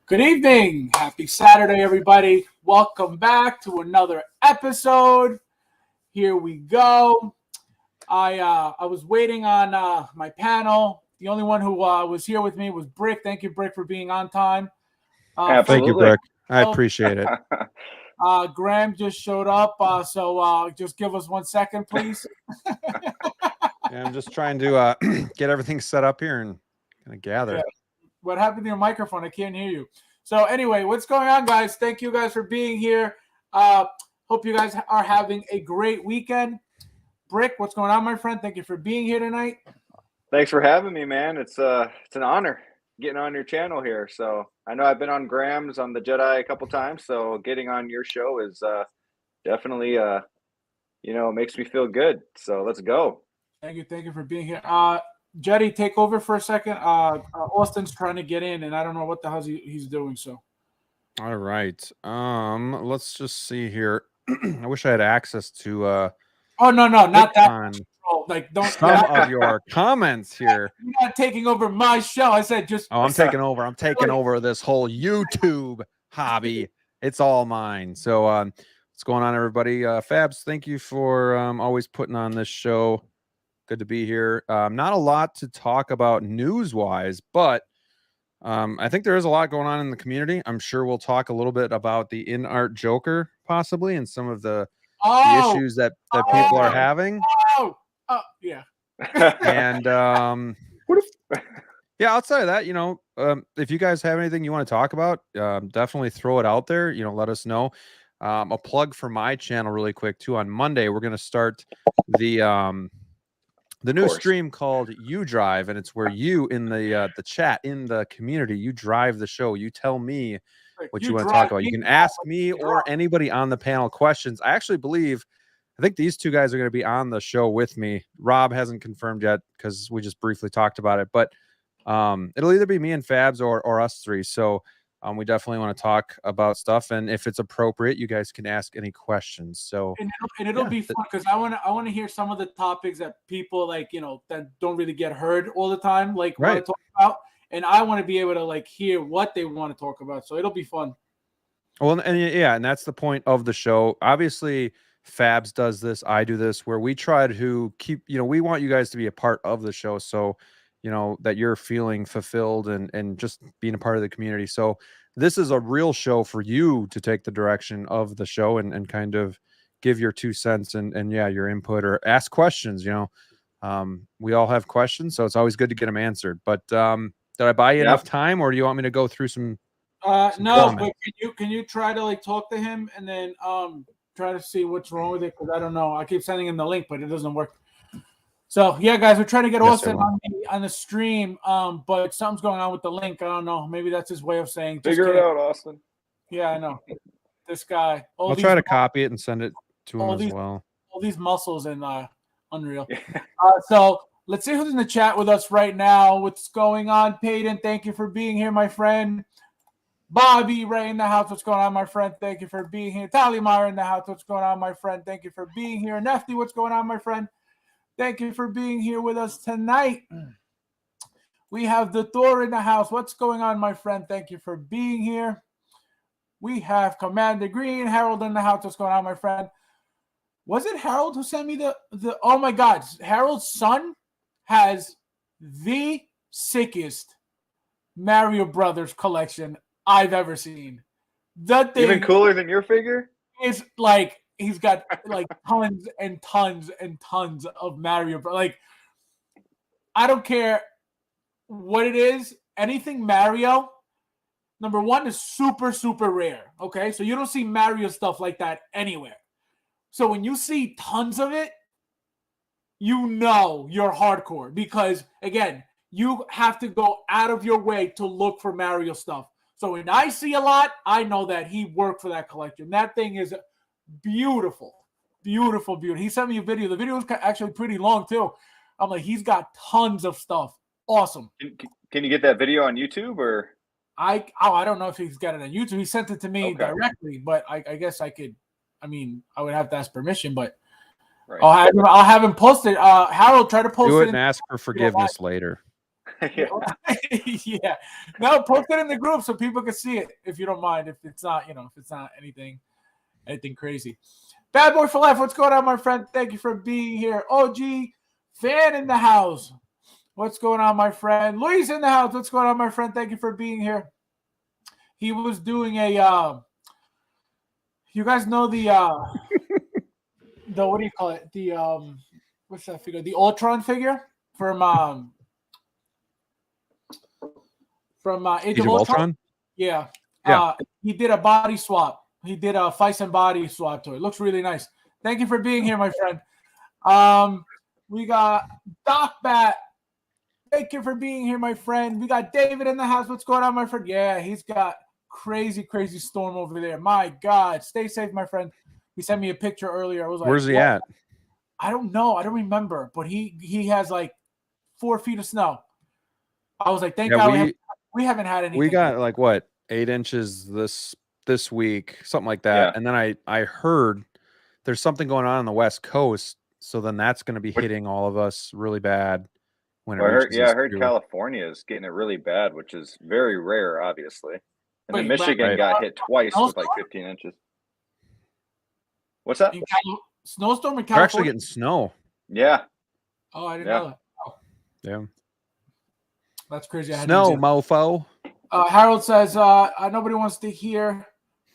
Good evening. Happy Saturday, everybody. Welcome back to another episode. Here we go. I was waiting on my panel. The only one who was here with me was Brick. Thank you, Brick, for being on time. Absolutely. Thank you, Brick. I appreciate it. Graeme just showed up, so just give us 1 second, please. Yeah, I'm just trying to get everything set up here and kind of gather. Yeah. What happened to your microphone? I can't hear you. So anyway, what's going on, guys? Thank you guys for being here. Hope you guys are having a great weekend. Brick, what's going on, my friend? Thank you for being here tonight. Thanks for having me, man. It's an honor getting on your channel here. So I know I've been on Graham's on the Jedi a couple times, so getting on your show is definitely makes me feel good. So let's go. Thank you for being here. Jetty, take over for a second. Austin's trying to get in, and I don't know what the hell he's doing. So, all right. Let's just see here. I wish I had access to. Oh no, not that. Like, don't. Some of your comments here. You're not taking over my show. I said just. Oh, I'm taking over. I'm taking over this whole YouTube hobby. It's all mine. So, what's going on, everybody? Fabs, thank you for always putting on this show. Good to be here. Not a lot to talk about news-wise, but I think there is a lot going on in the community. I'm sure we'll talk a little bit about the in-art Joker, possibly, and some of the issues that people are having. Yeah. And yeah, outside of that, if you guys have anything you want to talk about, definitely throw it out there. Let us know. A plug for my channel really quick, too. On Monday, we're going to start the new stream called You Drive, and it's where you in the chat in the community, you drive the show. You tell me what you want to talk about. You can ask me or anybody on the panel questions. I think these two guys are going to be on the show with me. Rob hasn't confirmed yet because we just briefly talked about it, but it'll either be me and Fabs or us three. So we definitely want to talk about stuff, and if it's appropriate, you guys can ask any questions. So it'll be fun because I want to hear some of the topics that people that don't really get heard all the time want to talk about, and I want to be able to hear what they want to talk about. So it'll be fun. Well, and that's the point of the show. Obviously, Fabs does this, I do this, where we try to keep. We want you guys to be a part of the show. So. That you're feeling fulfilled and just being a part of the community. So this is a real show for you to take the direction of the show and kind of give your 2 cents and your input or ask questions. We all have questions, so it's always good to get them answered. But did I buy you enough time, or do you want me to go through some no, comments? But can you try to talk to him and then try to see what's wrong with it? Because I don't know. I keep sending him the link, but it doesn't work. So yeah, guys, we're trying to get Austin on the stream, but something's going on with the link. I don't know. Maybe that's his way of saying. Figure it out, Austin. Yeah, I know. This guy. I'll try to copy it and send it to him as well. All these muscles and unreal. So let's see who's in the chat with us right now. What's going on, Peyton? Thank you for being here, my friend. Bobby Ray in the house. What's going on, my friend? Thank you for being here. Tally Meyer in the house. What's going on, my friend? Thank you for being here. Nefty, what's going on, my friend? Thank you for being here with us tonight. We have the Thor in the house. What's going on, my friend? Thank you for being here. We have Commander Green, Harold in the house. What's going on, my friend? Was it Harold who sent me the oh my God, Harold's son has the sickest Mario Brothers collection I've ever seen. That thing even cooler than your figure? Is he's got tons and tons and tons of Mario. I don't care what it is. Anything Mario, number one, is super, super rare. Okay. So you don't see Mario stuff like that anywhere. So when you see tons of it, you're hardcore because, again, you have to go out of your way to look for Mario stuff. So when I see a lot, I know that he worked for that collection. That thing is beautiful. He sent me a video. The video was actually pretty long too. I'm like, he's got tons of stuff. Awesome. Can you get that video on YouTube or? I don't know if he's got it on YouTube. He sent it to me directly, but I guess I could. I would have to ask permission, but I'll have him post it. Harold, try to post do it and ask for forgiveness later. Yeah. No, post it in the group so people can see it if you don't mind. If it's not, if it's not anything crazy. Bad Boy for Life, what's going on, my friend? Thank you for being here. OG fan in the house. What's going on, my friend? Luis in the house. What's going on, my friend? Thank you for being here. He was doing a you guys know the what do you call it? The what's that figure? The Ultron figure from Age of Ultron. Yeah. He did a body swap. He did a Fison body swap to it. Looks really nice. Thank you for being here, my friend. We got Doc Bat. Thank you for being here, my friend. We got David in the house. What's going on, my friend? Yeah, he's got crazy storm over there. My God. Stay safe, my friend. He sent me a picture earlier. I was like, where's he at? I don't know. I don't remember. But he has like 4 feet of snow. I was like, thank God we haven't had anything. We got like what, 8 inches this week, something like that. And then I heard there's something going on the West Coast, so then that's going to be hitting all of us really bad when I heard California is getting it really bad, which is very rare, obviously. And then Michigan got hit twice with like 15 inches. What's that? Snowstorm in California? We're actually getting snow. Yeah. Oh, I didn't know that. Oh. Yeah. That's crazy. Snow, mofo. Harold says, nobody wants to hear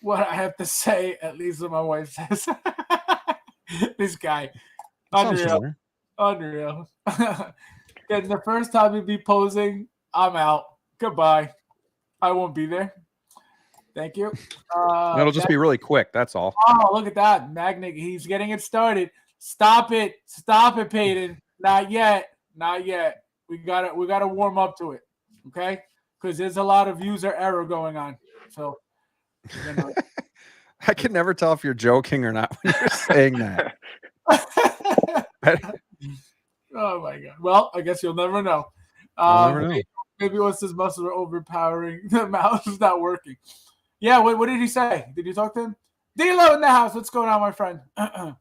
what I have to say, at least what my wife says. This guy. Unreal. And the first time he'd be posing, I'm out. Goodbye. I won't be there. Thank you. It'll just be really quick. That's all. Oh, look at that. Magnic, he's getting it started. Stop it, Peyton. Not yet. We gotta warm up to it. Okay? Because there's a lot of user error going on. So I can never tell if you're joking or not when you're saying that. Oh my God. Well, I guess you'll never know. Never know. Maybe once his muscles are overpowering, the mouse is not working. Yeah, what did he say? Did you talk to him? D-Lo in the house. What's going on, my friend? What's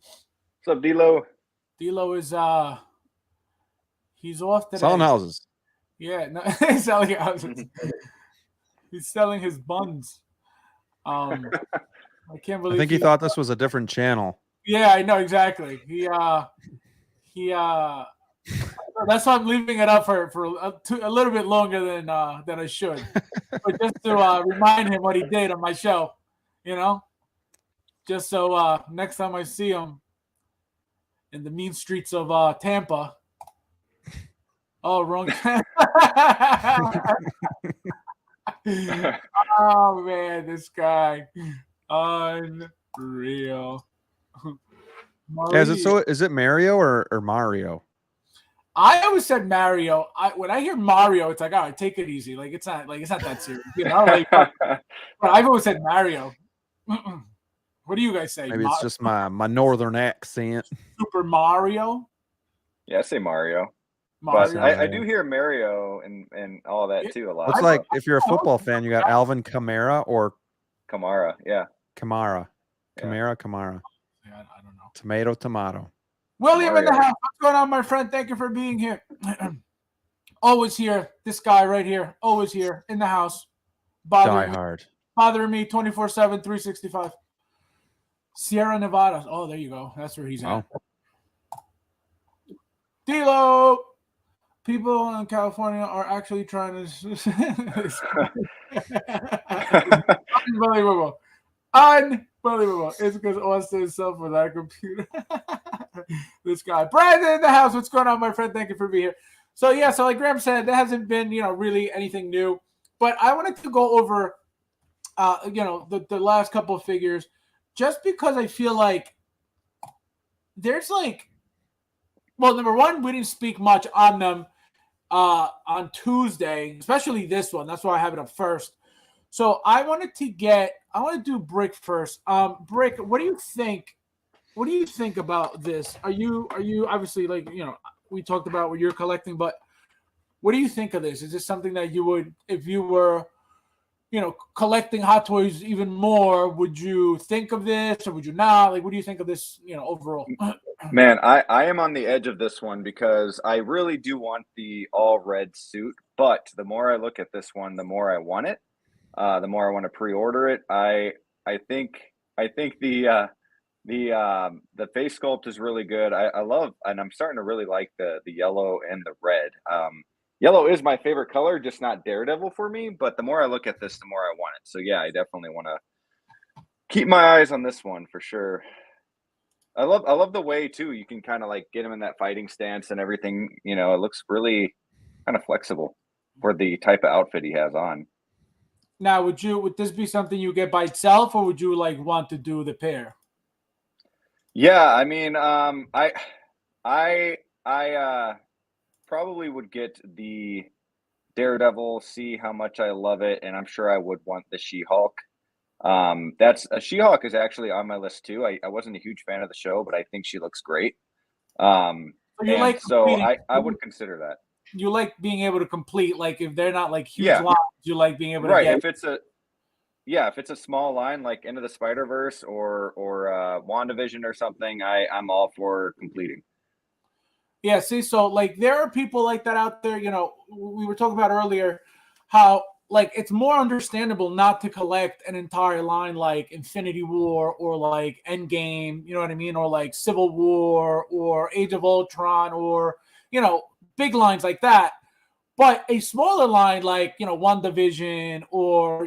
up, D-Lo? D-Lo is he's off today. Selling houses. Yeah, no, he's selling houses. He's selling his buns. I can't believe. I think he thought this was a different channel. Yeah, I know exactly. He that's why I'm leaving it up for a little bit longer than I should, but just to remind him what he did on my show, just so next time I see him in the mean streets of Tampa. Oh, wrong. Oh man, this guy, unreal. Yeah, is it Mario or Mario? I always said Mario. When I hear Mario, it's like, all right, take it easy. Like it's not that serious, but I've always said Mario. What do you guys say? Maybe it's just my northern accent. Super Mario. Yeah, I say Mario. But I do hear Mario and all that too a lot. It's like if you're a football fan, you got Alvin Kamara or Kamara. Yeah. Kamara. Yeah, I don't know. Tomato. William in the house. What's going on, my friend? Thank you for being here. Always here. This guy right here. Always here in the house. Die hard. Bothering me 24/7, 365. Sierra Nevada. Oh, there you go. That's where he's at. D-Lo. People in California are actually trying to. Unbelievable. It's because Austin is self with that computer. This guy. Brandon in the house. What's going on, my friend? Thank you for being here. So, like Graeme said, there hasn't been, really anything new. But I wanted to go over, the last couple of figures just because I feel like there's number one, we didn't speak much on them on Tuesday, especially this one. That's why I have it up first. So I want to do Brick first. Brick, what do you think? What do you think about this? Are you obviously we talked about what you're collecting, but what do you think of this? Is this something that you would, if you were collecting Hot Toys even more, would you think of this or would you not? Like, what do you think of this, overall? Man, I am on the edge of this one because I really do want the all red suit, but the more I look at this one, the more I want it. The more I want to pre-order it. I think the face sculpt is really good. I love, and I'm starting to really like the yellow and the red. Yellow is my favorite color, just not Daredevil for me. But the more I look at this, the more I want it. So yeah, I definitely want to keep my eyes on this one for sure. I love the way too you can kind of like get him in that fighting stance and everything. It looks really kind of flexible for the type of outfit he has on. Now, would this be something you get by itself, or would you like want to do the pair? Yeah, I mean, I probably would get the Daredevil, see how much I love it, and I'm sure I would want the She-Hulk. That's She-Hulk is actually on my list too. I wasn't a huge fan of the show, but I think she looks great. So I would consider that. You like being able to complete, like if they're not like huge Yeah. lines, you like being able to Right. get. If it's a small line like Into the Spider-Verse or WandaVision or something, I'm all for completing. Yeah, see, so like there are people like that out there. We were talking about earlier how like it's more understandable not to collect an entire line like Infinity War or like Endgame, you know what I mean, or like Civil War or Age of Ultron or big lines like that. But a smaller line like WandaVision or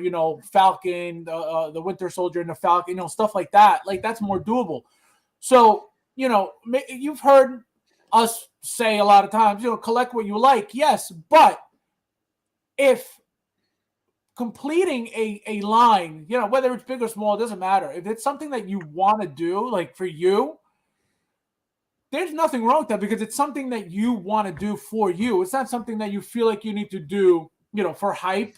Falcon, the Winter Soldier and the Falcon, stuff like that, like that's more doable. So you've heard us say a lot of times, collect what you like, yes, but if completing a line, whether it's big or small, it doesn't matter. If it's something that you want to do, like for you, there's nothing wrong with that because it's something that you want to do for you. It's not something that you feel like you need to do, for hype,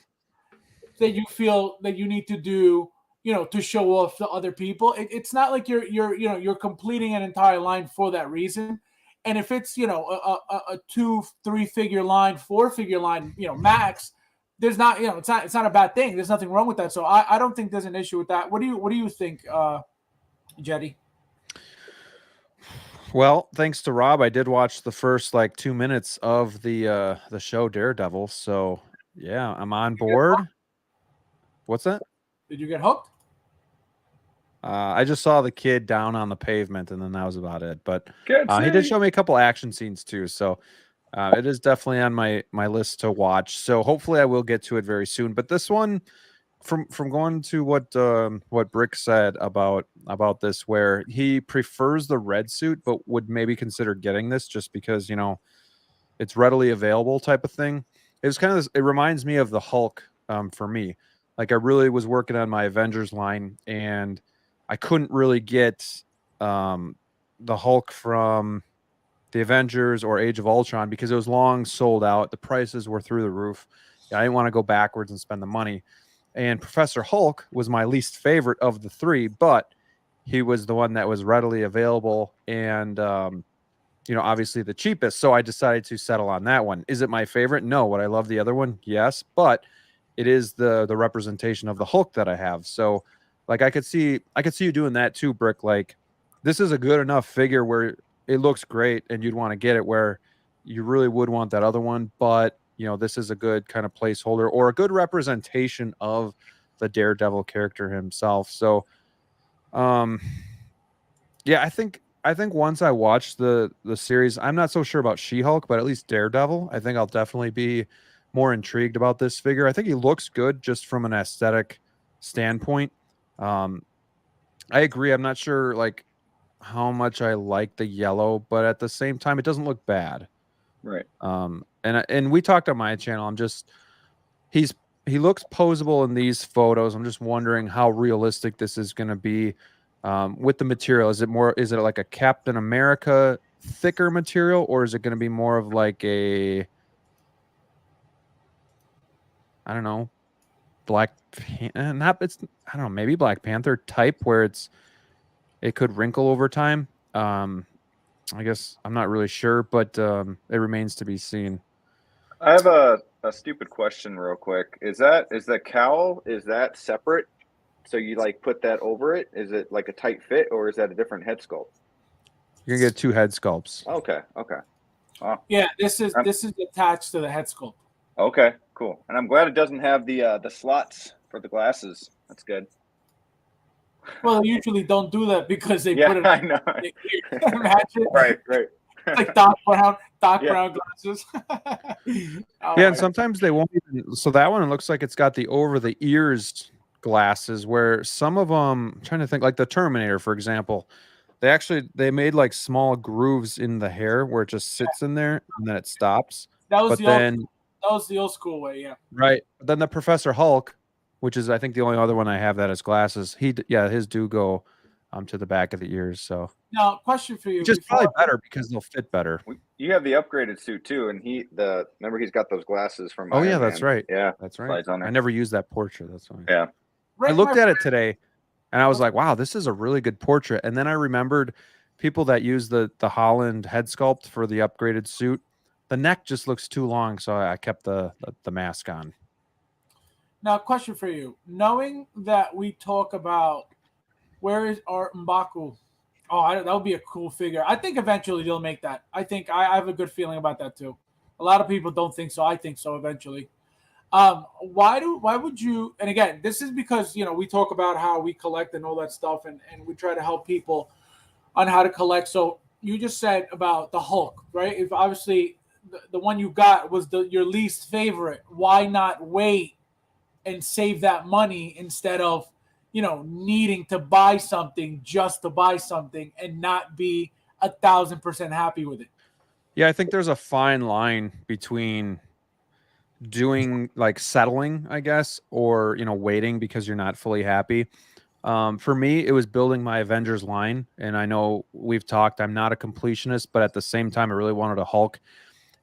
that you feel that you need to do, to show off to other people. It's not like you're completing an entire line for that reason. And if it's, a 2-3 figure line, 4-figure line, max, there's not, it's not a bad thing. There's nothing wrong with that. So I don't think there's an issue with that. What do you think, Jetty? Well, thanks to Rob, I did watch the first like 2 minutes of the show Daredevil. So yeah, I'm on board. What's that? Did you get hooked? I just saw the kid down on the pavement, and then that was about it. But he did show me a couple action scenes too, so it is definitely on my list to watch. So hopefully, I will get to it very soon. But this one, from going to what Brick said about this, where he prefers the red suit, but would maybe consider getting this just because it's readily available type of thing. It was kind of it reminds me of the Hulk for me. Like I really was working on my Avengers line and I couldn't really get the Hulk from the Avengers or Age of Ultron because it was long sold out. The prices were through the roof. I didn't want to go backwards and spend the money. And Professor Hulk was my least favorite of the three, but he was the one that was readily available and, obviously the cheapest. So I decided to settle on that one. Is it my favorite? No. Would I love the other one? Yes. But it is the representation of the Hulk that I have. So like I could see you doing that too, Brick. Like this is a good enough figure where it looks great and you'd want to get it, where you really would want that other one. But this is a good kind of placeholder or a good representation of the Daredevil character himself. So yeah, I think once I watch the series, I'm not so sure about She-Hulk, but at least Daredevil, I think I'll definitely be more intrigued about this figure. I think he looks good just from an aesthetic standpoint. I agree. I'm not sure like how much I like the yellow, but at the same time, it doesn't look bad. Right. And we talked on my channel. He looks posable in these photos. I'm just wondering how realistic this is going to be with the material. Is it like a Captain America thicker material, or is it going to be more of like a, I don't know, maybe Black Panther type where it could wrinkle over time. I guess I'm not really sure, but it remains to be seen. I have a stupid question real quick. Is the cowl, is that separate? So you like put that over it? Is it like a tight fit, or is that a different head sculpt? You're gonna get 2 head sculpts. Okay. Oh, Yeah, this is attached to the head sculpt. okay, cool. And I'm glad it doesn't have the slots for the glasses. That's good. Well, they usually don't do that because they Yeah, put it. I know. Imagine. Right. Like Doc Brown Yeah. glasses. Yeah, and sometimes they won't even. So that one, it looks like it's got the over the ears glasses, where some of them, I'm trying to think, like the Terminator, for example, they made like small grooves in the hair where it just sits in there and then it stops. that was But then, that was the old school way, yeah. right, but then the Professor Hulk, which is I think the only other one I have that has glasses, his do go to the back of the ears. So Now, question for you. which is probably better because they'll fit better. You have the upgraded suit too, and remember he's got those glasses from Oh Iron yeah, that's Man. right. Yeah, That's right. slides on there. I never used that portrait. That's why. Yeah. I looked at it today and I was like, wow, this is a really good portrait. And then I remembered people that use the Holland head sculpt for the upgraded suit. The neck just looks too long, so I kept the mask on. Now, question for you. Knowing that we talk about where is Art M'Baku? Oh, that would be a cool figure. I think eventually they'll make that. I think I have a good feeling about that too. A lot of people don't think so. I think so eventually. Why would you? And again, this is because we talk about how we collect and all that stuff, and we try to help people on how to collect. So you just said about the Hulk, right? If obviously the one you got was your least favorite, why not wait and save that money instead of needing to buy something just to buy something and not be 1,000% happy with it? Yeah, I think there's a fine line between doing like settling, I guess, or waiting because you're not fully happy. For me, it was building my Avengers line, and I know we've talked, I'm not a completionist, but at the same time I really wanted a Hulk.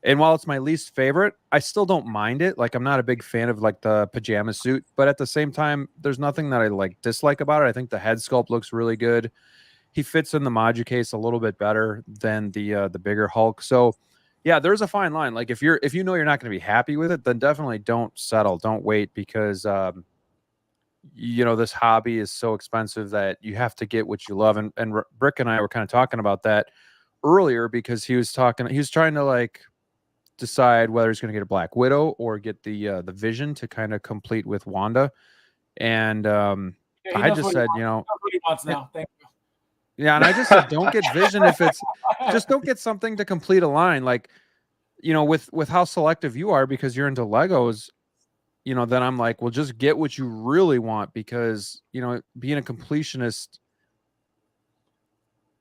And while it's my least favorite, I still don't mind it. Like, I'm not a big fan of like the pajama suit, but at the same time, there's nothing that I like dislike about it. I think the head sculpt looks really good. He fits in the Maju case a little bit better than the bigger Hulk. So yeah, there's a fine line. Like if you're not going to be happy with it, then definitely don't settle. Don't wait because this hobby is so expensive that you have to get what you love. And Brick and I were kind of talking about that earlier because he was trying to like decide whether he's going to get a Black Widow or get the Vision to kind of complete with Wanda. And I just said, he wants now. Thank you. Yeah, and I just said, don't get Vision if it's just don't get something to complete a line. Like, with how selective you are because you're into Legos, then I'm like, well, just get what you really want because, being a completionist,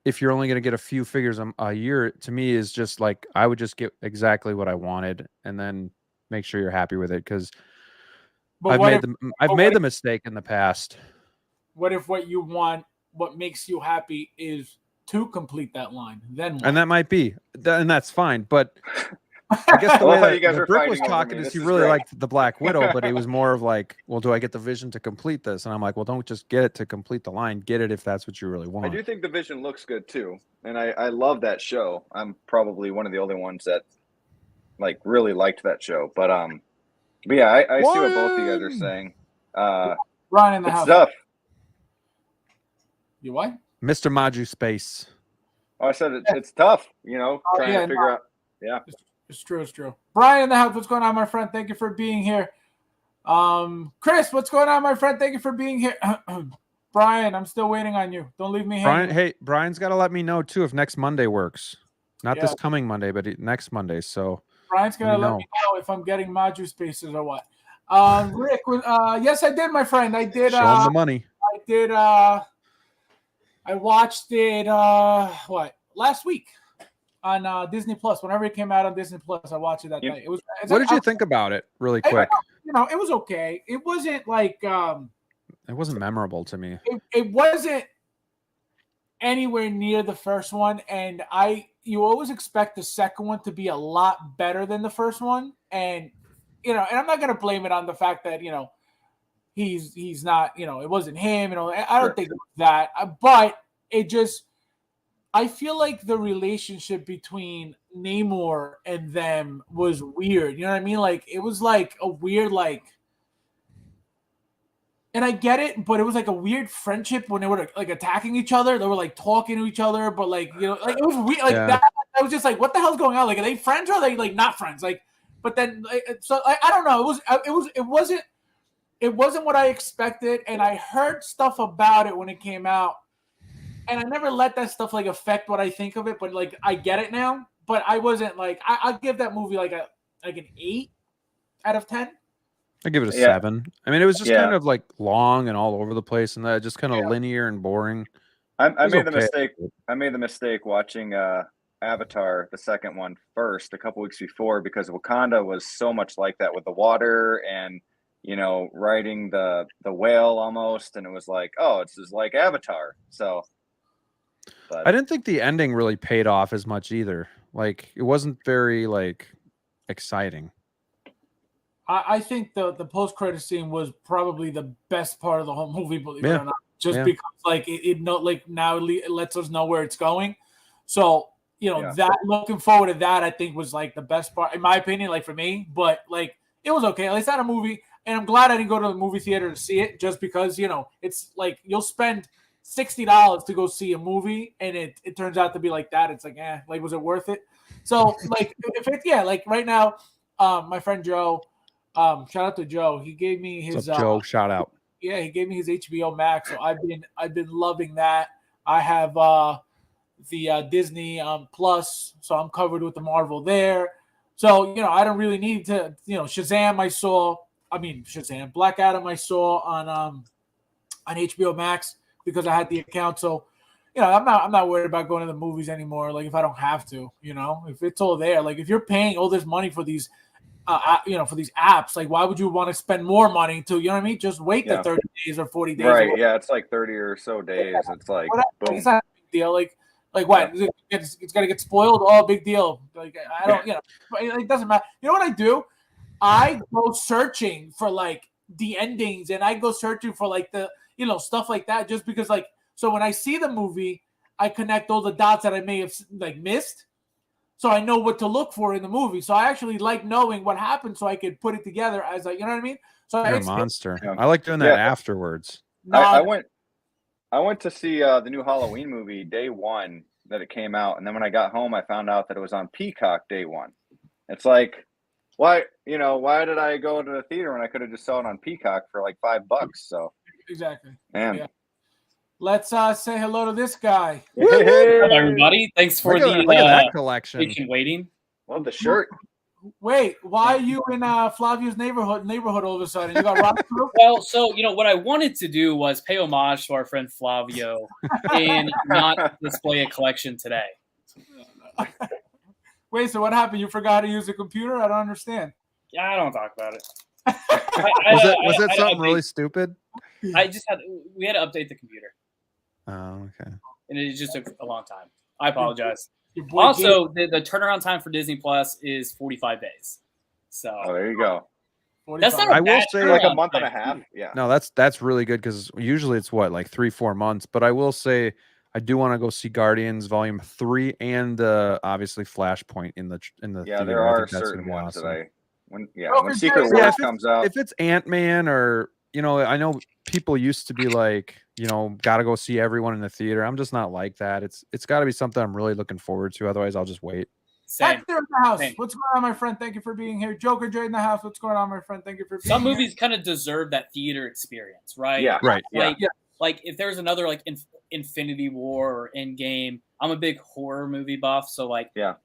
if you're only going to get a few figures a year, to me is just like, I would just get exactly what I wanted and then make sure you're happy with it. Cause I've made the mistake in the past. What if what you want, what makes you happy is to complete that line? Then what? And that might be, and that's fine. But I guess the way that Brick was talking is he really liked the Black Widow, but it was more of like, well, do I get the Vision to complete this? And I'm like, well, don't just get it to complete the line. Get it if that's what you really want. I do think the Vision looks good too, and I love that show. I'm probably one of the only ones that like really liked that show. But yeah, I see what both of you guys are saying. Ryan in the house. Tough. You what? Mr. Maju Space. Oh, I said it's tough. Trying to figure out. Yeah. It's true. Brian in the house, what's going on, my friend? Thank you for being here. Chris, what's going on, my friend? Thank you for being here. Brian, I'm still waiting on you. Don't leave me hanging. Brian's got to let me know too if next Monday works. Not this coming Monday, but next Monday. So Brian's gonna let me know if I'm getting Maju spaces or what. Rick, yes, I did, my friend. I did. Show him the money. I did. I watched it. Last week on Disney Plus. Whenever it came out on Disney Plus, I watched it that night. What did you think about it, really quick? It was okay. It wasn't like it wasn't memorable to me. It wasn't anywhere near the first one, and you always expect the second one to be a lot better than the first one, and and I'm not gonna blame it on the fact that he's not, it wasn't him, I don't think it was that, but it just, I feel like the relationship between Namor and them was weird. You know what I mean? Like it was like a weird like, and I get it, but it was like a weird friendship when they were like attacking each other. They were like talking to each other, but like like it was weird. Like Yeah. that, I was just like, what the hell's going on? Like, are they friends or are they like not friends? Like, but then so I don't know. It wasn't what I expected, and I heard stuff about it when it came out. And I never let that stuff like affect what I think of it, but like I get it now. But I wasn't like I'd give that movie like an 8 out of 10. I give it a Yeah. 7. I mean, it was just Yeah. kind of like long and all over the place, and that just kind of linear and boring. I was made the okay. mistake. I made the mistake watching Avatar, the second one, first a couple weeks before, because Wakanda was so much like that with the water and riding the whale almost, and it was like, oh, it's just like Avatar. So, but I didn't think the ending really paid off as much either. Like, it wasn't very like exciting. I think the post credit scene was probably the best part of the whole movie, believe it Yeah. or not. Just Yeah. because like it now it lets us know where it's going. So that looking forward to that, I think was like the best part in my opinion, like for me. But like it was okay. At least not a movie, and I'm glad I didn't go to the movie theater to see it, just because it's like you'll spend $60 to go see a movie, and it turns out to be like that. It's like, like was it worth it? So like if it like right now, my friend Joe. Shout out to Joe. He gave me his What's up, Joe? Shout out. Yeah, he gave me his HBO Max. So I've been loving that. I have the Disney Plus, so I'm covered with the Marvel there. So I don't really need to Shazam. Shazam, Black Adam. I saw on HBO Max because I had the account. So I'm not worried about going to the movies anymore. Like if I don't have to, if it's all there. Like if you're paying all this money for these. For these apps, like why would you want to spend more money to, what I mean? Just wait the 30 days or 40 days. Right. Yeah. It's like 30 or so days. It's like, boom. It's not a big deal. Like what? Yeah. It's got to get spoiled. Oh, big deal. Like I don't, it doesn't matter. You know what I do? I go searching for like the endings, and I go searching for like the, stuff like that, just because like, so when I see the movie, I connect all the dots that I may have like missed. So I know what to look for in the movie. So I actually like knowing what happened, so I could put it together as like, you know what I mean? So You're a monster. I like doing that afterwards. I went to see the new Halloween movie day one that it came out, and then when I got home, I found out that it was on Peacock day one. It's like, why did I go to the theater when I could have just saw it on Peacock for like $5? So exactly, man. Yeah. Let's say hello to this guy. Hello, everybody. Thanks for look at that collection. Patient waiting. Love the shirt. Wait, why are you in Flavios neighborhood all of a sudden? You got robbed too? Well, so what I wanted to do was pay homage to our friend Flavio and not display a collection today. Wait, so what happened? You forgot how to use a computer? I don't understand. Yeah, I don't talk about it. Was it something really stupid? We had to update the computer. Oh, okay. And it just took a long time. I apologize. Also, the turnaround time for Disney Plus is 45 days. So there you go. 45. That's not. I will say like a month and a half. Yeah. No, that's really good because usually it's what, like 3-4 months. But I will say I do want to go see Guardians Volume 3 and obviously Flashpoint in the Yeah, theater. there are certain ones awesome. that when Secret Wars comes out. If it's Ant-Man or I know people used to be like, gotta go see everyone in the theater. I'm just not like that. It's got to be something I'm really looking forward to. Otherwise, I'll just wait. Hector in the house. Same. What's going on, my friend? Thank you for being here. Joker J in the house. What's going on, my friend? Thank you for being Some here. movies kind of deserve that theater experience, right? Yeah, right. Like if there's another like Infinity War or Endgame, I'm a big horror movie buff, so like a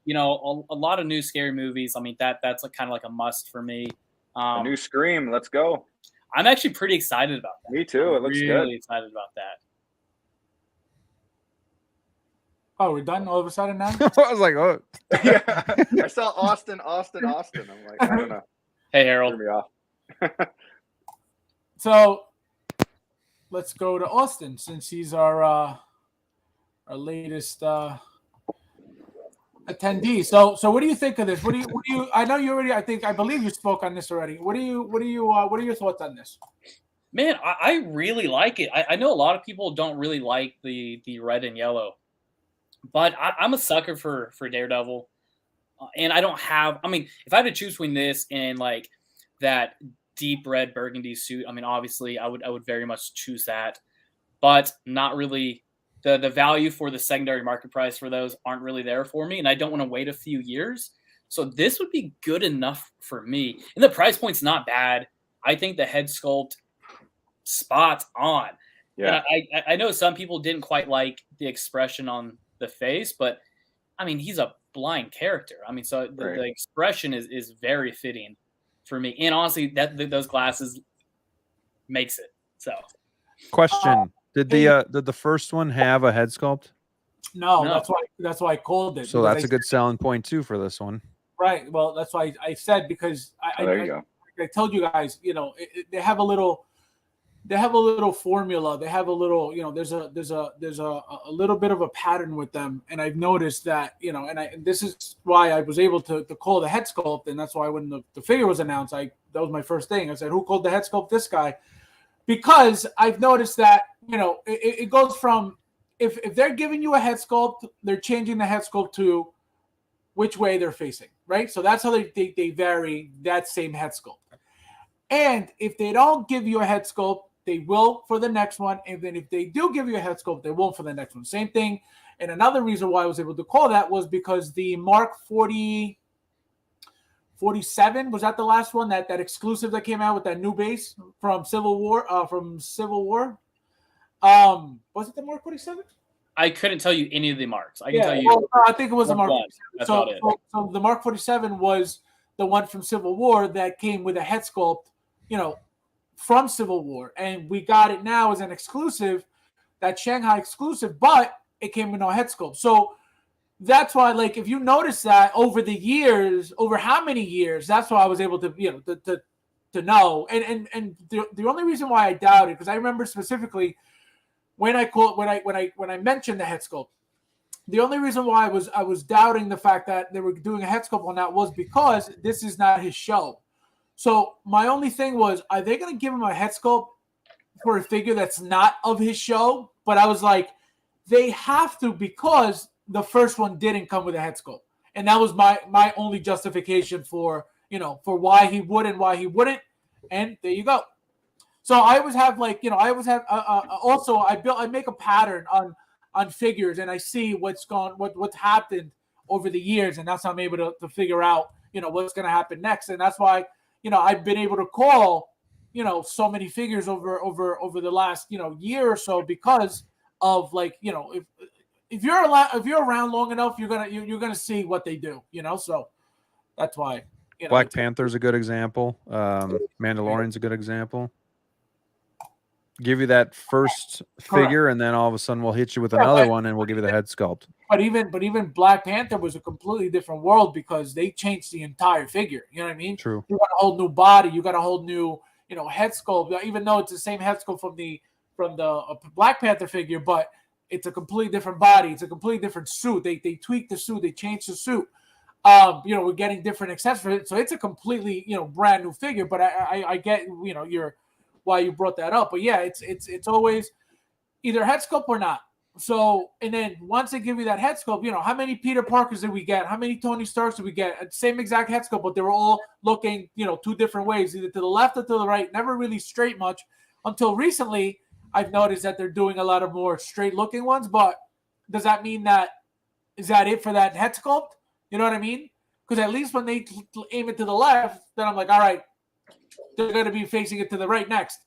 lot of new scary movies. I mean that's like kind of like a must for me. A new Scream. Let's go. I'm actually pretty excited about that. Me too. It looks really good. Really excited about that. Oh, we're done all of a sudden now? I was like, oh. Yeah. I saw Austin. I'm like, I don't know. Hey, Harold. Turn me off. So let's go to Austin since he's our latest attendee. So what do you think of this? What do you I know you already I believe you spoke on this already. What are your thoughts on this? Man, I really like it. I know a lot of people don't really like the red and yellow But I'm a sucker for Daredevil, and I don't have. I mean, if I had to choose between this and like that deep red burgundy suit, I mean, obviously, I would very much choose that, but not really. The value for the secondary market price for those aren't really there for me, and I don't want to wait a few years. So this would be good enough for me, and the price point's not bad. I think the head sculpt spot on. Yeah. And I know some people didn't quite like the expression on the face, but I mean, he's a blind character. I mean, so the expression is very fitting for me. And honestly, those glasses makes it. So, question: Did the first one have a head sculpt? No, that's why I called it. So that's a good selling point too for this one. Right. Well, that's why I said, because I told you guys, they have a little formula. They have a little, there's a little bit of a pattern with them. And I've noticed that, and this is why I was able to call the head sculpt. And that's why when the figure was announced, that was my first thing. I said, who called the head sculpt? This guy. Because I've noticed that, it goes from, if they're giving you a head sculpt, they're changing the head sculpt to which way they're facing, right? So that's how they vary that same head sculpt. And if they don't give you a head sculpt, they will for the next one. And then if they do give you a head sculpt, they won't for the next one. Same thing. And another reason why I was able to call that was because the Mark 47, was that the last one, that exclusive that came out with that new base from Civil War? Was it the Mark 47? I couldn't tell you any of the marks. I can tell you. Well, I think it was the Mark 47. So the Mark 47 was the one from Civil War that came with a head sculpt, from Civil War. And we got it now as an exclusive, that Shanghai exclusive, but it came with no head sculpt. So that's why, like, if you notice that over the years, over how many years, that's why I was able to, to know. And the only reason why I doubted, because I remember specifically when I mentioned the head sculpt, the only reason why I was doubting the fact that they were doing a head sculpt on that was because this is not his show. So my only thing was, are they going to give him a head sculpt for a figure that's not of his show? But I was like, they have to, because the first one didn't come with a head sculpt. And that was my only justification for why he would and why he wouldn't. And there you go. So I always have also I make a pattern on figures, and I see what's happened over the years, and that's how I'm able to figure out, what's going to happen next. And that's why, I've been able to call, so many figures over the last, year or so, because of, like, if you're around long enough, you're gonna see what they do, so that's why. Black Panther's a good example. Mandalorian's a good example. Give you that first figure, and then all of a sudden we'll hit you with another one, and we'll give you the head sculpt. But even Black Panther was a completely different world, because they changed the entire figure. You know what I mean? True. You got a whole new body. You got a whole new, head sculpt. Even though it's the same head sculpt from the Black Panther figure, but it's a completely different body. It's a completely different suit. They tweaked the suit. They changed the suit. We're getting different accessories. So it's a completely, brand new figure. But I get, why you brought that up. But yeah, it's always either head sculpt or not. So, and then once they give you that head sculpt, how many Peter Parkers did we get? How many Tony Starks did we get? Same exact head sculpt, but they were all looking, two different ways, either to the left or to the right, never really straight much, until recently I've noticed that they're doing a lot of more straight looking ones. But does that mean is that it for that head sculpt? You know what I mean? Because at least when they aim it to the left, then I'm like, all right, they're going to be facing it to the right next.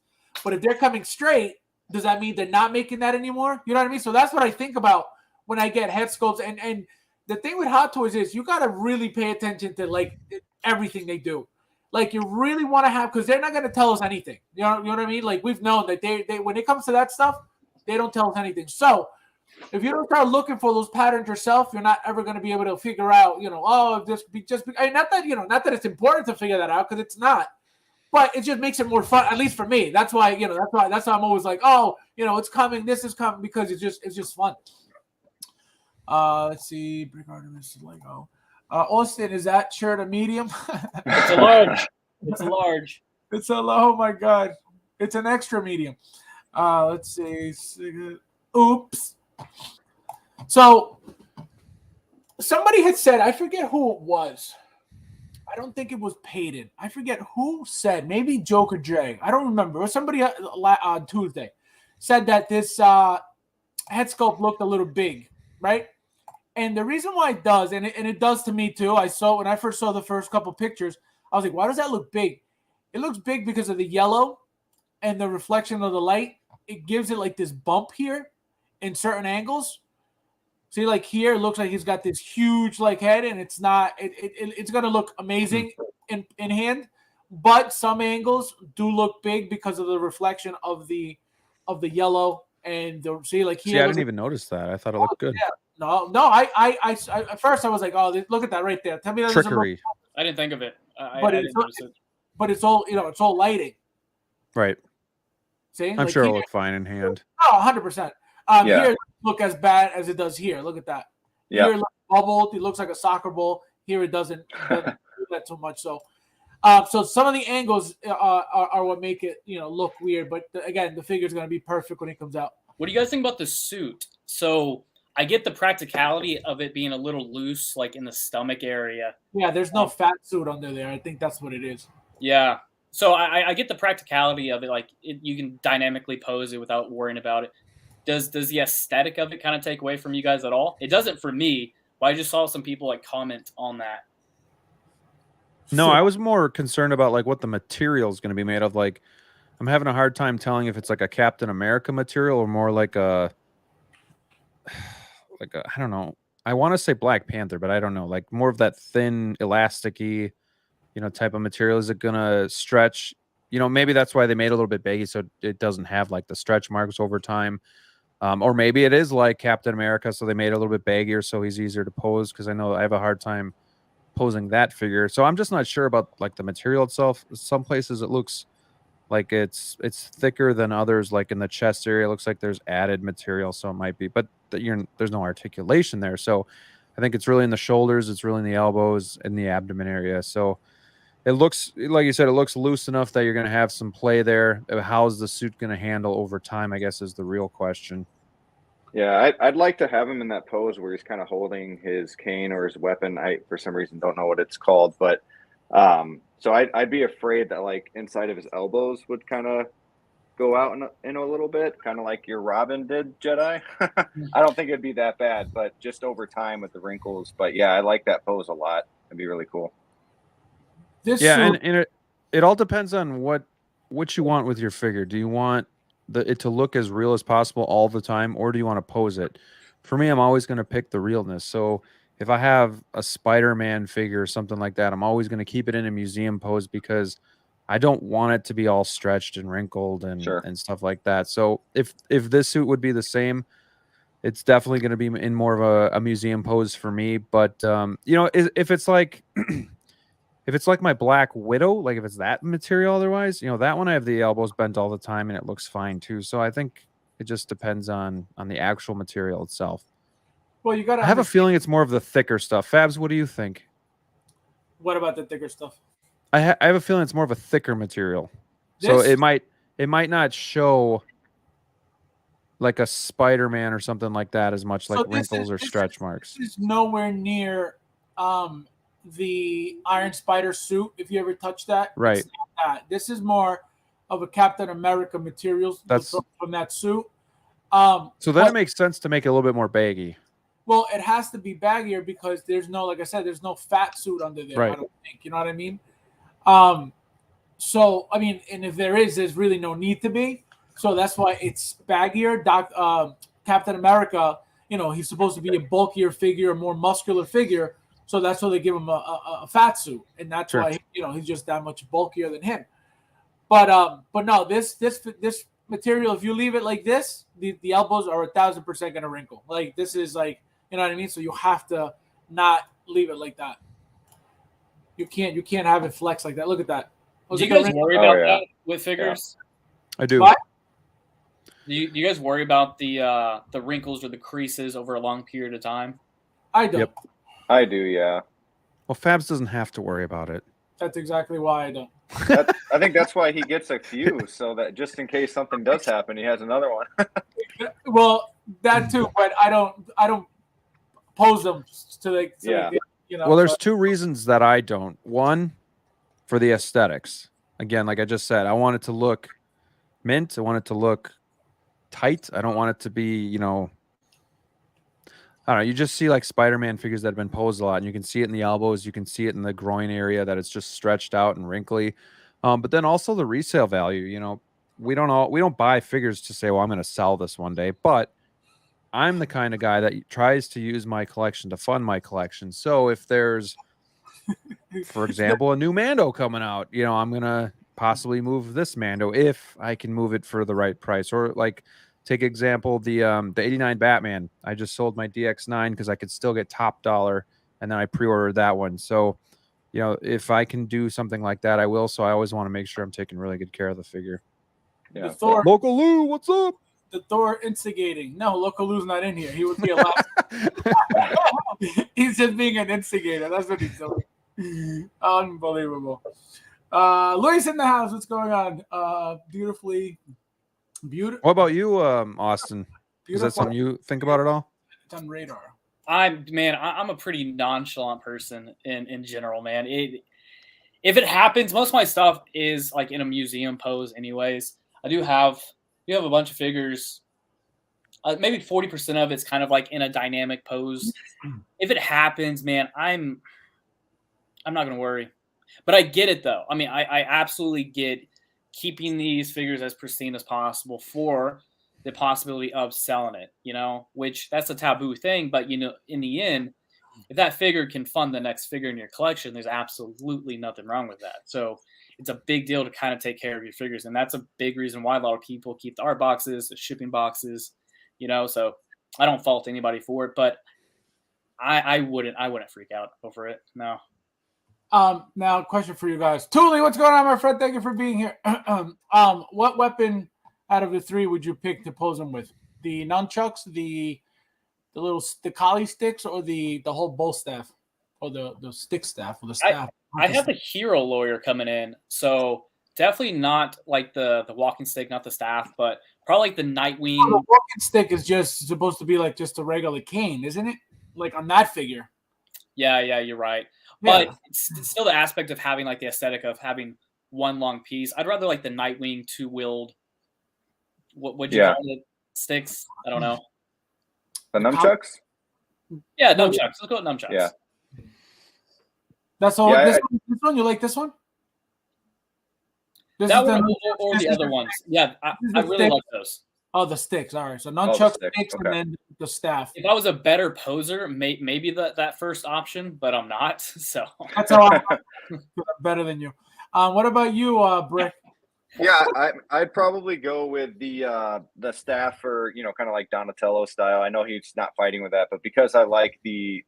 But if they're coming straight, does that mean they're not making that anymore? You know what I mean? So that's what I think about when I get head sculpts. And the thing with Hot Toys is you got to really pay attention to, like, everything they do. Like, you really want to have, because they're not going to tell us anything. You know what I mean? Like, we've known that they when it comes to that stuff, they don't tell us anything. So if you don't start looking for those patterns yourself, you're not ever going to be able to figure out, not that it's important to figure that out, because it's not. But it just makes it more fun, at least for me. That's why, that's why I'm always like, oh, it's coming, this is coming, because it's just fun. Let's see, Brick Artemis Lego. Austin, is that shirt a medium? It's a large. It's a large. Oh my God. It's an extra medium. Let's see. Oops. So somebody had said, I forget who it was. I don't think it was Peyton. I forget who said, maybe Joker J. I don't remember. It was somebody on Tuesday said that this head sculpt looked a little big, right? And the reason why it does, and it does to me too, when I first saw the first couple pictures, I was like, why does that look big? It looks big because of the yellow and the reflection of the light. It gives it like this bump here in certain angles. See, like here, it looks like he's got this huge like head, and it's not. It's gonna look amazing in hand, but some angles do look big because of the reflection of the yellow and the see like here. See, I didn't even notice that. I thought it looked good. Yeah. No. I at first I was like, oh, look at that right there. Tell me that Trickery. I didn't think of it. But I didn't notice it. But it's all it's all lighting. Right. See, I'm like sure it'll here, look fine in hand. Oh, 100%. Yeah. Here, look as bad as it does here. Look at that. Yeah. Here, it looks bubbled. It looks like a soccer ball. Here, it doesn't do that too much. So, so some of the angles are what make it look weird. But again, the figure is going to be perfect when it comes out. What do you guys think about the suit? So I get the practicality of it being a little loose, like in the stomach area. Yeah, there's no fat suit under there. I think that's what it is. Yeah. So I get the practicality of it. Like you can dynamically pose it without worrying about it. Does the aesthetic of it kind of take away from you guys at all? It doesn't for me, but I just saw some people like comment on that. No, I was more concerned about like what the material is going to be made of. Like, I'm having a hard time telling if it's like a Captain America material or more like a I don't know. I want to say Black Panther, but I don't know. Like more of that thin, elasticy, type of material. Is it going to stretch? Maybe that's why they made it a little bit baggy, so it doesn't have like the stretch marks over time. Or maybe it is like Captain America, so they made it a little bit baggier, so he's easier to pose. Because I know I have a hard time posing that figure, so I'm just not sure about like the material itself. Some places it looks like it's thicker than others, like in the chest area. It looks like there's added material, so it might be, but there's no articulation there. So I think it's really in the shoulders, it's really in the elbows, and the abdomen area. So it looks, like you said, it looks loose enough that you're going to have some play there. How's the suit going to handle over time, I guess, is the real question. Yeah, I'd like to have him in that pose where he's kind of holding his cane or his weapon. I, for some reason, don't know what it's called. But so I'd be afraid that, like, inside of his elbows would kind of go out in a little bit, kind of like your Robin did, Jedi. I don't think it'd be that bad, but just over time with the wrinkles. But, yeah, I like that pose a lot. It'd be really cool. And it all depends on what you want with your figure. Do you want it to look as real as possible all the time, or do you want to pose it? For me, I'm always going to pick the realness. So if I have a Spider-Man figure or something like that, I'm always going to keep it in a museum pose because I don't want it to be all stretched and wrinkled and stuff like that. So if this suit would be the same, it's definitely going to be in more of a museum pose for me. But if it's like if it's like my Black Widow, like if it's that material, otherwise, that one I have the elbows bent all the time and it looks fine too. So I think it just depends on the actual material itself. Well, you got to have a feeling it's more of the thicker stuff. Fabs, what do you think? What about the thicker stuff? I have a feeling it's more of a thicker material. So it might not show like a Spider-Man or something like that as much, like wrinkles or stretch marks. This is nowhere near the Iron Spider suit, if you ever touch that. Right. It's not that. This is more of a Captain America materials from that suit. So then it makes sense to make it a little bit more baggy. Well, it has to be baggier because there's no, like I said, there's no fat suit under there. Right. I don't think. You know what I mean? So, I mean, and if there's really no need to be. So that's why it's baggier. Captain America, he's supposed to be a bulkier figure, a more muscular figure. So that's why they give him a fat suit, and that's why he's just that much bulkier than him. But no, this material, if you leave it like this, the elbows are 1,000% gonna wrinkle. Like this is like, you know what I mean. So you have to not leave it like that. You can't have it flex like that. Look at that. Do you guys worry about that with figures? Yeah. I do. What? Do you guys worry about the wrinkles or the creases over a long period of time? I don't. Yep. I do, yeah. Well, Fabs doesn't have to worry about it. That's exactly why I don't. I think that's why he gets a few, so that just in case something does happen, he has another one. Well, that too, but I don't pose them to like, Yeah. you know. Well, there's but- two reasons that I don't. One, for the aesthetics. Again, like I just said, I want it to look mint. I want it to look tight. I don't want it to be, you know, I don't know. You just see like Spider-Man figures that have been posed a lot, and you can see it in the elbows. You can see it in the groin area that it's just stretched out and wrinkly. But then also the resale value. You know, we don't buy figures to say, well, I'm going to sell this one day. But I'm the kind of guy that tries to use my collection to fund my collection. So if there's, for example, a new Mando coming out, you know, I'm going to possibly move this Mando if I can move it for the right price. Or like, take example, the 89 Batman. I just sold my DX9 because I could still get top dollar, and then I pre-ordered that one. So, you know, if I can do something like that, I will. So I always want to make sure I'm taking really good care of the figure. Yeah. The Thor, Local Lou, what's up? the Thor instigating. No, Local Lou's not in here. He would be a lot. He's just being an instigator. That's what he's doing. Unbelievable. Luis in the house. What's going on? Beautiful. What about you, Austin? Is that Beautiful. something you think about at all? It's on radar. I'm a pretty nonchalant person in general, man. If it happens, most of my stuff is like in a museum pose anyways. I do have a bunch of figures. Maybe 40% of it's kind of like in a dynamic pose. If it happens, man, I'm not gonna worry. But I get it though. I mean, I absolutely get keeping these figures as pristine as possible for the possibility of selling it, you know, which that's a taboo thing. But, you know, in the end, if that figure can fund the next figure in your collection, there's absolutely nothing wrong with that. So it's a big deal to kind of take care of your figures. And that's a big reason why a lot of people keep the art boxes, the shipping boxes, you know, so I don't fault anybody for it, but I wouldn't freak out over it. No. Now question for you guys. Thule, what's going on, my friend? Thank you for being here. What weapon out of the three would you pick to pose them with? The nunchucks, the collie sticks, or the whole bow staff, or the stick staff, or the staff? I have the hero lawyer coming in, so definitely not like the walking stick, not the staff, but probably like the Nightwing. Oh, the walking stick is just supposed to be like just a regular cane, isn't it? Like on that figure. Yeah, you're right. Yeah. But it's still the aspect of having like the aesthetic of having one long piece. I'd rather like the Nightwing two-wheeled. What would you call it? Sticks? I don't know. The nunchucks? Yeah, nunchucks. Let's go with nunchucks. Yeah. That's all. Yeah, this one, you like this one? This That is one the- or this the is other the- ones. Yeah, I this is the really stick. like those. Oh, the sticks. All right. So nunchucks, sticks. sticks, Okay. and then the staff. If I was a better poser, maybe that first option, but I'm not. So That's how I'm better than you. What about you, Brick? Yeah, I'd probably go with the staff, or you know, kind of like Donatello style. I know he's not fighting with that, but because I like the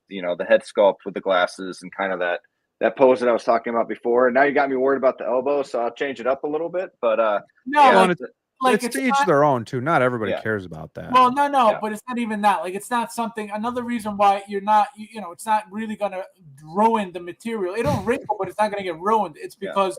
you know, the head sculpt with the glasses and kind of that pose that I was talking about before. And now you got me worried about the elbow, so I'll change it up a little bit. But No, yeah, like it's to each their own too. Not everybody Yeah. cares about that. Well, no, Yeah. but it's not even that. Like, it's not something. Another reason why you're not, you know, it's not really gonna ruin the material. It'll wrinkle, but it's not gonna get ruined. It's because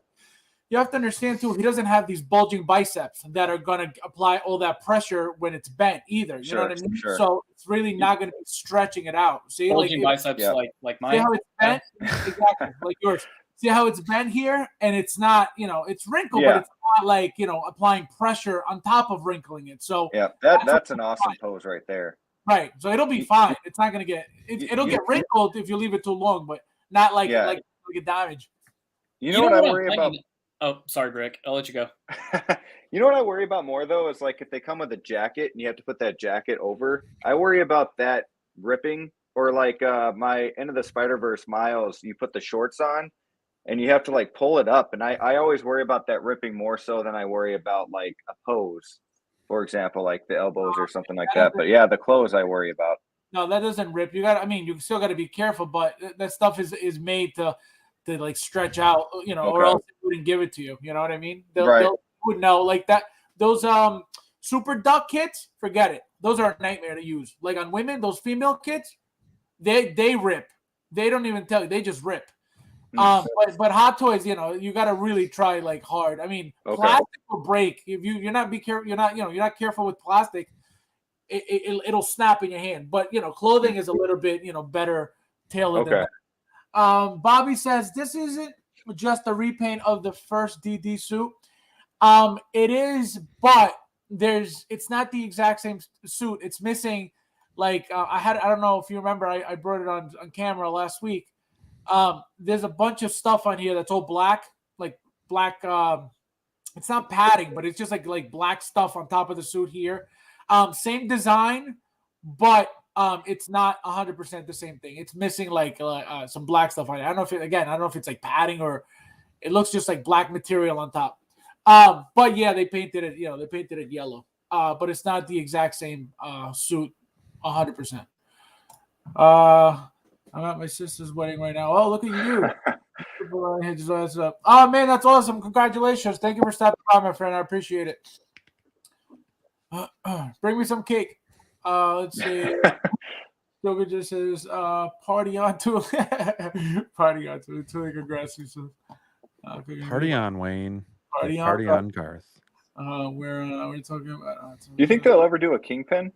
you have to understand too. He doesn't have these bulging biceps that are gonna apply all that pressure when it's bent either. You know what I mean? Sure. So it's really not gonna be stretching it out. See, bulging like, biceps yeah. like see mine. how it's bent? Exactly, like yours. See how it's bent here, and it's not, you know, it's wrinkled, but Yeah. it's not like, you know, applying pressure on top of wrinkling it. So yeah, that's an awesome pose right there. right, so it'll be fine. It's not gonna get it'll get wrinkled if you leave it too long, but not like like get damaged. You know what I worry about? Oh, sorry, Brick. I'll let you go. You know what I worry about more though is like if they come with a jacket and you have to put that jacket over. I worry about that ripping, or like my End of the Spider-Verse Miles. You put the shorts on, and you have to like pull it up, and I always worry about that ripping more so than I worry about like a pose, for example, like the elbows or something like that. But yeah, the clothes I worry about. No, that doesn't rip. You got. I mean, you still got to be careful, but that stuff is made to like stretch out, you know, or else they wouldn't give it to you. You know what I mean? They would know like that. Those super duck kits, forget it. Those are a nightmare to use. Like on women, those female kits, they rip. They don't even tell you. They just rip. But Hot Toys, you know, you got to really try like hard. I mean, plastic will break if you're not careful with plastic. it'll snap in your hand. But clothing is a little bit better tailored than that. Bobby says this isn't just a repaint of the first DD suit. It is, but it's not the exact same suit. It's missing, like I don't know if you remember, I brought it on camera last week. There's a bunch of stuff on here that's all black, like black. It's not padding, but it's just like black stuff on top of the suit here. Same design, but it's not 100% the same thing. It's missing like some black stuff on it. I don't know if it's like padding or it looks just like black material on top. But yeah, they painted it. They painted it yellow. But it's not the exact same suit, 100%. I'm at my sister's wedding right now. Oh, look at you! Oh man, that's awesome! Congratulations! Thank you for stopping by, my friend. I appreciate it. Bring me some cake. Let's see. Yoga just says, "Party on to party on to." Congrats, Party on, Wayne. Party on, Garth. We're talking about. Do you think they'll ever do a Kingpin?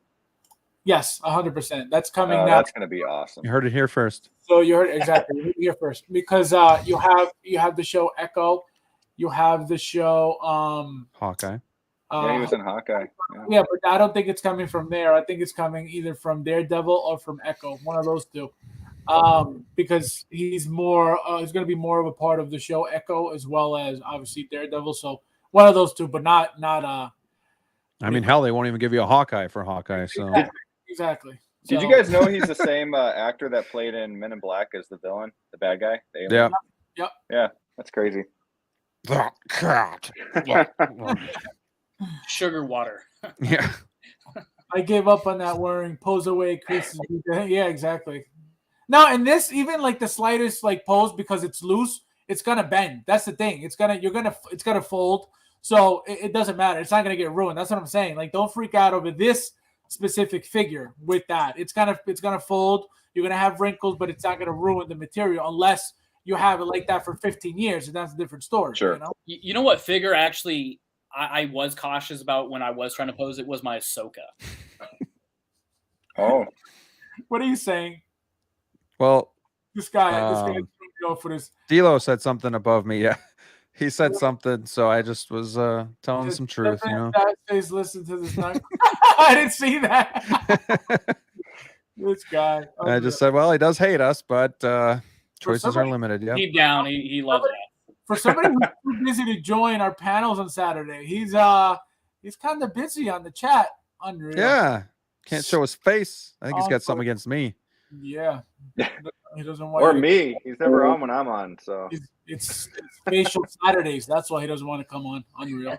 Yes, 100%. That's coming now. That's going to be awesome. You heard it here first. So you heard exactly. You heard it here first because you have the show Echo, you have the show Hawkeye. Yeah, he was in Hawkeye. Yeah, but I don't think it's coming from there. I think it's coming either from Daredevil or from Echo, one of those two. Because he's going to be more of a part of the show Echo as well as obviously Daredevil. So one of those two, but not. I mean, hell, they won't even give you a Hawkeye for Hawkeye. So exactly. Did you guys know he's the same actor that played in Men in Black as the villain, the bad guy? Yeah. Yep. Yeah, that's crazy. That cat. Sugar water. Yeah. I gave up on that wearing pose away creases. Yeah, exactly. No, and this even like the slightest like pose because it's loose, it's gonna bend. That's the thing. It's gonna fold. So it doesn't matter. It's not gonna get ruined. That's what I'm saying. Like, don't freak out over this specific figure with that. It's gonna fold. You're gonna have wrinkles, but it's not gonna ruin the material unless you have it like that for 15 years, and that's a different story. Sure. You know what figure actually I was cautious about when I was trying to pose it was my Ahsoka. Oh. What are you saying? Well, This guy go for this. D'Lo said something above me. Yeah. He said something, so I just was telling some truth, That says, listen to this. I didn't see that. This guy. I just said, well, he does hate us, but choices are limited. Yeah. Deep down, he loves that. For somebody who's too busy to join our panels on Saturday, he's kind of busy on the chat. Unreal. Yeah. Can't show his face. I think he's got something against me. Yeah. He doesn't want or me. He's never on when I'm on. So it's facial Saturdays. That's why he doesn't want to come on. Unreal.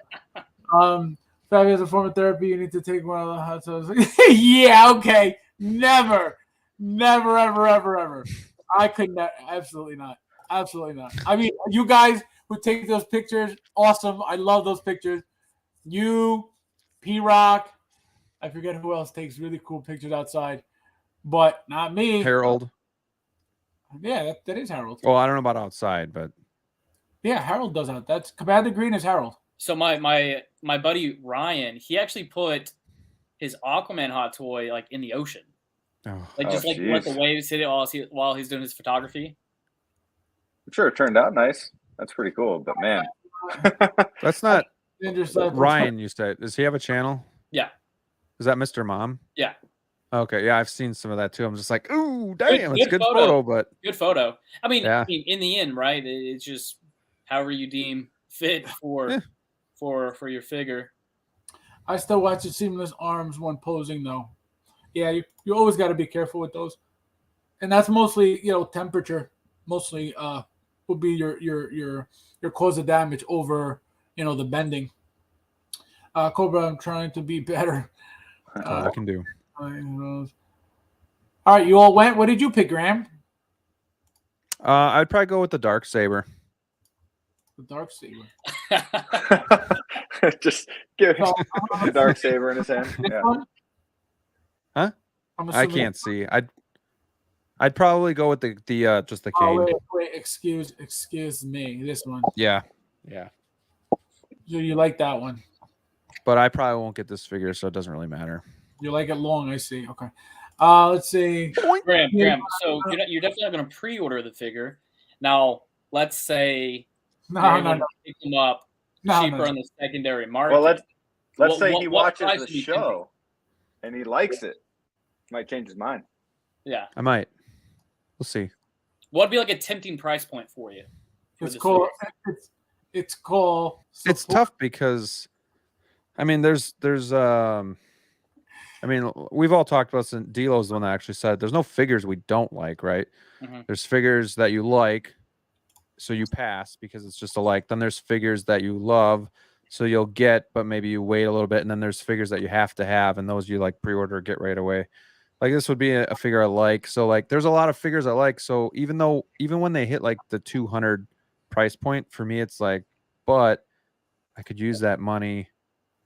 Fabio, a form of therapy, you need to take one of the hot tubs. Yeah, okay. Never, ever. I could not. Absolutely not. I mean, you guys who take those pictures, awesome. I love those pictures. You, P-Rock, I forget who else takes really cool pictures outside, but not me. Harold. Yeah, that is Harold. Well, I don't know about outside, but yeah, Harold does that. That's Commander Green is Harold. So my buddy Ryan, he actually put his Aquaman hot toy like in the ocean, let the waves hit it while he's doing his photography. I'm sure it turned out nice. That's pretty cool, but man, that's not Ryan. You said, does he have a channel? Yeah. Is that Mr. Mom? Yeah. Okay, yeah, I've seen some of that too. I'm just like, ooh, damn, it's a good photo, but good photo. I mean, in the end, right? It's just however you deem fit for your figure. I still watch the seamless arms when posing, though. Yeah, you always got to be careful with those, and that's mostly temperature. Mostly would be your cause of damage over the bending. Cobra, I'm trying to be better. I can do. All right, you all went. What did you pick, Graeme? I'd probably go with the Dark Saber. The Dark Saber. Just give him the Dark Saber in his hand. Yeah. Huh? I can't see. I'd probably go with the just the cane. Wait, excuse me. This one. Yeah. You like that one? But I probably won't get this figure, so it doesn't really matter. You like it long, I see. Okay. Let's see. Graham. So you're definitely not going to pre-order the figure. Now, let's say you're able to pick them up cheaper on the secondary market. Well, let's say he what watches price the would be show and he likes it. Might change his mind. Yeah, I might. We'll see. What'd be like a tempting price point for you? It's cool. It's cool. It's tough because, I mean, I mean, we've all talked about this, and Delo's the one that actually said there's no figures we don't like, right? Mm-hmm. There's figures that you like, so you pass because it's just a like. Then there's figures that you love, so you'll get, but maybe you wait a little bit. And then there's figures that you have to have, and those you like pre-order or get right away. Like this would be a figure I like. So like there's a lot of figures I like. So even when they hit like the 200 price point, for me it's like, but I could use that money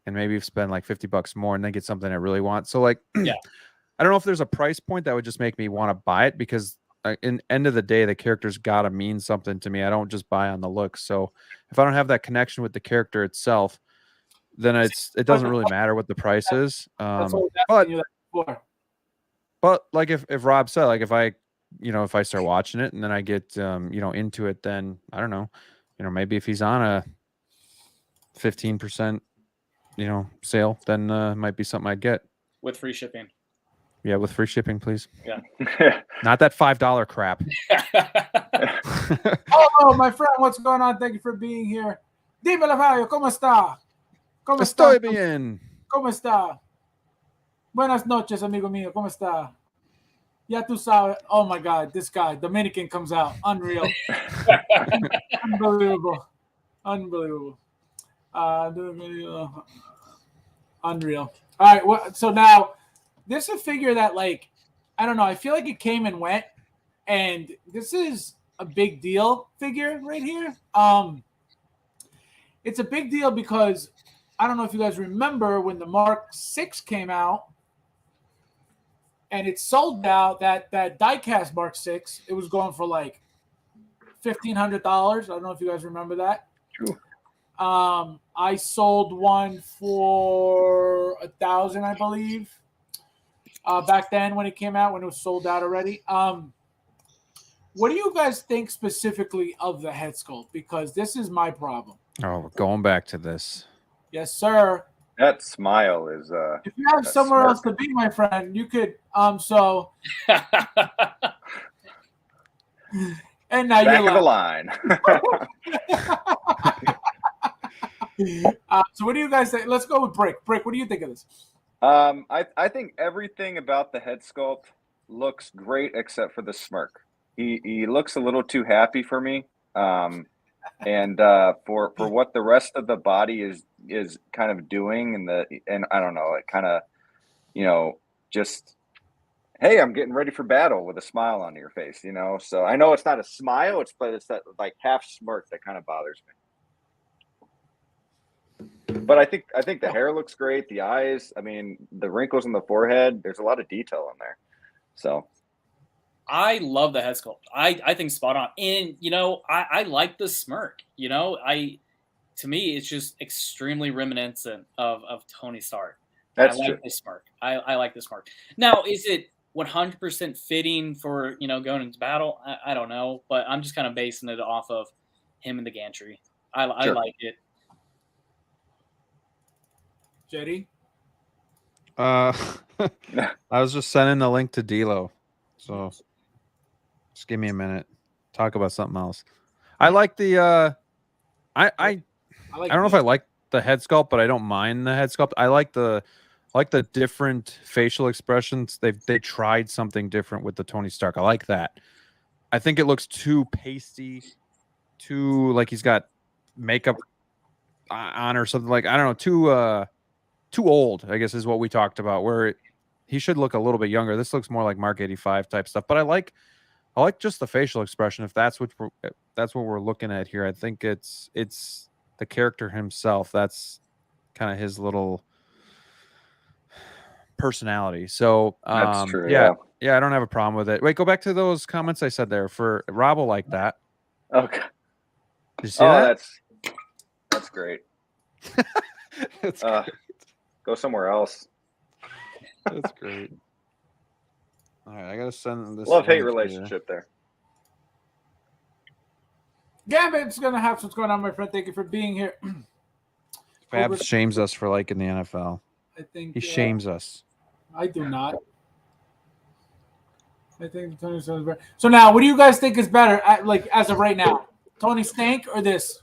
and maybe spend like $50 more and then get something I really want. So like, yeah, I don't know if there's a price point that would just make me want to buy it, because in end of the day, the character's got to mean something to me. I don't just buy on the look. So if I don't have that connection with the character itself, then it doesn't really matter what the price is. But like if Rob said, like if I start watching it and then I get into it, then I don't know, maybe if he's on a 15% sale, then it might be something I'd get with free shipping. Yeah, with free shipping, please. Yeah. Not that $5 crap. Oh, my friend, what's going on? Thank you for being here. Dímelo, Fabio, ¿cómo está? ¿Cómo está? Estoy bien. ¿Cómo está? Buenas noches, amigo mío. ¿Cómo está? Ya tú sabes. Oh, my God. This guy, Dominican, comes out. Unreal. Unbelievable. Unbelievable. Unreal. All right. Well, so now, this is a figure that, like, I don't know. I feel like it came and went. And this is a big deal figure right here. It's a big deal because I don't know if you guys remember when the Mark 6 came out and it sold out, that diecast Mark 6, it was going for like $1,500. I don't know if you guys remember that. True. I sold one for $1,000, I believe, back then when it came out, when it was sold out already. What do you guys think specifically of the head sculpt? Because this is my problem. Oh, we're going back to this. Yes, sir. That smile is if you have somewhere else to be, my friend, you could so and now back you're of the line. So what do you guys think? Let's go with Brick. Brick, what do you think of this? I think everything about the head sculpt looks great except for the smirk. He looks a little too happy for me. And for what the rest of the body is kind of doing, and I don't know, it kind of, just, hey, I'm getting ready for battle with a smile on your face, So I know it's not a smile, but it's that like half smirk that kind of bothers me. But I think the hair looks great, the eyes, I mean, the wrinkles in the forehead, there's a lot of detail in there. So I love the head sculpt. I think spot on. And, I like the smirk. To me, it's just extremely reminiscent of Tony Stark. That's I like the smirk. I like the smirk. Now, is it 100% fitting for, going into battle? I don't know. But I'm just kind of basing it off of him in the gantry. I like it. Jetty? I was just sending the link to Delo. So just give me a minute. Talk about something else. I like the I don't know if I like the head sculpt, but I don't mind the head sculpt. I like the different facial expressions. They tried something different with the Tony Stark. I like that. I think it looks too pasty, too like he's got makeup on or something, like I don't know, too old, I guess is what we talked about, where he should look a little bit younger. This looks more like Mark 85 type stuff, but I like just the facial expression. If that's what we're looking at here, I think it's the character himself. That's kind of his little personality. So that's true. Yeah, I don't have a problem with it. Wait, go back to those comments I said there. For Rob will like that. Okay. Did you see that? That's great. That's great. Go somewhere else. That's great. All right, I gotta send this. Love-hate link here. relationship there. Gambit's gonna have what's going on, my friend. Thank you for being here. Fabs shames us for liking the NFL. I think He shames us. I do not. I think Tony Stank better. So now, what do you guys think is better? Like as of right now, Tony Stank or this?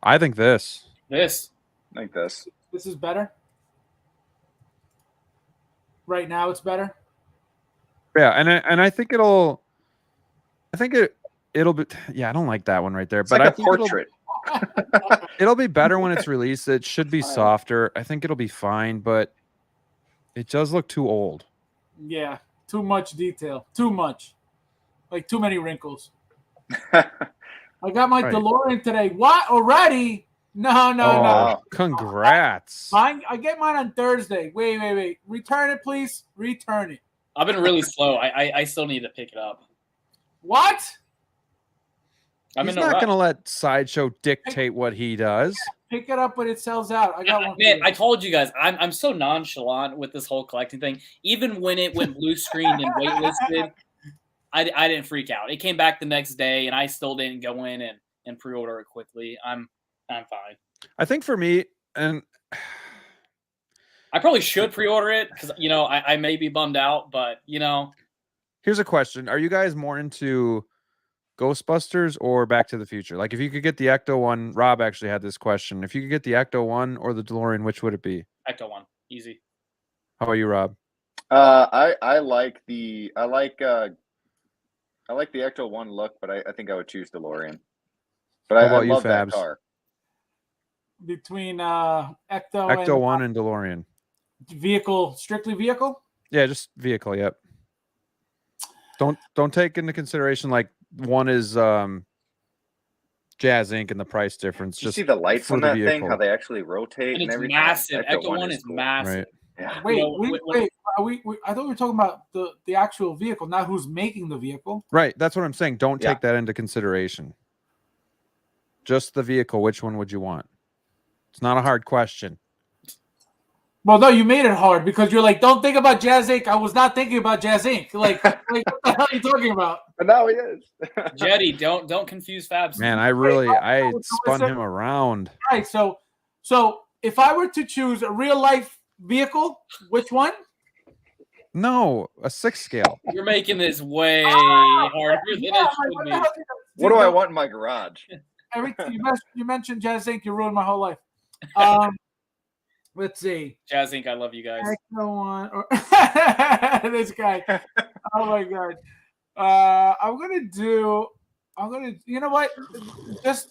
I think this. This. I think this. This is better. Right now, it's better. Yeah, and I think it'll. I think it'll be. Yeah, I don't like that one right there, It's but like I a think portrait. it'll be better when it's released. It should be softer. I think it'll be fine, but it does look too old. Yeah, too much detail. Too much. Like too many wrinkles. I got my DeLorean today. What? Already? No. Wow. Congrats. I get mine on Thursday. Wait. Return it, please. Return it. I've been really slow. I still need to pick it up. What? He's not going to let Sideshow dictate what he does. Pick it up when it sells out. I got one. Man, I told you guys, I'm so nonchalant with this whole collecting thing. Even when it went blue screened and waitlisted, I didn't freak out. It came back the next day, and I still didn't go in and pre-order it quickly. I'm fine. I think for me, and I probably should pre-order it because I may be bummed out, but here's a question: are you guys more into Ghostbusters or Back to the Future? Like, if you could get the Ecto One, Rob actually had this question. If you could get the Ecto One or the DeLorean, which would it be? Ecto One, easy. How about you, Rob? I like the Ecto One look, but I think I would choose DeLorean. But How about I you, love that Fabs? car. Between Ecto One and DeLorean. Vehicle, strictly vehicle? Yeah, just vehicle. Yep. Don't take into consideration like one is Jazz Inc. and the price difference. You just see the lights for on the that vehicle. thing, how they actually rotate and it's everything. massive. Ecto One is cool. massive. Right. Yeah. Wait, Wait. I thought we were talking about the actual vehicle, not who's making the vehicle. Right. That's what I'm saying. Don't Yeah. take that into consideration. Just the vehicle. Which one would you want? It's not a hard question. Well, no, you made it hard because you're like, don't think about Jazz Inc. I was not thinking about Jazz Inc. Like what the hell are you talking about? But now he is. Jetty, don't confuse Fabs. Man, I spun him around. Right. So if I were to choose a real life vehicle, which one? No, a 6 scale. You're making this way harder than it should be. What do I want in my garage? Everything you mentioned Jazz Inc. You ruined my whole life. Let's see. Jazz Inc. I love you guys. Ecto One or this guy. Oh my god. I'm gonna. You know what? Just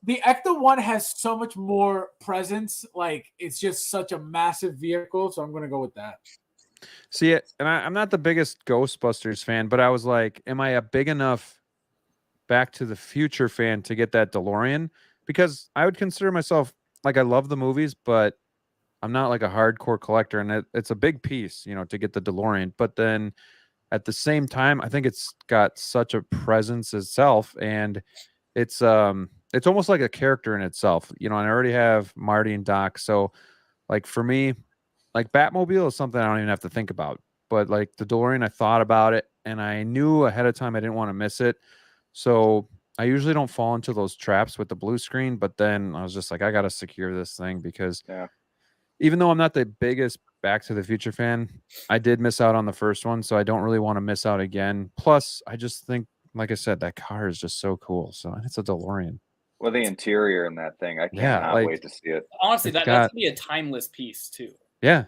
the Ecto One has so much more presence. Like it's just such a massive vehicle. So I'm gonna go with that. See it, and I'm not the biggest Ghostbusters fan, but I was like, am I a big enough Back to the Future fan to get that DeLorean? Because I would consider myself like I love the movies, but I'm not like a hardcore collector, and it's a big piece, to get the DeLorean. But then at the same time, I think it's got such a presence itself, and it's almost like a character in itself, and I already have Marty and Doc. So like for me, like Batmobile is something I don't even have to think about, but like the DeLorean, I thought about it and I knew ahead of time I didn't want to miss it. So I usually don't fall into those traps with the blue screen, but then I was just like, I got to secure this thing because even though I'm not the biggest Back to the Future fan, I did miss out on the first one. So I don't really want to miss out again. Plus I just think, like I said, that car is just so cool. So it's a DeLorean. Well, the interior in that thing, I cannot wait to see it. Honestly, that's going to be a timeless piece too. Yeah,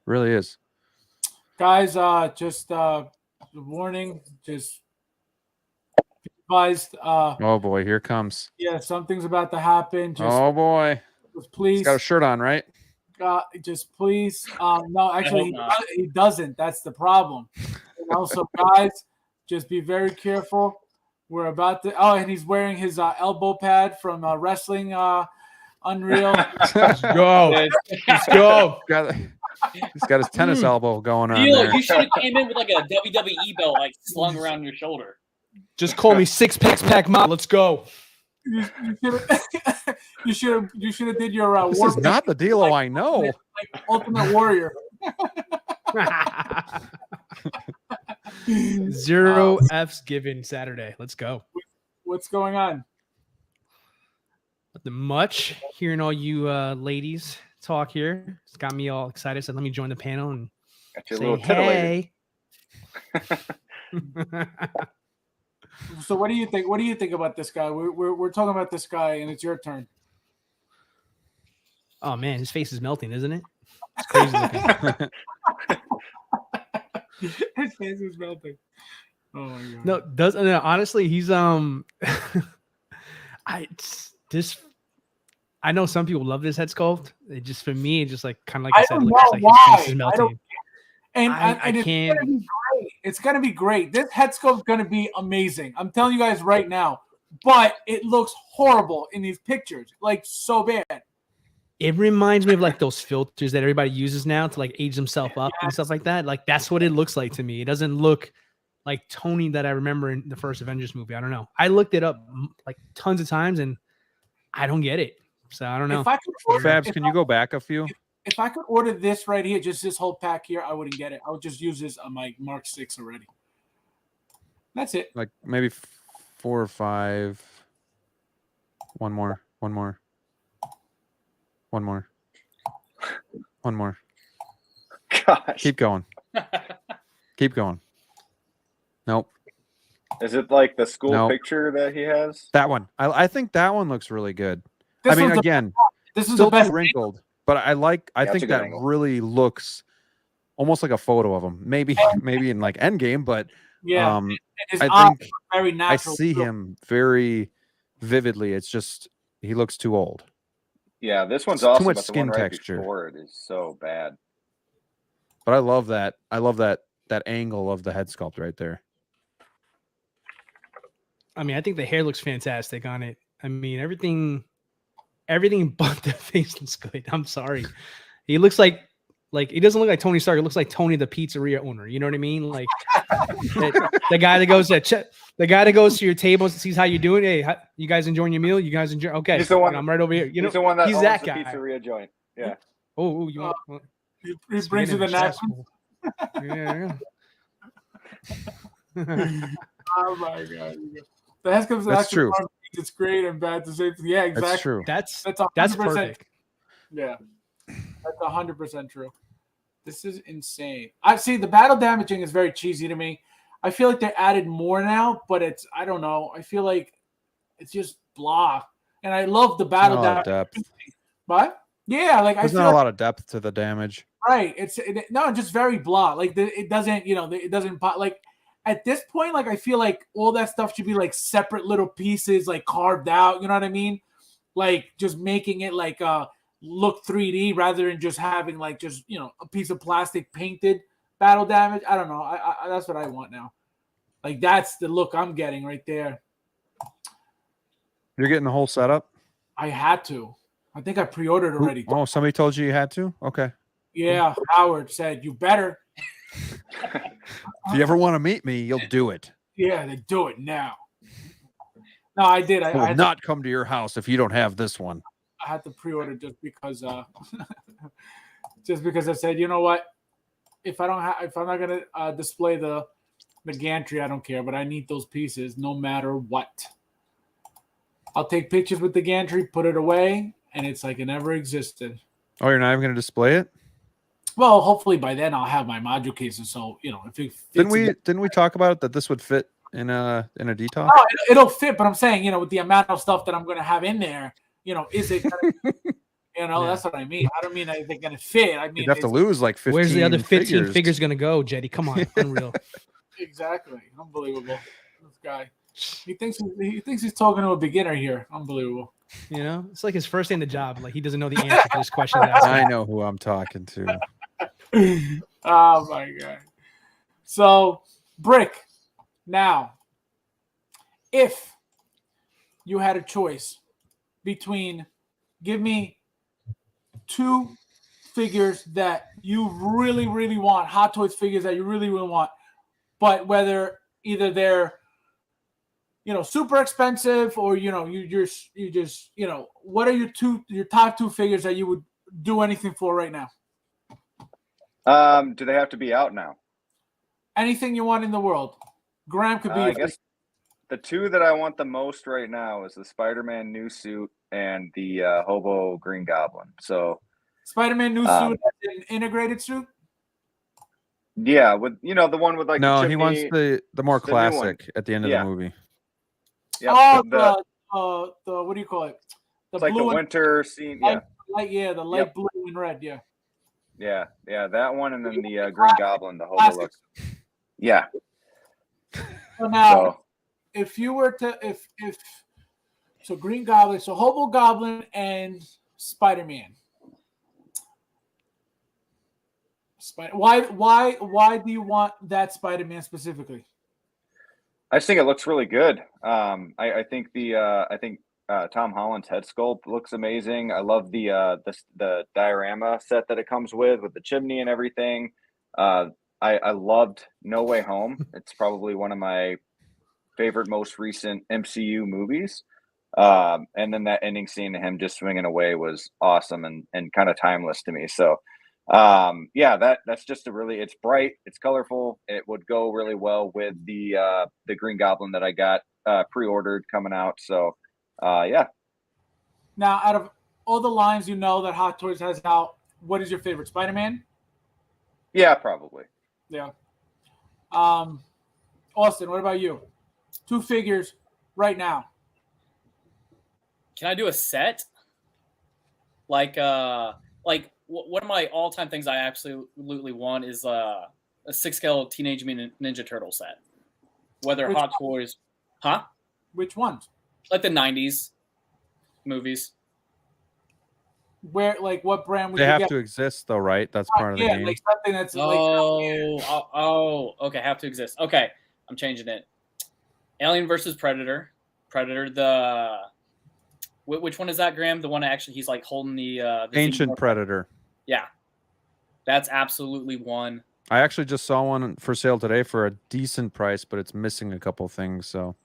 really is. Guys, just warning, just advised. Oh boy, here comes. Yeah, something's about to happen. Just, oh boy, just please. He's got a shirt on, right? Just please. No, actually, he doesn't. That's the problem. So, guys, just be very careful. We're about to. Oh, and he's wearing his elbow pad from wrestling. Unreal. Let's go. Let's go. He's got his tennis elbow going on. You should have came in with like a WWE belt, like slung around your shoulder. Just call me Six Packs Pack Mom. Let's go. You should have did your This war is not the D'Lo I know. like Ultimate Warrior. 0 F's given Saturday. Let's go. What's going on? Nothing much. Hearing all you ladies talk here, it's got me all excited. So let me join the panel and Got your say little titillated. hey. So what do you think? What do you think about this guy? We're talking about this guy, and it's your turn. Oh man, his face is melting, isn't it? It's crazy looking. His face is melting. Oh my god. No, honestly, he's I know some people love this head sculpt. It just for me, it just like kind of like I said, don't looks know like why. his face is melting. And it's can't. gonna be great. It's gonna be great. This head sculpt's gonna be amazing. I'm telling you guys right now. But it looks horrible in these pictures, like so bad. It reminds me of like those filters that everybody uses now to like age themselves up and stuff like that. Like that's what it looks like to me. It doesn't look like Tony that I remember in the first Avengers movie. I don't know. I looked it up like tons of times and I don't get it. So I don't know. If I could order, Fabs, can you go back a few? If I could order this right here, just this whole pack here, I wouldn't get it. I would just use this on my Mark 6 already. That's it. Like maybe 4 or 5. One more. One more. One more. One more. Gosh. Keep going. Keep going. Nope. Is it like the school Nope. picture that he has? That one. I think that one looks really good. This I mean, one's again, this is still the best. too wrinkled, but I it's a think good that angle. really looks almost like a photo of him. Maybe in like Endgame, but Yeah, his I eyes think are very I natural. see him very vividly. It's just he looks too old. Yeah, this one's It's too awesome, much but the skin one right texture. before it is so bad. But I love that. I love that angle of the head sculpt right there. I mean, I think the hair looks fantastic on it. I mean, everything but the face looks good. I'm sorry. He looks like he doesn't look like Tony Stark. It looks like Tony the pizzeria owner. You know what I mean? Like the guy that goes to your table and sees how you're doing. Hey, you guys enjoying your meal? You guys enjoy? Okay, He's the one. I'm right over here. You know, He's the one that he's owns that the guy. pizzeria joint. Yeah. Oh, you want? He brings you the napkin. Yeah. Oh my god. The head sculpt is That's actually true. it's great and bad to say. Yeah, exactly. That's true. That's 100%. perfect. Yeah, that's 100% true. This is insane. I see the battle damaging is very cheesy to me. I feel like they added more now, but I don't know. I feel like it's just blah. And I love the battle Not a lot of damage. depth. But yeah, like There's I feel not like, a lot of depth to the damage. right. No, just very blah. Like it doesn't, it doesn't like at this point. Like I feel like all that stuff should be like separate little pieces, like carved out. You know what I mean? Like just making it like look 3D rather than just having like just a piece of plastic painted battle damage. I don't know. I that's what I want now. Like that's the look I'm getting right there. You're getting the whole setup? I had to. I think I pre-ordered already. Oh, somebody told you had to? Okay. Yeah, Howard said you better. If you ever want to meet me, you'll do it. Yeah, they do it now. No, I did. I will not come to your house if you don't have this one. I had to pre-order just because I said, you know what? If I'm not gonna display the gantry, I don't care, but I need those pieces no matter what. I'll take pictures with the gantry, put it away, and it's like it never existed. Oh, you're not even going to display it? Well, hopefully by then I'll have my module cases. So if it fits Didn't we talk about it that this would fit in a detox? No, it'll fit, but I'm saying with the amount of stuff that I'm going to have in there, is it? That's what I mean. I don't mean that they're going to fit. I mean You'd have to lose like 15. Where's the other 15 figures figures gonna go, Jetty? Come on, unreal. Exactly, unbelievable. This guy, he thinks he's talking to a beginner here. Unbelievable. It's like his first day in the job. Like he doesn't know the answer to this question. That's I know who I'm talking to. Oh my god. So, Brick. Now, if you had a choice between give me 2 figures that you really, really want, Hot Toys figures that you really, really want, but whether either they're super expensive, or you just what are your top two figures that you would do anything for right now? Do they have to be out now? Anything you want in the world. Graeme could be. I guess the two that I want the most right now is the Spider-Man new suit and the Hobo Green Goblin. So Spider-Man new suit, an integrated suit. Yeah, with the one with like No, the he wants chimney. the more the new one. classic at the end of Yeah. the movie. Yep, The what do you call it? The it's like the blue and winter scene. the light blue and red. Yeah. Yeah, that one, and then the Green Goblin, the Hobo looks. Yeah. So now, if you were to so Green Goblin, so Hobo Goblin and Spider-Man. Why do you want that Spider-Man specifically? I just think it looks really good. I think Tom Holland's head sculpt looks amazing. I love the diorama set that it comes with the chimney and everything. I loved No Way Home. It's probably one of my favorite, most recent MCU movies. And then that ending scene of him just swinging away was awesome and kind of timeless to me. So, that's just it's bright, it's colorful. It would go really well with the Green Goblin that I got pre-ordered coming out. So, yeah. Now, out of all the lines that Hot Toys has out, what is your favorite? Spider-Man? Yeah, probably. Yeah. Austin, what about you? Two figures right now. Can I do a set? Like one of my all-time things I absolutely want is a 6-scale Teenage Mutant Ninja Turtle set. Whether Which Hot one? Toys, huh? Which ones? Like the '90s movies. Where, what brand would They you have get? to exist though, right? That's part of the game. Like something that's Okay, have to exist. Okay, I'm changing it. Alien versus Predator. Which one is that, Graeme? The one actually he's like holding the Ancient Predator. Yeah, that's absolutely one. I actually just saw one for sale today for a decent price, but it's missing a couple things. So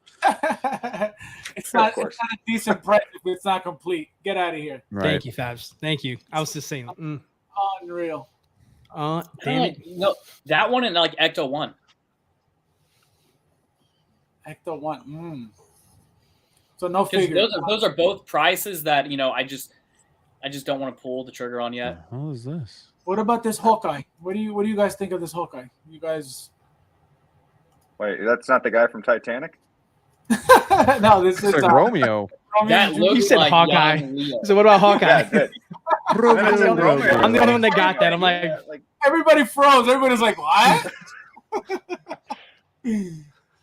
it's not a decent price if it's not complete. Get out of here. right. Thank you, Fabs. Thank you. I was just saying. Unreal. Damn it. No, that one and like Ecto One. Ecto One. So no figure. Those are both prices that I just don't want to pull the trigger on yet. How is this? What about this Hawkeye? What do you guys think of this Hawkeye? You guys? Wait, that's not the guy from Titanic? No, this is It's like Romeo. That looks You said like Hawkeye. young Leo. So what about Hawkeye? Yeah, Romeo. I'm the only one that got that. I'm like, Everybody froze. Everybody's like, what?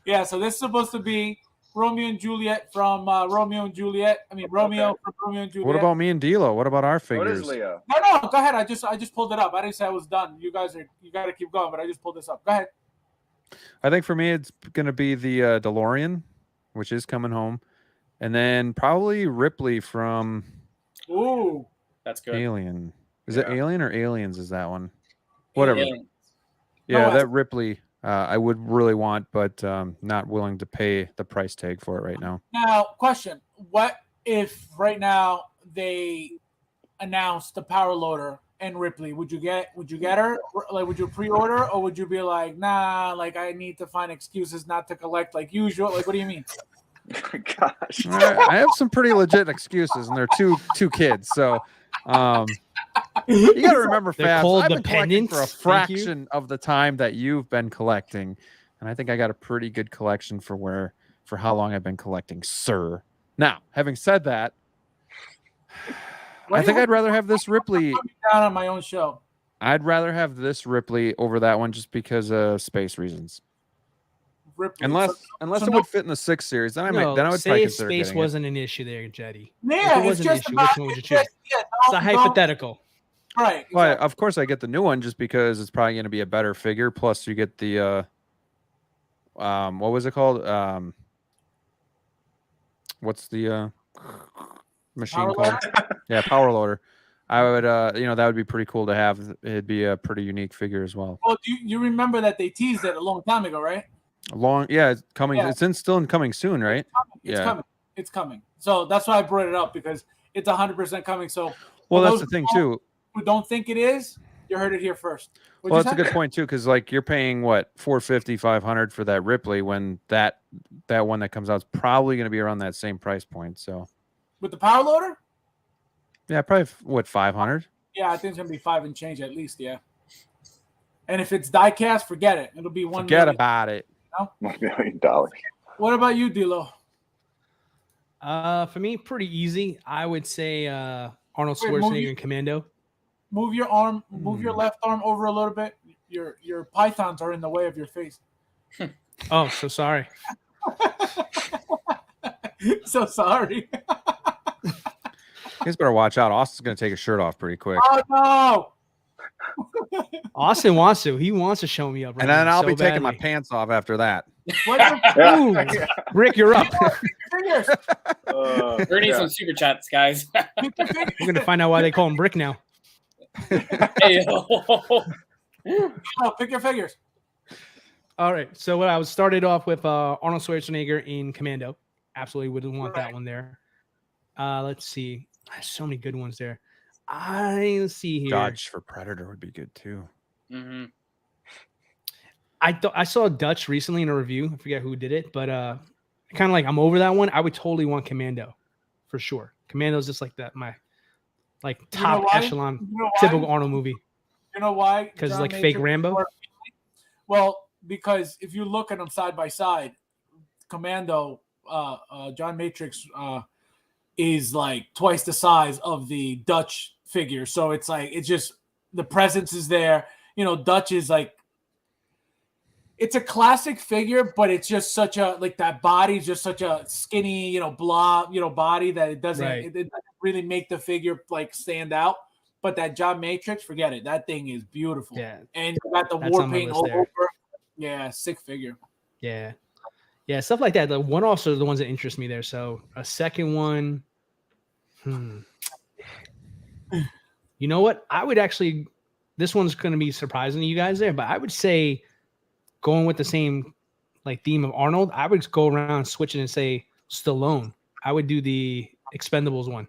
Yeah, so this is supposed to be Romeo and Juliet from Romeo and Juliet. I mean, Romeo from Romeo and Juliet. What about me and D'Lo? What about our What figures? is Leo? No, go ahead. I just pulled it up. I didn't say I was done. You got to keep going, but I just pulled this up. Go ahead. I think for me, it's going to be the DeLorean, which is coming home. And then probably Ripley from Ooh. That's good. Alien. Is it Yeah. Alien or Aliens is that one? Whatever. Alien. Yeah, No, that Ripley I would really want, but not willing to pay the price tag for it right now. Now, question: what if right now they announced the Power Loader and Ripley? Would you get her? Like, would you pre-order, or would you be like, nah, like I need to find excuses not to collect like usual? Like, what do you mean? Gosh. I have some pretty legit excuses, and they're two kids. So you got to remember, They're Fabs, called I've been collecting for a dependents. Thank you. fraction of the time that you've been collecting, and I think I got a pretty good collection for how long I've been collecting, sir. Now, having said that, I think I'd rather have this Ripley. Down on my own show. I'd rather have this Ripley over that one just because of space reasons. Ripley. Unless so it would fit in the 6 series, then I would probably say consider space getting it. wasn't an issue there, Jetty. Yeah, If it was it's an just issue, about which one would you choose? It's a don't- hypothetical. Right. Well, exactly. of course, I get the new one just because it's probably going to be a better figure. Plus, you get the what was it called? What's the machine Power called? Loader? Yeah, Power Loader. I would, that would be pretty cool to have. It'd be a pretty unique figure as well. Well, you remember that they teased it a long time ago, right? It's coming. Yeah. It's still coming soon, right? It's coming. It's coming. So that's why I brought it up, because it's 100% coming. So Well, for that's those the thing too. who don't think it is, you heard it here first. Well, that's a good point too, because like you're paying what, 450, 500 for that Ripley, when that one that comes out is probably going to be around that same price point. So With the power loader? yeah, probably what, 500? Yeah, I think it's gonna be 5 and change at least. Yeah. And if it's die cast, forget it. It'll be 1 Forget million. about it. $1 million. What about you, D'Lo? For me, pretty easy. I would say Arnold Wait, Schwarzenegger in Commando. Move your left arm over a little bit. Your pythons are in the way of your face. Oh, so sorry. So sorry. You guys better watch out. Austin's going to take his shirt off pretty quick. Oh no. Austin wants to. He wants to show me up. Right And then now I'll so be taking my badly. pants off after that. What the Ooh, Rick, you're up. fingers? We're gonna need some super chats, guys. Pick your fingers. We're gonna find out why they call him Brick now. Hey, Oh, pick your fingers. All right. So what I was started off with Arnold Schwarzenegger in Commando. Absolutely wouldn't want that one there. Let's see. There's so many good ones there. Let's see here. Dodge for Predator would be good too. mm-hmm. I saw Dutch recently in a review. I forget who did it, but kind of like I'm over that one. I would totally want Commando for sure. Commando's just like that, my like top why? echelon You know why? typical Arnold movie. You know why? Because it's John like fake Matrix Rambo? worked? Well, because if you look at them side by side, Commando, John Matrix is like twice the size of the Dutch figure. So it's like, it's just, the presence is there. You know, Dutch is like, it's a classic figure, but it's just such a, like, that body is just such a skinny, blob, body that it doesn't, Right. it doesn't really make the figure like stand out. But that John Matrix, forget it. That thing is beautiful. Yeah. And you got the That's war on my paint list all there. over. Yeah, sick figure. Yeah. Yeah, stuff like that. The one-offs are the ones that interest me there. So a second one. You know what? I would actually, this one's going to be surprising to you guys there, but I would say going with the same like theme of Arnold, I would go around switching and say Stallone. I would do the Expendables one.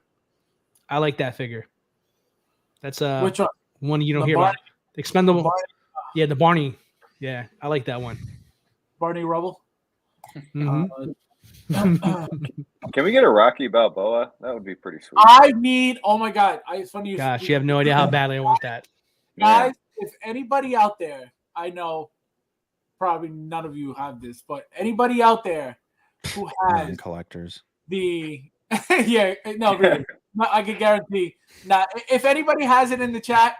I like that figure. That's Which one you don't The hear Barney- about. The Expendable. Barney- Yeah, the Barney. Yeah, I like that one. Barney Rubble. Mhm. Can we get a Rocky Balboa? That would be pretty sweet. I need. Oh my God! It's funny. Gosh, you have no idea how badly I want that. Guys, if anybody out there, I know probably none of you have this, but anybody out there who has Collectors. the yeah, no, really, no, I can guarantee. Not if anybody has it in the chat,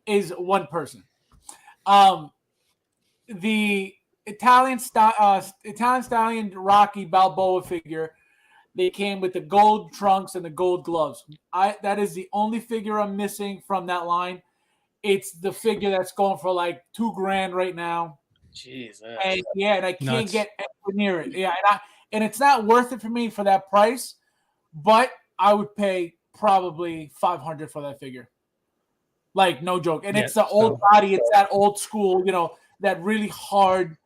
is one person. The Italian Stallion Rocky Balboa figure. They came with the gold trunks and the gold gloves. That is the only figure I'm missing from that line. It's the figure that's going for like $2,000 right now. Jesus. And I can't Nuts. get anywhere near it. Yeah, and it's not worth it for me for that price, but I would pay probably $500 for that figure. Like, no joke. And it's the old body, it's that old school, that really hard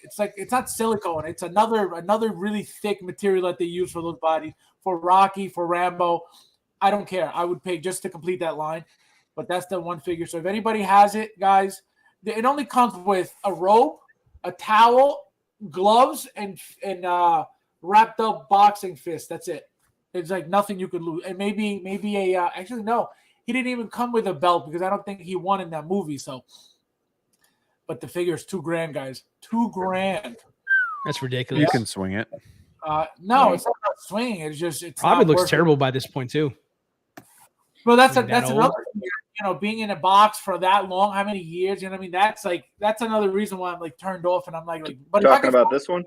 it's like, it's not silicone, it's another really thick material that they use for those bodies. For Rocky, for Rambo, I don't care. I would pay just to complete that line. But that's the one figure. So if anybody has it, guys, it only comes with a robe, a towel, gloves, and wrapped up boxing fist. That's it. It's like nothing you could lose. And maybe a actually no, he didn't even come with a belt because I don't think he won in that movie. So, but the figure is $2,000, guys. $2,000. That's ridiculous. You can swing it. No, it's not about swinging. It's just it's Probably not looks worth it. terrible by this point too. Well, that's Being that that's old. another thing, being in a box for that long, how many years? You know what I mean? That's another reason why I'm like turned off, and I'm like, but if I Talking could about find this one?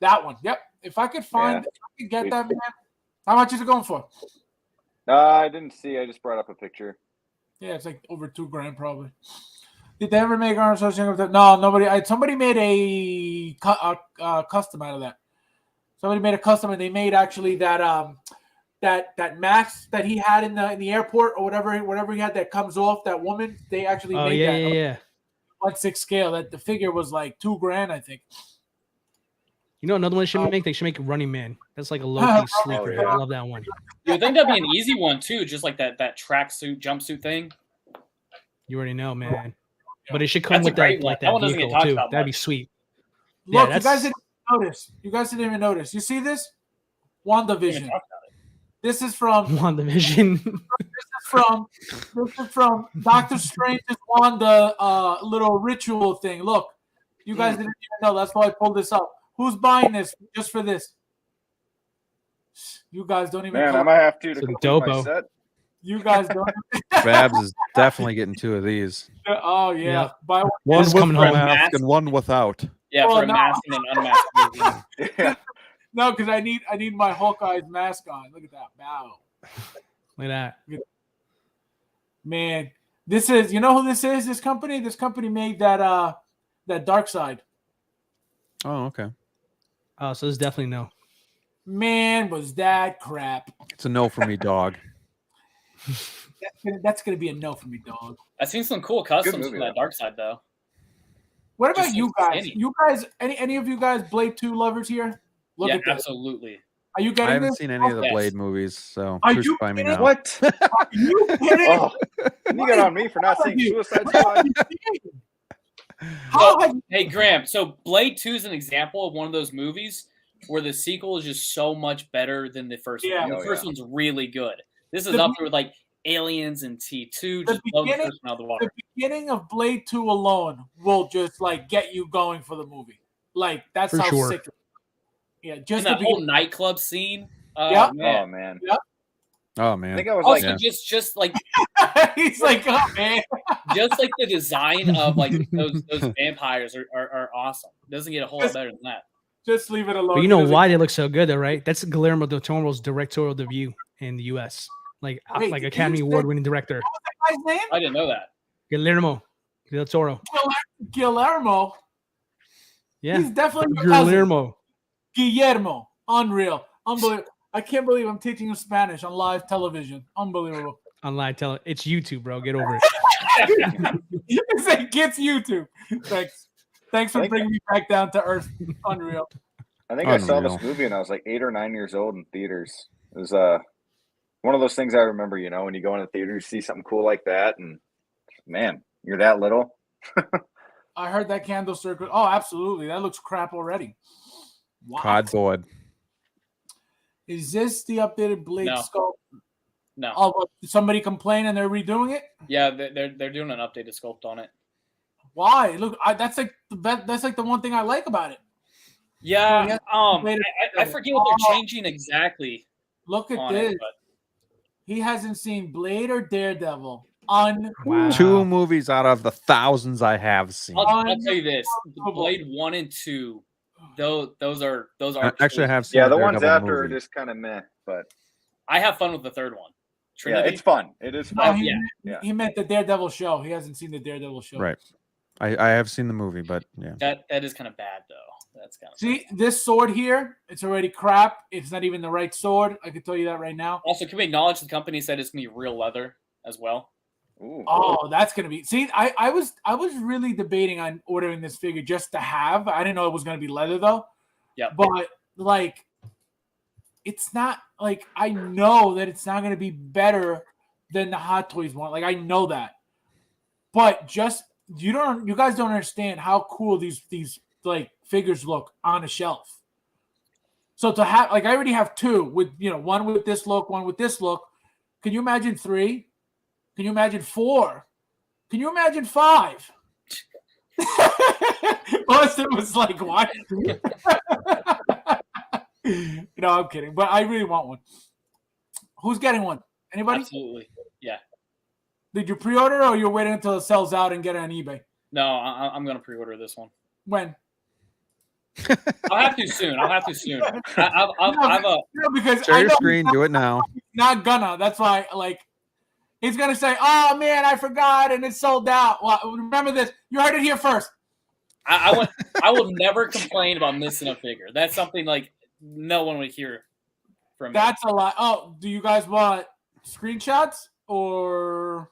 that one, yep. If I could find, if I could get that, man, how much is it going for? I didn't see. I just brought up a picture. Yeah, it's like over $2,000 probably. Did they ever make Arnold Schwarzenegger with that? No, nobody. Somebody made a custom out of that. Somebody made a custom, and they made actually that that mask that he had in the airport or whatever he had that comes off that woman. They actually Oh made yeah, that. yeah, yeah. 1/6 scale. That the figure was like $2,000, I think. You know, another one they should make. They should make Running Man. That's like a low key sleeper. yeah. I love that one. You would think that'd be an easy one too, just like that tracksuit jumpsuit thing. You already know, man. But it should come That's a with great that one. like That that one doesn't get vehicle talked too. about That'd be much. sweet. Look, Yeah, you guys didn't notice. You guys didn't even notice. You see this? WandaVision. This is from WandaVision. this is from Doctor Strange's Wanda little ritual thing. Look, you guys didn't even know. That's why I pulled this up. Who's buying this just for this? You guys don't even. Man, I might have to It's a complete my dopo. set. You guys don't. Fabs is definitely getting 2 of these. Oh yeah. Yeah. Buy one. One is with coming a home. mask and one without. Yeah, Well, for a no. masked and an unmasked version. Yeah. No, because I need my Hawkeye's mask on. Look at that. Wow. Look at that. Man, this is, you know who this is? This company made that Dark Side. Oh, okay. Oh, so it's definitely no. Man, was that crap. It's a no for me, dog. That's gonna be a no for me, dog. I've seen some cool customs movie, from that though. Dark Side though. What about Just you guys? insanity. You guys, any of you guys Blade 2 lovers here? Look Yeah, at this. absolutely. Are you I getting haven't this? seen any of the Yes. Blade movies, so Are you crucify me kidding? now. What? Are you kidding? Oh, you got on me for not seeing Suicide What are Squad. you kidding? How have you- Hey, Graham. So Blade 2 is an example of one of those movies where the sequel is just so much better than the first Yeah. one. The Oh, first yeah. one's really good. This is The- up there with like Aliens and T2. The Just blow the beginning- first one out of the water. the beginning of Blade 2 alone will just like get you going for the movie. Like that's For how sure. sick. Yeah, And just the that whole beginning. nightclub scene. Yeah. Man. Oh man. Oh I man. think I was Also, like, just like He's like, oh man. just like the design of like those vampires are awesome. It doesn't get a whole lot better than that. Just leave it alone. But you know He doesn't- why they look so good, though, right? That's Guillermo del Toro's directorial debut in the U.S. Like Wait, like did Academy you say- Award-winning director Guy's name? I didn't know that. Guillermo del Toro. Guillermo. Yeah, He's definitely your cousin. Guillermo. Unreal. Unbelievable. I can't believe I'm teaching him Spanish on live television. Unbelievable. Online tell it's YouTube, bro. Get over it. It's like, gets YouTube. Thanks. Thanks for Thank bringing me back down to earth. Unreal. I think I saw Unreal. this movie when I was like 8 or 9 years old in theaters. It was one of those things I remember. You know, when you go in the theater, you see something cool like that, and man, you're that little. I heard that candle circle. Oh, absolutely. That looks crap already. What? Codboard. Is this the updated Blade No. sculpt? No. Oh, what, did somebody complain and they're redoing it? Yeah, they're doing an updated sculpt on it. Why? Look, that's like the best. That's like the one thing I like about it. Yeah, yes, I forget what they're changing exactly Look at on this. it, but He hasn't seen Blade or Daredevil. Unreal. Wow. 2 movies out of the thousands I have seen. I'll tell you this: Blade 1 and 2, those are Actually, I have seen Yeah, the ones Daredevil after are movie. just kind of meh, but I have fun with the third one. yeah, Trinity. it's fun. It is No, fun. yeah. he meant the Daredevil show. He hasn't seen the Daredevil show. Right. I have seen the movie, but yeah. That is kind of bad though. That's kind of See, this sword here, it's already crap. It's not even the right sword. I can tell you that right now. Also, can we acknowledge the company said it's gonna be real leather as well? Ooh. Oh, that's gonna be. See, I was really debating on ordering this figure just to have. I didn't know it was gonna be leather though. Yeah. But like, it's not like I know that it's not gonna be better than the Hot Toys one. Like I know that. But just you guys don't understand how cool these like figures look on a shelf. So to have like I already have 2 with one with this look, one with this look. Can you imagine 3? Can you imagine 4? Can you imagine 5? Austin was like, what? I'm kidding, but I really want one. Who's getting one? Anybody? Absolutely. Yeah. Did you pre-order or you're waiting until it sells out and get it on eBay? No, I'm gonna pre-order this one. When? I'll have to soon. I've Because Share I your know screen. Do it now. he's not gonna. That's why, like, he's gonna say, "Oh man, I forgot and it's sold out." Well, remember this. You heard it here first. I will never complain about missing a figure. That's something like no one would hear from me. That's a lot. Oh, do you guys want screenshots or?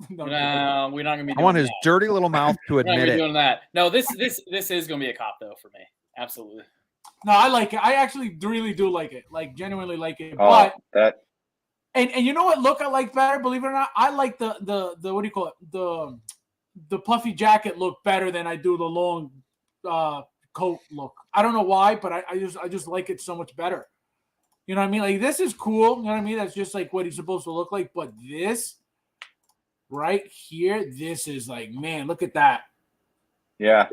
No, No, we're not gonna be. I Doing want his that. dirty little mouth to We're not gonna admit be it. doing that. No, this is gonna be a cop though for me. Absolutely. no, I like it. I actually really do like it. Like genuinely like it. Oh, But that and you know what look I like better, believe it or not? I like the what do you call it? The puffy jacket look better than I do the long coat look. I don't know why, but I just like it so much better. You know what I mean? Like this is cool. You know what I mean? That's just like what he's supposed to look like. But this right here, this is like, man, look at that. yeah.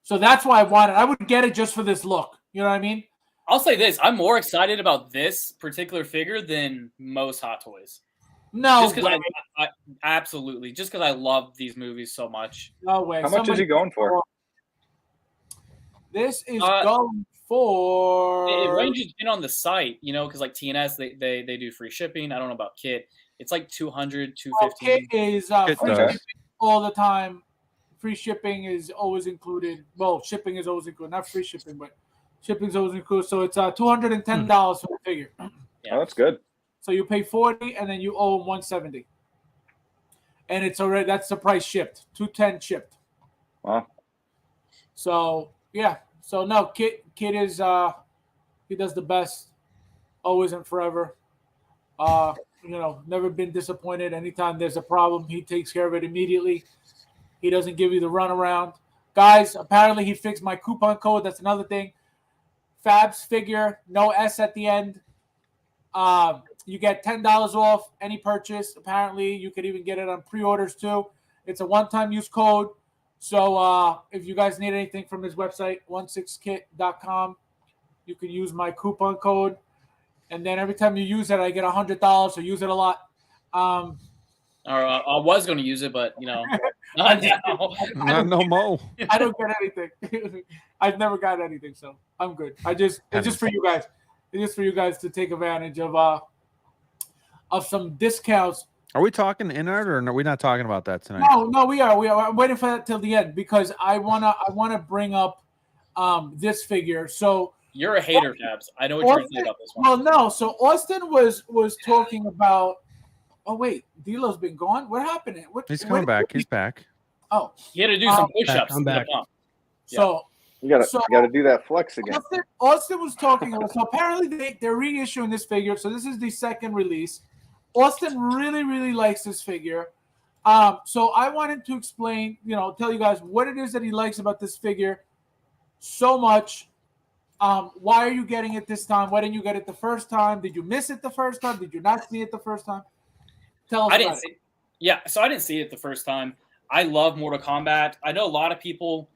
So that's why I want it. I would get it just for this look. You know what I mean? I'll say this: I'm more excited about this particular figure than most Hot Toys. No Just because way. I absolutely just because I love these movies so much. No way. How much is he going for? This is Uh, going for. It ranges in on the site, because like TNS they do free shipping. I don't know about Kit. It's like 200, Well, 250. Kit is Kit free does. shipping all the time. Free shipping is always included. Well, shipping is always included. Not free shipping, but shipping is always included. So it's $210 for the figure. Yeah. Oh, that's good. So you pay $40 and then you owe $170. And it's already that's the price shipped. $210 shipped. Wow. So yeah. So no, Kit is he does the best, always and forever. Never been disappointed. Anytime there's a problem, he takes care of it immediately. He doesn't give you the runaround. Guys, apparently he fixed my coupon code. That's another thing. FabsFigure, no S at the end. You get $10 off any purchase. Apparently, you could even get it on pre-orders too. It's a one-time use code. So if you guys need anything from his website, 16kit.com, you can use my coupon code. And then every time you use it, I get $100. So use it a lot. Or I was going to use it, but not now. Not no mo. I don't get anything. I've never got anything, so I'm good. It's just for you guys. It's just for you guys to take advantage of some discounts. Are we talking in art, or are we not talking about that tonight? No, we are. I'm waiting for that till the end because I wanna bring up this figure. So You're a hater, Fabs. I know what you're going to say about this one. well, no. So Austin was talking about. Oh wait, D'Lo's been gone. What happened? He's coming back. He's back. Oh, You had to do some push-ups. I'm back. so You gotta do that flex again. Austin was talking about. So apparently they're reissuing this figure. So this is the second release. Austin really, really likes this figure. So I wanted to explain, tell you guys what it is that he likes about this figure so much. Why are you getting it this time? Why didn't you get it the first time? Did you miss it the first time? Did you not see it the first time? Tell us. I didn't see. Yeah, so I didn't see it the first time. I love Mortal Kombat. I know a lot of people.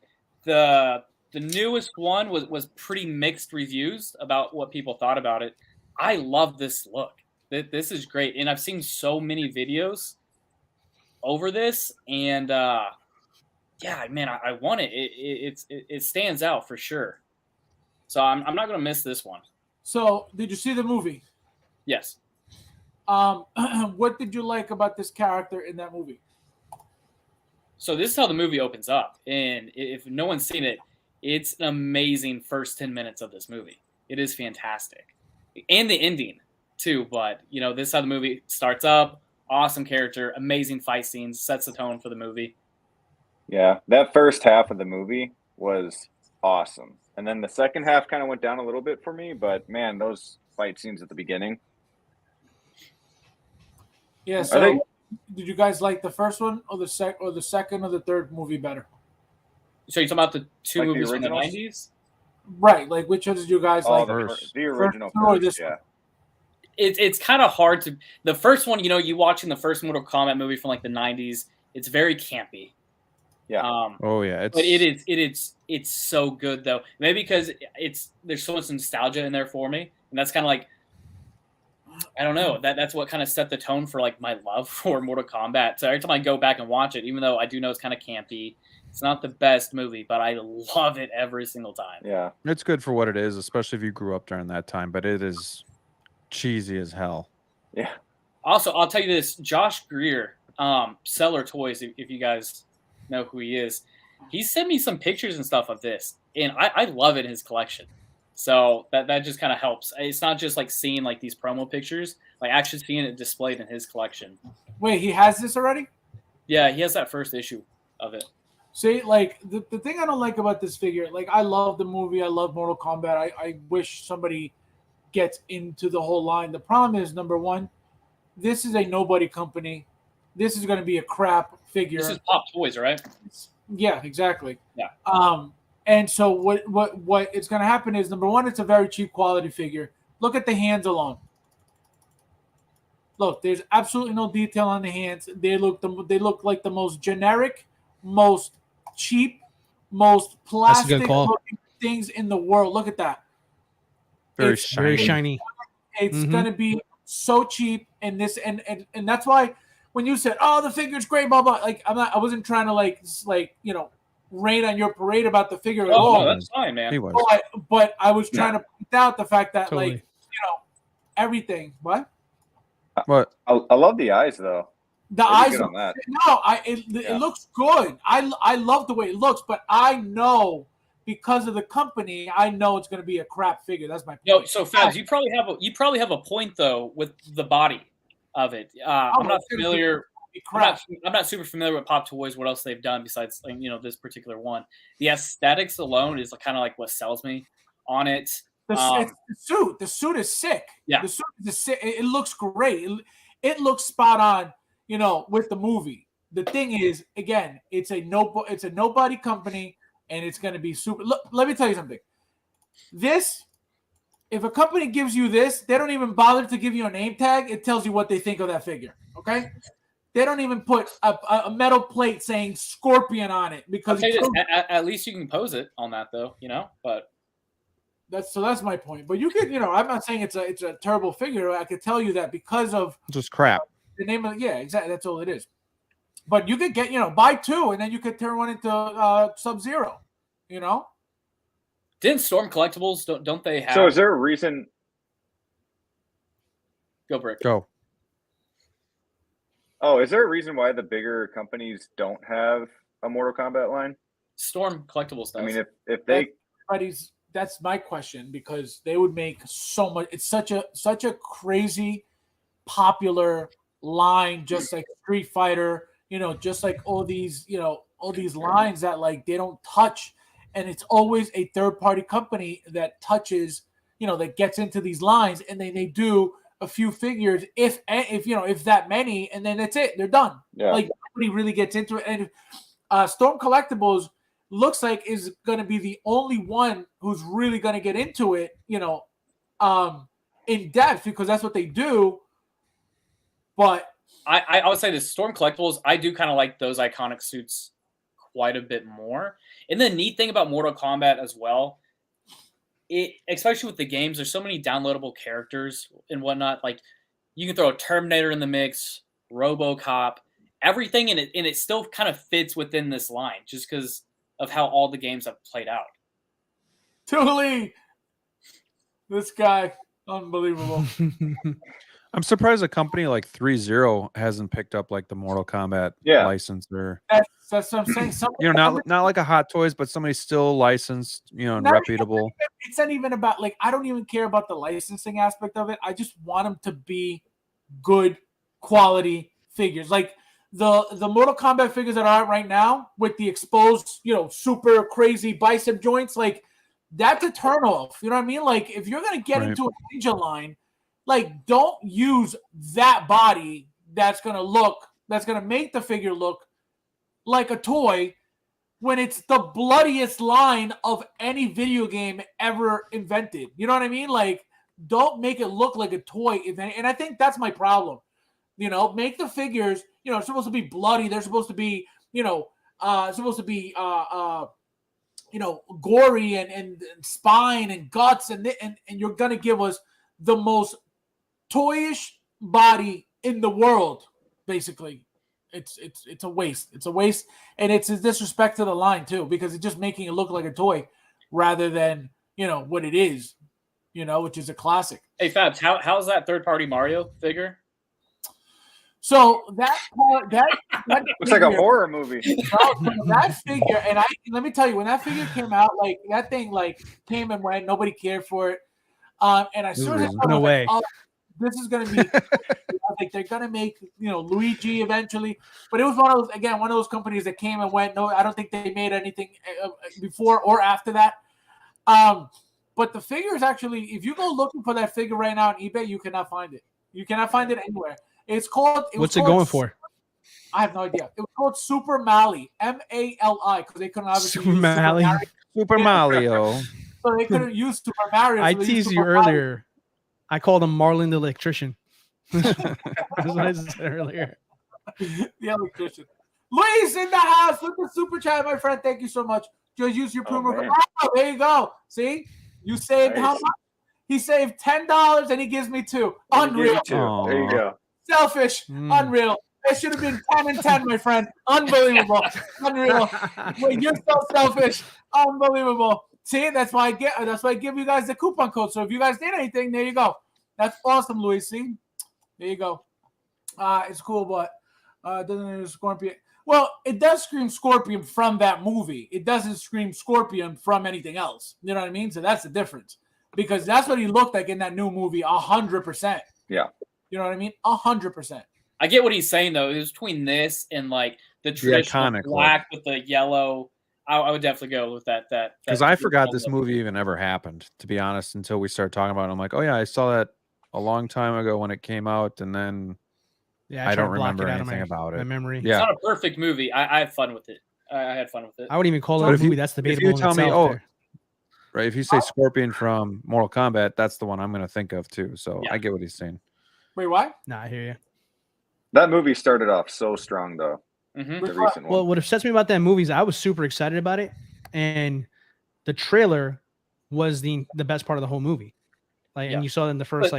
The newest one was pretty mixed reviews about what people thought about it. I love this look. This is great, and I've seen so many videos over this, and yeah, man, I want it. It stands out for sure. So I'm not gonna miss this one. So did you see the movie? Yes. What did you like about this character in that movie? So this is how the movie opens up, and if no one's seen it, it's an amazing first 10 minutes of this movie. It is fantastic, and the ending too. But this is how the movie starts up. Awesome character, amazing fight scenes, sets the tone for the movie. Yeah, that first half of the movie was awesome, and then the second half kind of went down a little bit for me. But man, those fight scenes at the beginning. Yeah. So did you guys like the first one or the second or the third movie better? So you're talking about the two Like the movies from the originals? 90s? Right. Like which ones did you guys like? The original First or first, this yeah. one? It's kind of hard to. The first one, you watching the first Mortal Kombat movie from like the 90s, it's very campy. Yeah. Oh yeah, But it's so good though. Maybe because there's so much nostalgia in there for me, and that's kind of like, I don't know, that's what kind of set the tone for like my love for Mortal Kombat. So every time I go back and watch it, even though I do know it's kind of campy, it's not the best movie, but I love it every single time. Yeah. It's good for what it is, especially if you grew up during that time. But it is cheesy as hell. Yeah. Also, I'll tell you this: Josh Greer, Seller Toys, if you guys know who he is, he sent me some pictures and stuff of this, and I love it in his collection. So that just kind of helps. It's not just like seeing like these promo pictures, like actually seeing it displayed in his collection. Wait, he has this already? Yeah, he has that first issue of it. See, like the thing I don't like about this figure, like I love the movie, I love Mortal Kombat. I wish somebody gets into the whole line. The problem is, number one, this is a nobody company. This is going to be a crap figure. This is Pop Toys, right? Yeah, exactly. Yeah. And so what it's going to happen is, number one, it's a very cheap quality figure. Look at the hands alone. Look, there's absolutely no detail on the hands. They look like the most generic, most cheap, most plastic looking things in the world. Look at that. Very shiny. It's going to be so cheap, and that's why when you said, "Oh, the figure's great," blah blah, like I wasn't trying to like rain on your parade about the figure at all. No, that's fine, man. But I was trying to point out the fact that everything. What? I love the eyes though. The eyes on that. No, it looks good. I love the way it looks, but I know because of the company, I know it's going to be a crap figure. That's my point. Yo, so Fabs, you probably have a point though with the body of it. I'm not familiar. I'm not super familiar with Pop Toys. What else they've done besides this particular one? The aesthetics alone is kind of like what sells me on it. The suit is sick. Yeah, the suit is sick. It looks great. It looks spot on. With the movie. The thing is, again, it's a nobody company, and it's going to be super. Look, let me tell you something. If a company gives you this, they don't even bother to give you a name tag. It tells you what they think of that figure. Okay, they don't even put a metal plate saying Scorpion on it because at least you can pose it on that though, But that's my point. But you could, I'm not saying it's a terrible figure. I could tell you that because of just crap. The name of exactly. That's all it is. But you could get buy two, and then you could turn one into Sub-Zero. Didn't Storm Collectibles don't they have? So is there a reason? Go Brick. Go. Oh, is there a reason why the bigger companies don't have a Mortal Kombat line? Storm Collectibles does. I mean, if they, that's my question, because they would make so much. It's such a crazy popular line, just like Street Fighter, just like all these lines that they don't touch, and it's always a third party company that touches, that gets into these lines, and they do a few figures, if that many, and then that's it, they're done. Yeah. Nobody really gets into it, and Storm Collectibles looks like is going to be the only one who's really going to get into it, in depth, because that's what they do. But I would say the Storm Collectibles, I do kind of like those iconic suits quite a bit more. And the neat thing about Mortal Kombat as well, especially with the games, there's so many downloadable characters and whatnot. Like you can throw a Terminator in the mix, RoboCop, everything in it, and it still kind of fits within this line just because of how all the games have played out. Totally, this guy, unbelievable. I'm surprised a company like 3-0 hasn't picked up the Mortal Kombat license, or that's what I'm saying. not like a Hot Toys, but somebody still licensed, and reputable. It's not even about I don't even care about the licensing aspect of it. I just want them to be good quality figures. Like the Mortal Kombat figures that are out right now with the exposed, super crazy bicep joints, that's a turn off. You know what I mean? If you're gonna get into a ninja line, don't use that body that's going to make the figure look like a toy when it's the bloodiest line of any video game ever invented. You know what I mean? Don't make it look like a toy. And I think that's my problem. Make the figures, it's supposed to be bloody. They're supposed to be, gory and spine and guts. And you're going to give us the most toyish body in the world, basically. It's a waste. It's a waste, and it's a disrespect to the line too, because it's just making it look like a toy rather than what it is, which is a classic. Hey Fabs, how's that third party Mario figure? So that looks like a horror movie. That figure, and let me tell you, when that figure came out, that thing came and went, nobody cared for it, and I sort of no way. this is going to be like they're going to make Luigi eventually. But it was one of those companies that came and went. No, I don't think they made anything before or after that. But the figure is actually, if you go looking for that figure right now on eBay, you cannot find it. You cannot find it anywhere. It's called. What's it going for? I have no idea. It was called Super Mali, Mali, because they couldn't obviously Super use Mali. Super Mario. So they couldn't use Super Mario. So I they used teased you Super Mali. earlier. I called him Marlon the electrician. That's what I said earlier. The electrician. Luis in the house with the super chat, my friend. Thank you so much. Just use your promo code. Oh, there you go. See, you saved how much? He saved $10 and he gives me $2. Unreal. There you go. Selfish. Unreal. It should have been 10 and 10, my friend. Unbelievable. Unreal. Wait, you're so selfish. Unbelievable. See, that's why I give you guys the coupon code. So if you guys need anything, there you go. That's awesome, Luis. See? There you go. It's cool, but doesn't Scorpion. Well, it does scream Scorpion from that movie. It doesn't scream Scorpion from anything else. You know what I mean? So that's the difference. Because that's what he looked like in that new movie, 100%. Yeah. You know what I mean? 100%. I get what he's saying though. It was between this and like the traditional iconic black with the yellow. I would definitely go with that. Because I forgot this movie even ever happened, to be honest, until we started talking about it. I'm like, oh yeah, I saw that a long time ago when it came out, and then I don't remember anything about it. My memory. It's not a perfect movie. I had fun with it. I had fun with it. I wouldn't even call it a movie. That's debatable. If you tell me, right, if you say Scorpion from Mortal Kombat, that's the one I'm going to think of too. So I get what he's saying. Wait, what? Nah, I hear you. That movie started off so strong, though. Mm-hmm. The recent one. Well, what upsets me about that movie is I was super excited about it, and the trailer was the best part of the whole movie. And you saw it in the first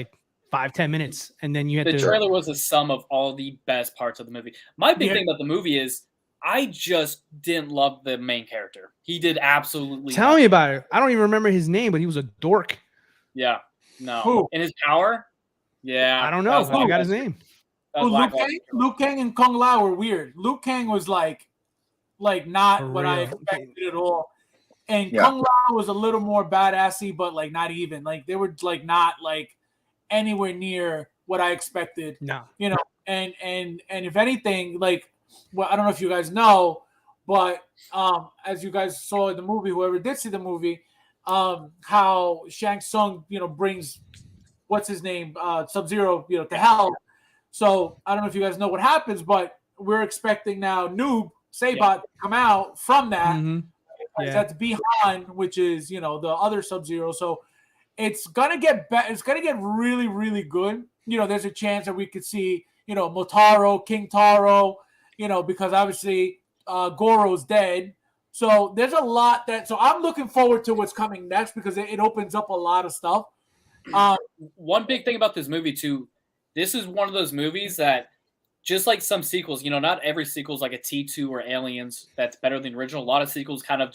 5-10 minutes, and then you had the trailer was a sum of all the best parts of the movie. My big thing about the movie is I just didn't love the main character. He did absolutely Tell me about it. I don't even remember his name, but he was a dork. Yeah. No. Who? And his power? Yeah. I don't know. I forgot his name. Liu Kang and Kung Lao were weird. Liu Kang was like not what I expected at all. And Kung Lao was a little more badassy, but like not even. Like they were like not like anywhere near what I expected. No. You know, and if anything, like I don't know if you guys know, but as you guys saw in the movie, whoever did see the movie, how Shang Tsung, brings what's his name, Sub-Zero, to hell. So I don't know if you guys know what happens, but we're expecting now Noob Saibot to come out from that. Mm-hmm. That's behind, which is the other Sub-Zero. So it's gonna get it's gonna get really, really good. There's a chance that we could see Motaro, King Taro, because obviously Goro's dead. So there's a lot so I'm looking forward to what's coming next because it opens up a lot of stuff. One big thing about this movie too, this is one of those movies that, just like some sequels, not every sequel is like a T2 or Aliens that's better than the original. A lot of sequels kind of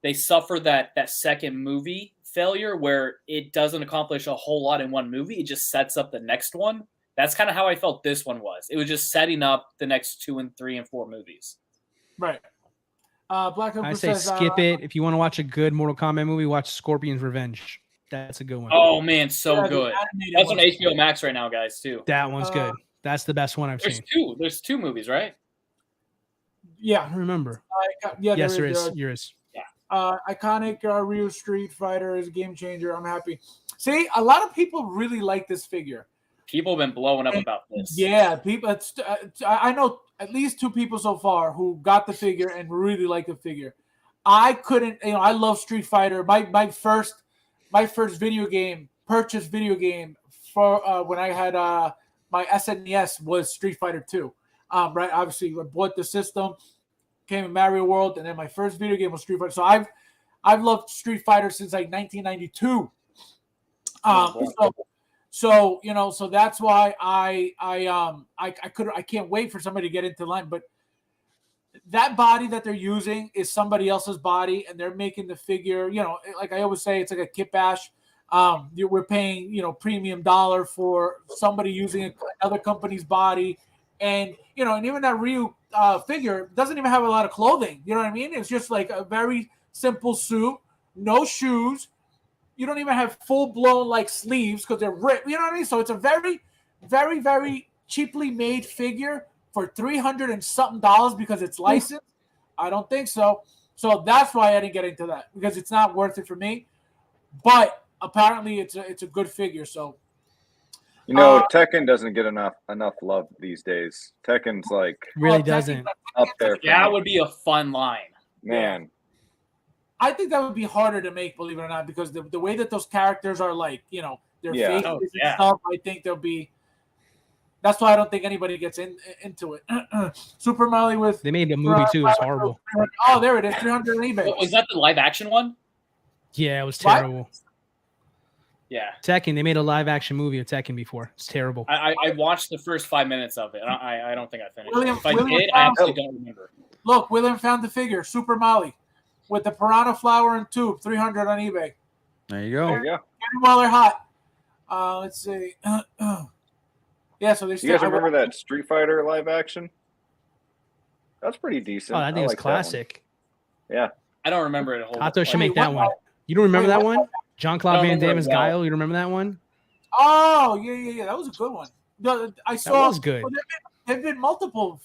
they suffer that second movie failure where it doesn't accomplish a whole lot in one movie. It just sets up the next one. That's kind of how I felt this one was. It was just setting up the next 2 and 3 and 4 movies. Right. Black I say skip it. If you want to watch a good Mortal Kombat movie, watch Scorpion's Revenge. That's a good one. Oh man, so good. That's on HBO Max right now, guys, too. That one's good. That's the best one I've seen. There's 2 movies, right? Yeah. I don't remember. Yes, there is. There is. Iconic Ryu Street Fighter is a game changer. I'm happy. See, a lot of people really like this figure. People have been blowing up about this. Yeah, people. I know at least 2 people so far who got the figure and really like the figure. I couldn't. I love Street Fighter. My first purchased video game for when I had my SNES was Street Fighter 2. Right, obviously I bought the system, came in Mario World, and then my first video game was Street Fighter. So I've loved Street Fighter since like 1992. So that's why I can't wait for somebody to get into line. But that body that they're using is somebody else's body, and they're making the figure. Like I always say, it's like a kit bash. We're paying premium dollar for somebody using another company's body, and and even that Ryu figure doesn't even have a lot of clothing. You know what I mean? It's just like a very simple suit, no shoes, You don't even have full blown like sleeves because they're ripped. You know what I mean? So it's a very, very, very cheaply made figure for $300 and something because it's licensed. I don't think so. So that's why I didn't get into that, because it's not worth it for me. But apparently it's a good figure. So Tekken doesn't get enough love these days. Tekken's like Really doesn't. up there. For That me. would be a fun line. Man. I think that would be harder to make, believe it or not, because the way that those characters are like, their faces and stuff, I think they'll be. That's why I don't think anybody gets into it. Super Mario with. They made a movie too. It's horrible. Oh, there it is. 300 on eBay. Was that the live action one? Yeah, it was What? terrible. Yeah. Tekken. They made a live action movie of Tekken before. It's terrible. I watched the first 5 minutes of it. I don't think I finished William- it. If I William did, I Found- actually don't remember. Look, William found the figure. Super Molly with the piranha flower and tube. 300 on eBay. There you go. There you go. Get them while they're hot. Let's see. Yeah, so there's. You guys remember that Street Fighter live action? That's pretty decent. Oh, I think it's like that one. classic. Yeah. I don't remember it a whole Kato should Wait, make that what? one. You don't remember Wait, that what? one? Jean-Claude I don't Van Damme remember as it well. Guile. You remember that one? Oh, yeah. That was a good one. I saw. was good. Well, there've been multiple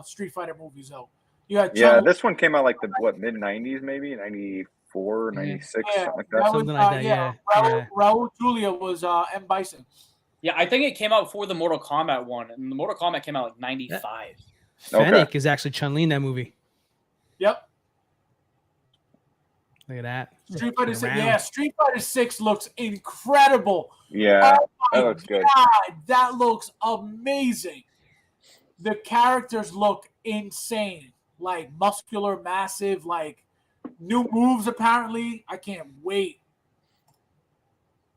Street Fighter movies though. You had Yeah, Chun- this one came out like the mid 90s maybe, 94, 96, Yeah, something like that. Something like that, yeah. Raul Julia was M. Bison. Yeah, I think it came out before the Mortal Kombat one, and the Mortal Kombat came out like 95. Fennec is actually Chun-Li in that movie. Yep. Look at that. Street Fighter 6. Around. Yeah, Street Fighter 6 looks incredible. Yeah, Oh my that looks good. God, that looks amazing. The characters look insane. Like muscular, massive, like new moves apparently. I can't wait.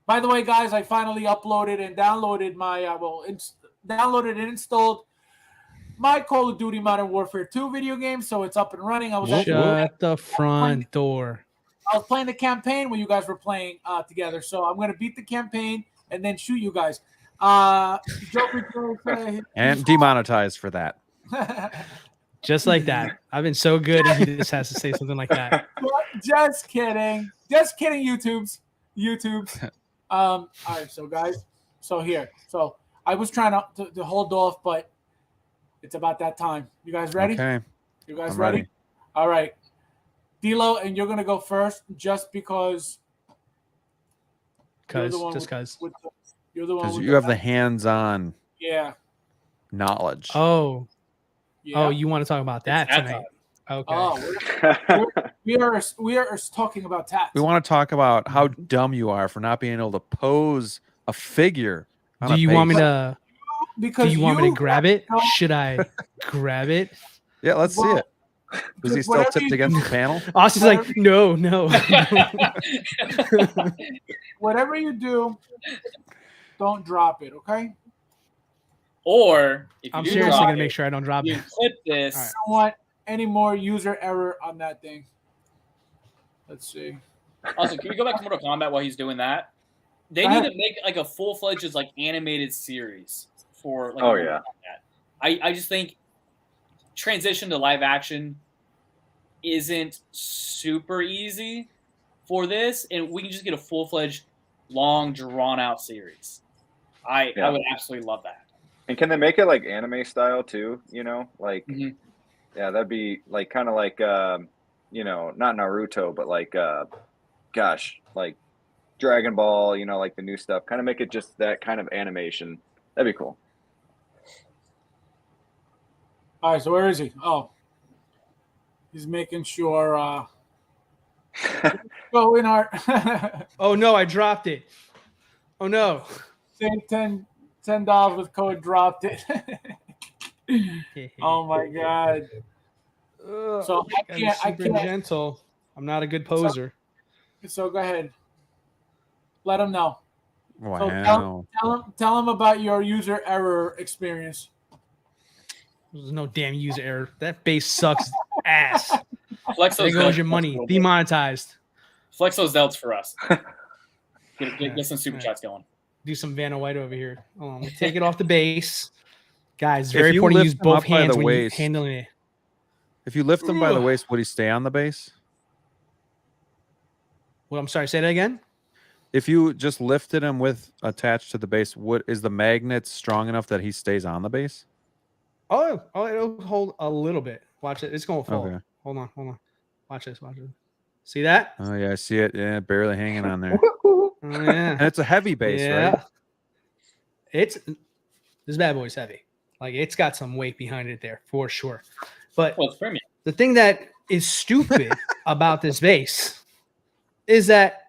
By the way, guys, I finally uploaded and downloaded my downloaded and installed my Call of Duty Modern Warfare 2 video game, so it's up and running. I was Shut the front door. I was playing the campaign when you guys were playing together, so I'm going to beat the campaign and then shoot you guys. Joker And demonetized for that. Just like that. I've been so good, and he just has to say something like that. Just kidding, YouTube's. All right, so guys, so I was trying to hold off, but it's about that time. You guys ready? Okay. You guys I'm ready? ready. All right, D-Lo, and you're gonna go first, just because. You're the one you're the one. Because with you have the hands-on Yeah. knowledge. Oh, Yeah. you want to talk about that It's that tonight? Okay. Oh, we are talking about tats. We want to talk about how dumb you are for not being able to pose a figure. on Do a you want me base. to? because Do you want me to grab it? No. Should I grab it? Yeah, let's see Well, it. Was he because still whatever tipped you against do- the panel? Austin's like, no. Whatever you do, don't drop it, okay? Or if you I'm do seriously drop gonna it, make sure I don't drop you it. clip this. All right. I don't want any more user error on that thing. Let's see. Also, can we go back to Mortal Kombat while he's doing that? They Go need ahead. to make like a full-fledged like animated series for like. Oh, Mortal yeah. Kombat. I just think transition to live action isn't super easy for this, and we can just get a full-fledged, long, drawn-out series. I would absolutely love that. And can they make it like anime style too? You know, like Mhm. yeah, that'd be like kind of like you know, not Naruto, but like like Dragon Ball. You know, like the new stuff. Kind of make it just that kind of animation. That'd be cool. All right, so where is he? Oh, he's making sure. Go in art. Oh no, I dropped it. Oh no. Save $10 with code dropped it. Oh my god. So I I'm can't. super gentle. I'm not a good poser. So go ahead. Let him know. Wow. Tell him about your user error experience. There's no damn user error. That base sucks ass. Flex There those goes delts your for us a money. little bit. Demonetized. Flex those delts for us. Get some super chats going. Do some Vanna White over here. Hold on. Take it off the base. Guys, very you important to lift use him both up by hands the when you're waist- handling it. If you lift him by the waist, would he stay on the base? Well, I'm sorry. Say that again. if you just lifted him with attached to the base, is the magnet strong enough that he stays on the base? Oh, it'll hold a little bit. Watch it. It's gonna fall. Okay. Hold on. Watch this. See that? Oh yeah, I see it. Yeah, barely hanging on there. Oh yeah. And it's a heavy base, right? This bad boy's heavy. Like it's got some weight behind it there for sure. But Well, it's premium. the thing that is stupid about this base is that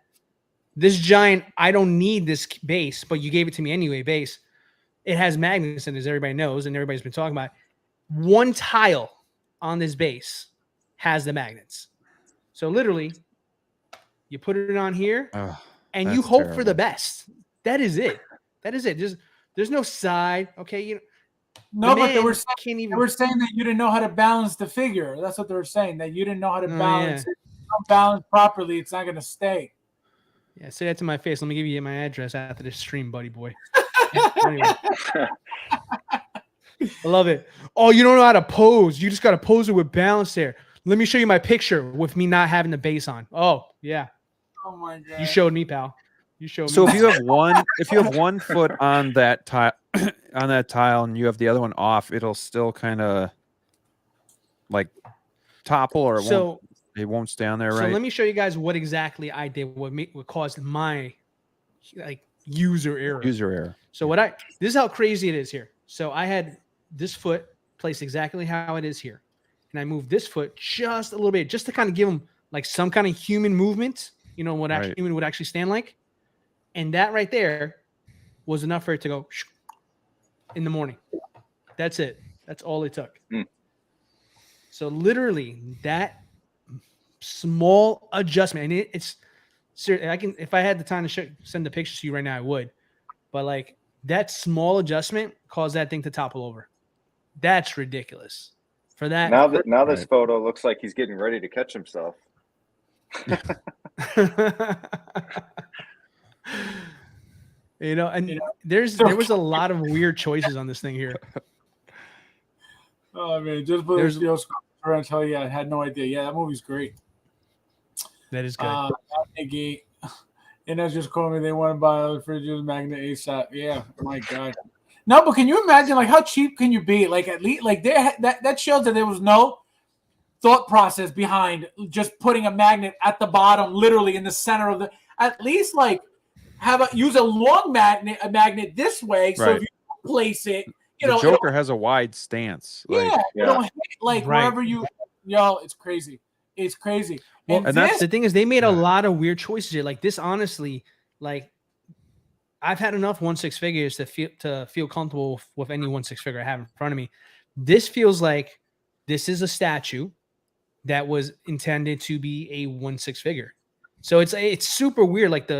this giant, I don't need this base, but you gave it to me anyway, base. It has magnets, and as everybody knows, and everybody's been talking about, one tile on this base has the magnets. So literally, you put it on here, and you hope for the best. That is it. There's no side. Okay, No, but they were saying that you didn't know how to balance the figure. That's what they were saying, that you didn't know how to balance it. If you don't balance properly, it's not going to stay. Yeah, say that to my face. Let me give you my address after this stream, buddy boy. Anyway. I love it. Oh, you don't know how to pose. You just got to pose it with balance there. Let me show you my picture with me not having the base on. Oh, yeah. Oh my god. You showed me, pal. You showed me. So if you have one foot on that tile and you have the other one off, it'll still kind of like topple, or it won't stay on there, right? So let me show you guys what exactly I did. What caused my user error. So this is how crazy it is here. So I had this foot placed exactly how it is here, and I moved this foot just a little bit, just to kind of give them like some kind of human movement. What a human would actually stand like, and that right there was enough for it to go in the morning. That's it. That's all it took. So literally that small adjustment, and it's serious. If I had the time to send the pictures to you right now, I would. But like that small adjustment caused that thing to topple over. That's ridiculous. For that. Now this photo looks like he's getting ready to catch himself. There was a lot of weird choices on this thing here. Oh man, just for to tell you, I had no idea. Yeah, that movie's great. That is good. And that's just calling me. They want to buy other fridges, magnet ASAP. Yeah, my god. No, but can you imagine like how cheap can you be? Like at least like that shows that there was no thought process behind just putting a magnet at the bottom, literally in the center of the. At least like use a long magnet this way, so if you place it, the Joker has a wide stance. You don't hit wherever you. It's crazy. It's crazy. Well, and that's the thing is they made a lot of weird choices here. Like this, honestly, like I've had enough 1/6 figures to feel comfortable with any 1/6 figure I have in front of me. This feels like this is a statue that was intended to be a 1/6 figure. So it's super weird. Like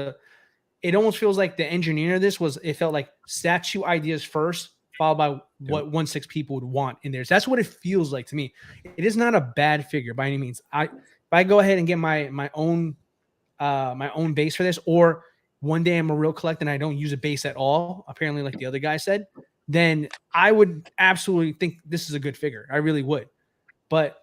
it almost feels like the engineer of this it felt like statue ideas first, followed by what 1/6 people would want in there. So that's what it feels like to me. It is not a bad figure by any means. If I go ahead and get my own base for this, or one day I'm a real collector and I don't use a base at all, apparently like the other guy said, then I would absolutely think this is a good figure. I really would. But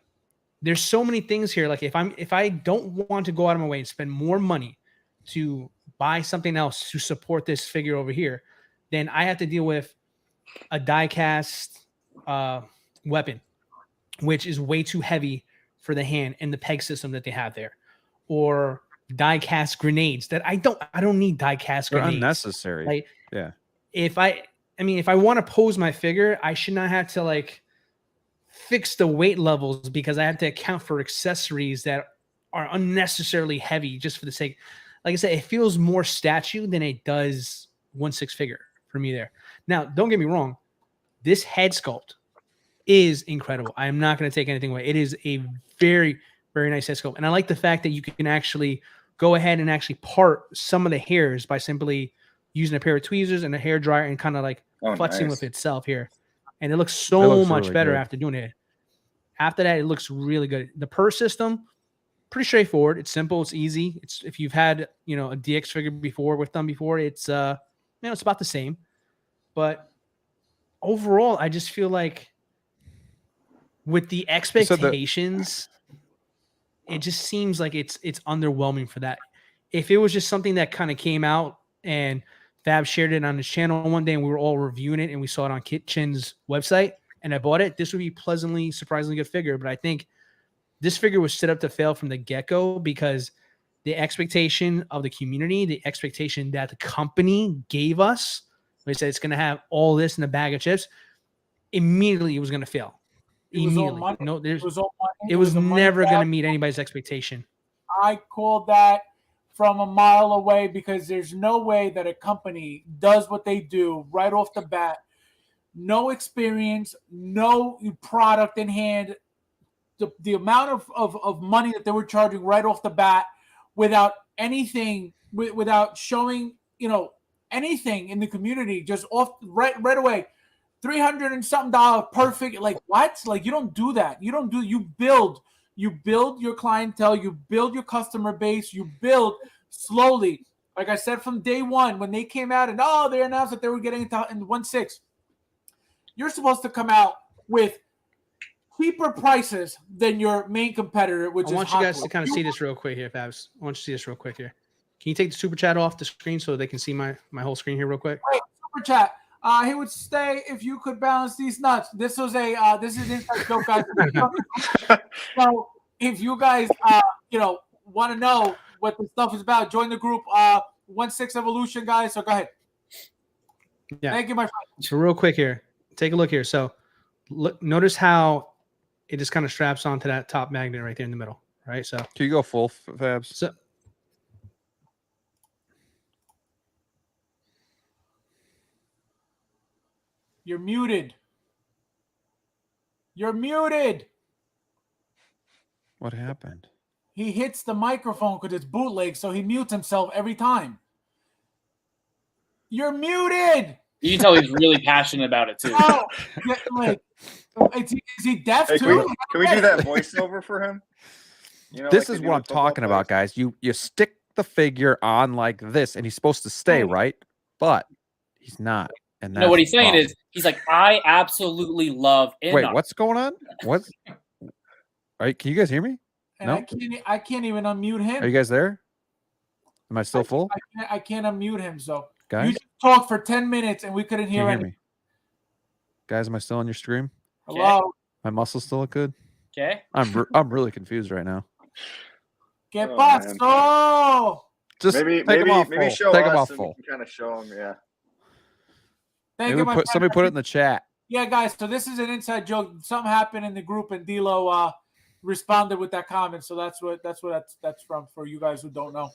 there's so many things here. Like if I don't want to go out of my way and spend more money to buy something else to support this figure over here, then I have to deal with a die cast weapon, which is way too heavy for the hand and the peg system that they have there, or die cast grenades that I don't need die cast grenades. They're unnecessary. Like, yeah. If I want to pose my figure, I should not have to like fix the weight levels because I have to account for accessories that are unnecessarily heavy just for the sake. Like I said, it feels more statue than it does 1/6 figure for me there. Now, don't get me wrong. This head sculpt is incredible. I am not going to take anything away. It is a very, very nice head sculpt. And I like the fact that you can actually go ahead and actually part some of the hairs by simply using a pair of tweezers and a hair dryer and kind of like flexing with itself here. And it looks so much better good after doing it. After that, it looks really good. The purr system, pretty straightforward. It's simple. It's easy. It's if you've had a DX figure before with them before, it's it's about the same. But overall, I just feel like with the expectations, it just seems like it's underwhelming for that. if it was just something that kind of came out and Fab shared it on his channel one day and we were all reviewing it and we saw it on Kitchen's website and I bought it, this would be pleasantly, surprisingly good figure. But I think this figure was set up to fail from the get-go because the expectation of the community, the expectation that the company gave us, they said it's going to have all this in a bag of chips, immediately it was going to fail. Immediately. No, it was never going to meet anybody's expectation. I called that from a mile away because there's no way that a company does what they do right off the bat. No experience, no product in hand. The amount of money that they were charging right off the bat without anything, without showing, anything in the community, just off right away. $300 and something perfect. Like what? Like you don't do that. You build your clientele, you build your customer base, you build slowly. Like I said, from day one, when they came out and they announced that they were getting into in 1/6, you're supposed to come out with cheaper prices than your main competitor, which I want you guys to kind of see this real quick here, Fabs. I want you to see this real quick here. Can you take the super chat off the screen so they can see my whole screen here real quick? Wait, super chat. He would stay if you could balance these nuts. This is inside joke, guys. So if you guys want to know what this stuff is about, join the group 1/6 Evolution, guys. So go ahead. Yeah. Thank you, my friend. So real quick here, take a look here. So notice how it just kind of straps onto that top magnet right there in the middle, right? So Can you go full, Fabs? So You're muted. You're muted. What happened? He hits the microphone because it's bootleg, so he mutes himself every time. You're muted. You can tell he's really passionate about it too. Oh, like, is he deaf Hey, too? can we do that voiceover for him? This is what I'm talking about, guys. You stick the figure on like this, and he's supposed to stay, right? But he's not. And what he's saying is, he's like, I absolutely love Enoch. Wait, what's going on? What? All right, can you guys hear me? And No? I can't even unmute him. Are you guys there? Am I still full? I can't unmute him. So Guys? you just talked for 10 minutes and we couldn't Can hear you hear anything. me? Guys, am I still on your stream? Hello? My muscles still look good? Okay. I'm really confused right now. ¿Qué Oh, pasó? Just maybe take them off maybe full. show Take them us off and full. we can kind of show him. Yeah. Thank Maybe you, my friend. somebody put it in the chat. Yeah, guys. So this is an inside joke. Something happened in the group, and D'Lo responded with that comment. So that's from for you guys who don't know.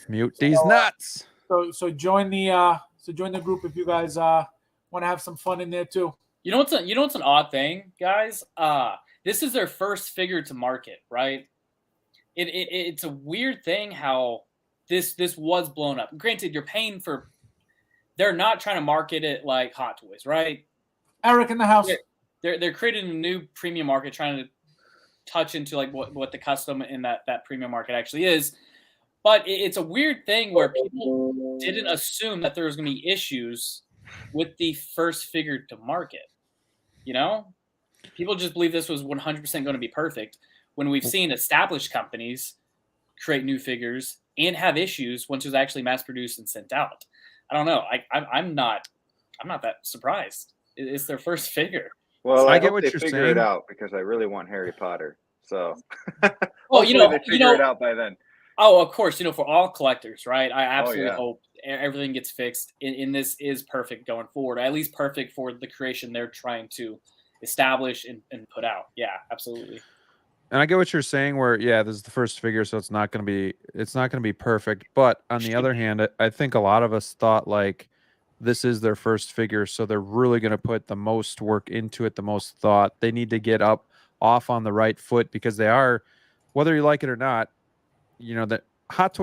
Mute these nuts. So join the group if you guys want to have some fun in there too. You know what's an odd thing, guys? This is their first figure to market, right? It's a weird thing how this was blown up. Granted, you're paying for. They're not trying to market it like Hot Toys, right? Eric in the house. They're creating a new premium market, trying to touch into like what the custom in that premium market actually is. But it's a weird thing where people didn't assume that there was going to be issues with the first figure to market. People just believe this was 100% going to be perfect when we've seen established companies create new figures and have issues once it was actually mass produced and sent out. I don't know. I'm not that surprised. It's their first figure. Well, I I get hope what they you're figure saying. it out because I really want Harry Potter. So, Well, hopefully they figure it out by then. Oh, of course. For all collectors, right? I absolutely yeah. hope everything gets fixed. And this is perfect going forward. At least perfect for the creation they're trying to establish and put out. Yeah, absolutely. And I get what you're saying where, this is the first figure, so it's not going to be perfect. But on the other hand, I think a lot of us thought like this is their first figure, so they're really going to put the most work into it, the most thought. They need to get off on the right foot because they are, whether you like it or not, that Hot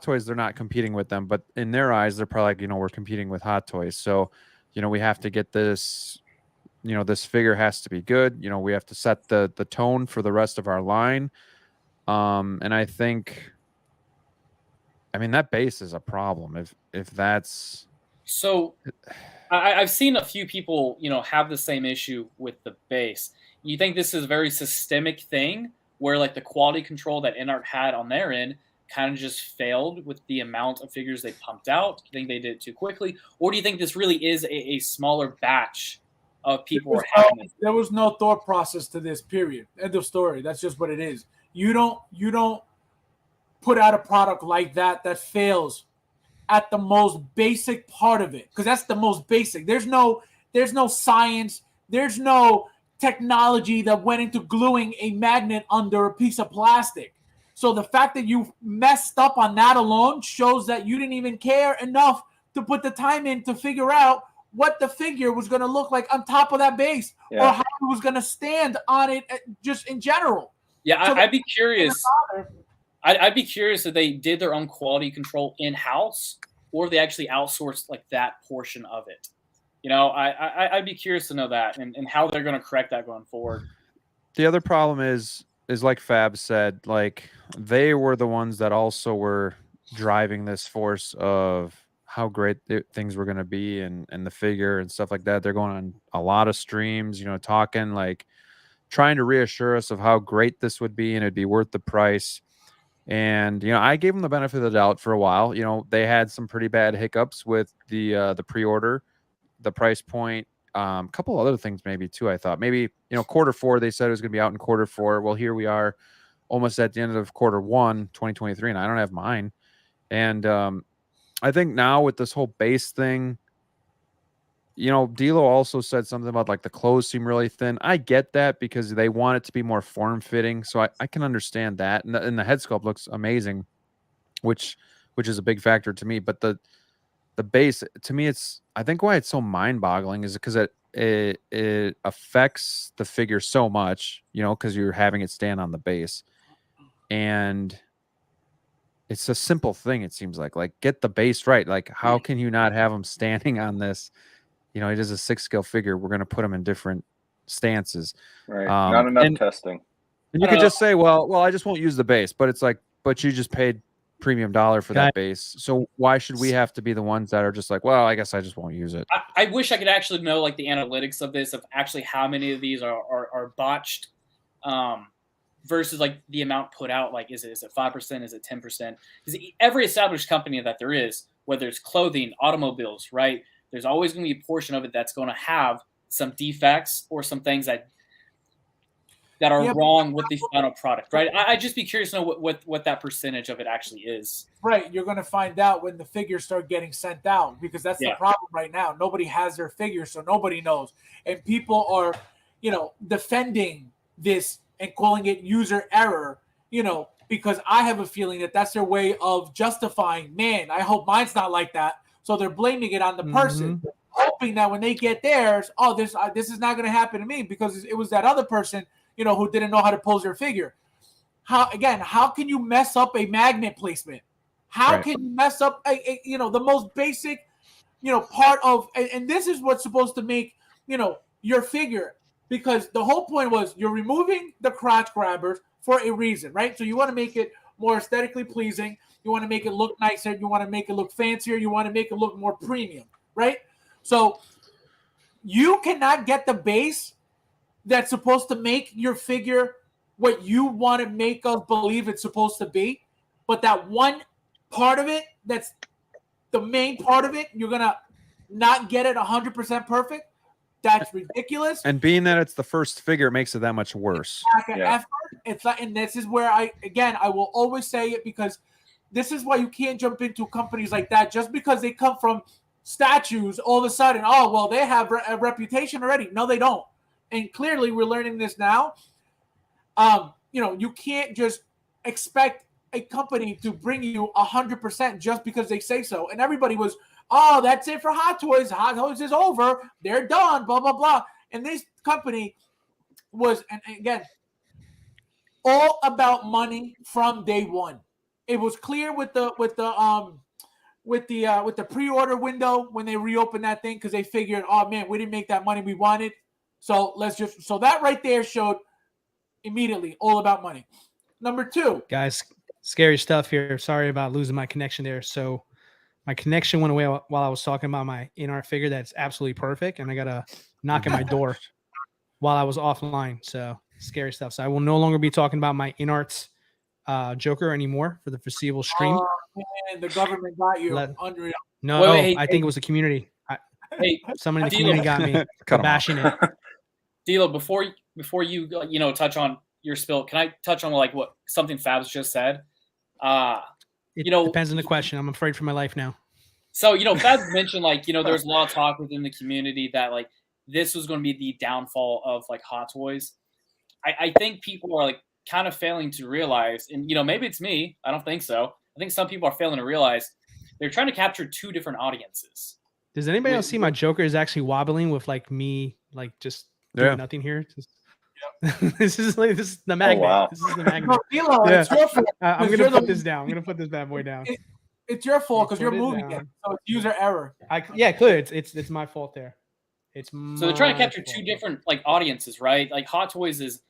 Toys, they're not competing with them, but in their eyes, they're probably like, we're competing with Hot Toys. So, we have to get this. This figure has to be good. We have to set the tone for the rest of our line. And I think, that base is a problem. If that's so, I've seen a few people, have the same issue with the base. You think this is a very systemic thing where like the quality control that Inart had on their end kind of just failed with the amount of figures they pumped out? Do you think they did it too quickly? Or do you think this really is a smaller batch of people are having this? There was no thought process to this, period. End of story. That's just what it is. You don't put out a product like that fails at the most basic part of it, because that's the most basic. There's no science, there's no technology that went into gluing a magnet under a piece of plastic. So the fact that you messed up on that alone shows that you didn't even care enough to put the time in to figure out what the figure was going to look like on top of that base, or how it was going to stand on it, just in general. Yeah, So I'd be curious. I'd be curious if they did their own quality control in-house, or they actually outsourced like that portion of it. You know, I'd be curious to know that, and how they're going to correct that going forward. The other problem is like Fab said, like they were the ones that also were driving this force of how great things were going to be, and the figure and stuff like that. They're going on a lot of streams, you know, talking, like trying to reassure us of how great this would be and it'd be worth the price. And, you know, I gave them the benefit of the doubt for a while. You know, they had some pretty bad hiccups with the pre-order, the price point, a couple other things maybe too. I thought maybe, you know, Q4, they said it was going to be out in Q4. Well, here we are almost at the end of Q1, 2023, and I don't have mine. And I think now with this whole base thing, you know, D'Lo also said something about like the clothes seem really thin. I get that because they want it to be more form fitting. So I can understand that. And the head sculpt looks amazing, which is a big factor to me. But the base, to me, I think why it's so mind boggling is because it affects the figure so much, you know, because you're having it stand on the base. And it's a simple thing. It seems like get the base right. Like, how can you not have them standing on this? You know, it is a 6-scale figure. We're going to put them in different stances. Right. Not enough testing. And you could just say, well, I just won't use the base. But it's like, but you just paid premium dollar for that base. So why should we have to be the ones that are just like, well, I guess I just won't use it? I wish I could actually know like the analytics of this, of actually how many of these are botched versus like the amount put out. Like, is it 5%? Is it 10%? Because every established company that there is, whether it's clothing, automobiles, right? There's always going to be a portion of it that's going to have some defects or some things that are wrong with the final product, right? I'd just be curious to know what that percentage of it actually is. Right. You're going to find out when the figures start getting sent out, because that's the problem right now. Nobody has their figures, so nobody knows. And people are, you know, defending this and calling it user error, you know, because I have a feeling that that's their way of justifying, man, I hope mine's not like that. So they're blaming it on the person, hoping that when they get theirs, oh, this is not going to happen to me because it was that other person, you know, who didn't know how to pose their figure. How can you mess up a magnet placement? How can you mess up you know, the most basic, you know, part of, and this is what's supposed to make, you know, your figure, because the whole point was you're removing the crotch grabbers for a reason, right? So you want to make it more aesthetically pleasing. You want to make it look nicer. You want to make it look fancier. You want to make it look more premium, right? So you cannot get the base that's supposed to make your figure what you want to make us believe it's supposed to be. But that one part of it, that's the main part of it, you're going to not get it 100% perfect. That's ridiculous. And being that it's the first figure, it makes it that much worse. Effort. It's like, and this is where I will always say it, because this is why you can't jump into companies like that just because they come from statues. All of a sudden, oh well, they have a reputation already. No, they don't. And clearly, we're learning this now. You know, you can't just expect a company to bring you 100% just because they say so. And everybody was, oh, that's it for Hot Toys. Hot Toys is over. They're done. Blah blah blah. And this company was, and again, all about money from day one. It was clear with the pre-order window when they reopened that thing, because they figured, oh man, we didn't make that money we wanted. So so that right there showed immediately all about money. Number 2. Guys, scary stuff here. Sorry about losing my connection there. So my connection went away while I was talking about my in-art figure that's absolutely perfect, and I got a knock at my door while I was offline. So scary stuff. So I will no longer be talking about my in-arts Joker anymore for the foreseeable stream. Oh, man, the government got you. Unreal. No, Wait, hey, I think it was the community. Hey, Someone in the D'Lo. community got me for Cut 'em off. bashing it. D'Lo, before you touch on your spill, can I touch on like what something Fabs just said? It depends on the question. I'm afraid for my life now. So Fabs mentioned like there was a lot of talk within the community that like this was going to be the downfall of like Hot Toys. I think people are like kind of failing to realize, and maybe it's me. I don't think so. I think some people are failing to realize they're trying to capture two different audiences. Does anybody else see my Joker is actually wobbling with like me, like just doing nothing here? This is the magnet. wow. This is the magnet. No, D'Lo, it's your fault. I'm gonna put this down. I'm gonna put this bad boy down. It's your fault because you're Put it moving down. it. So it's user error. Yeah, clear. It's my fault there. So they're trying to capture two different like audiences, right? Like Hot Toys is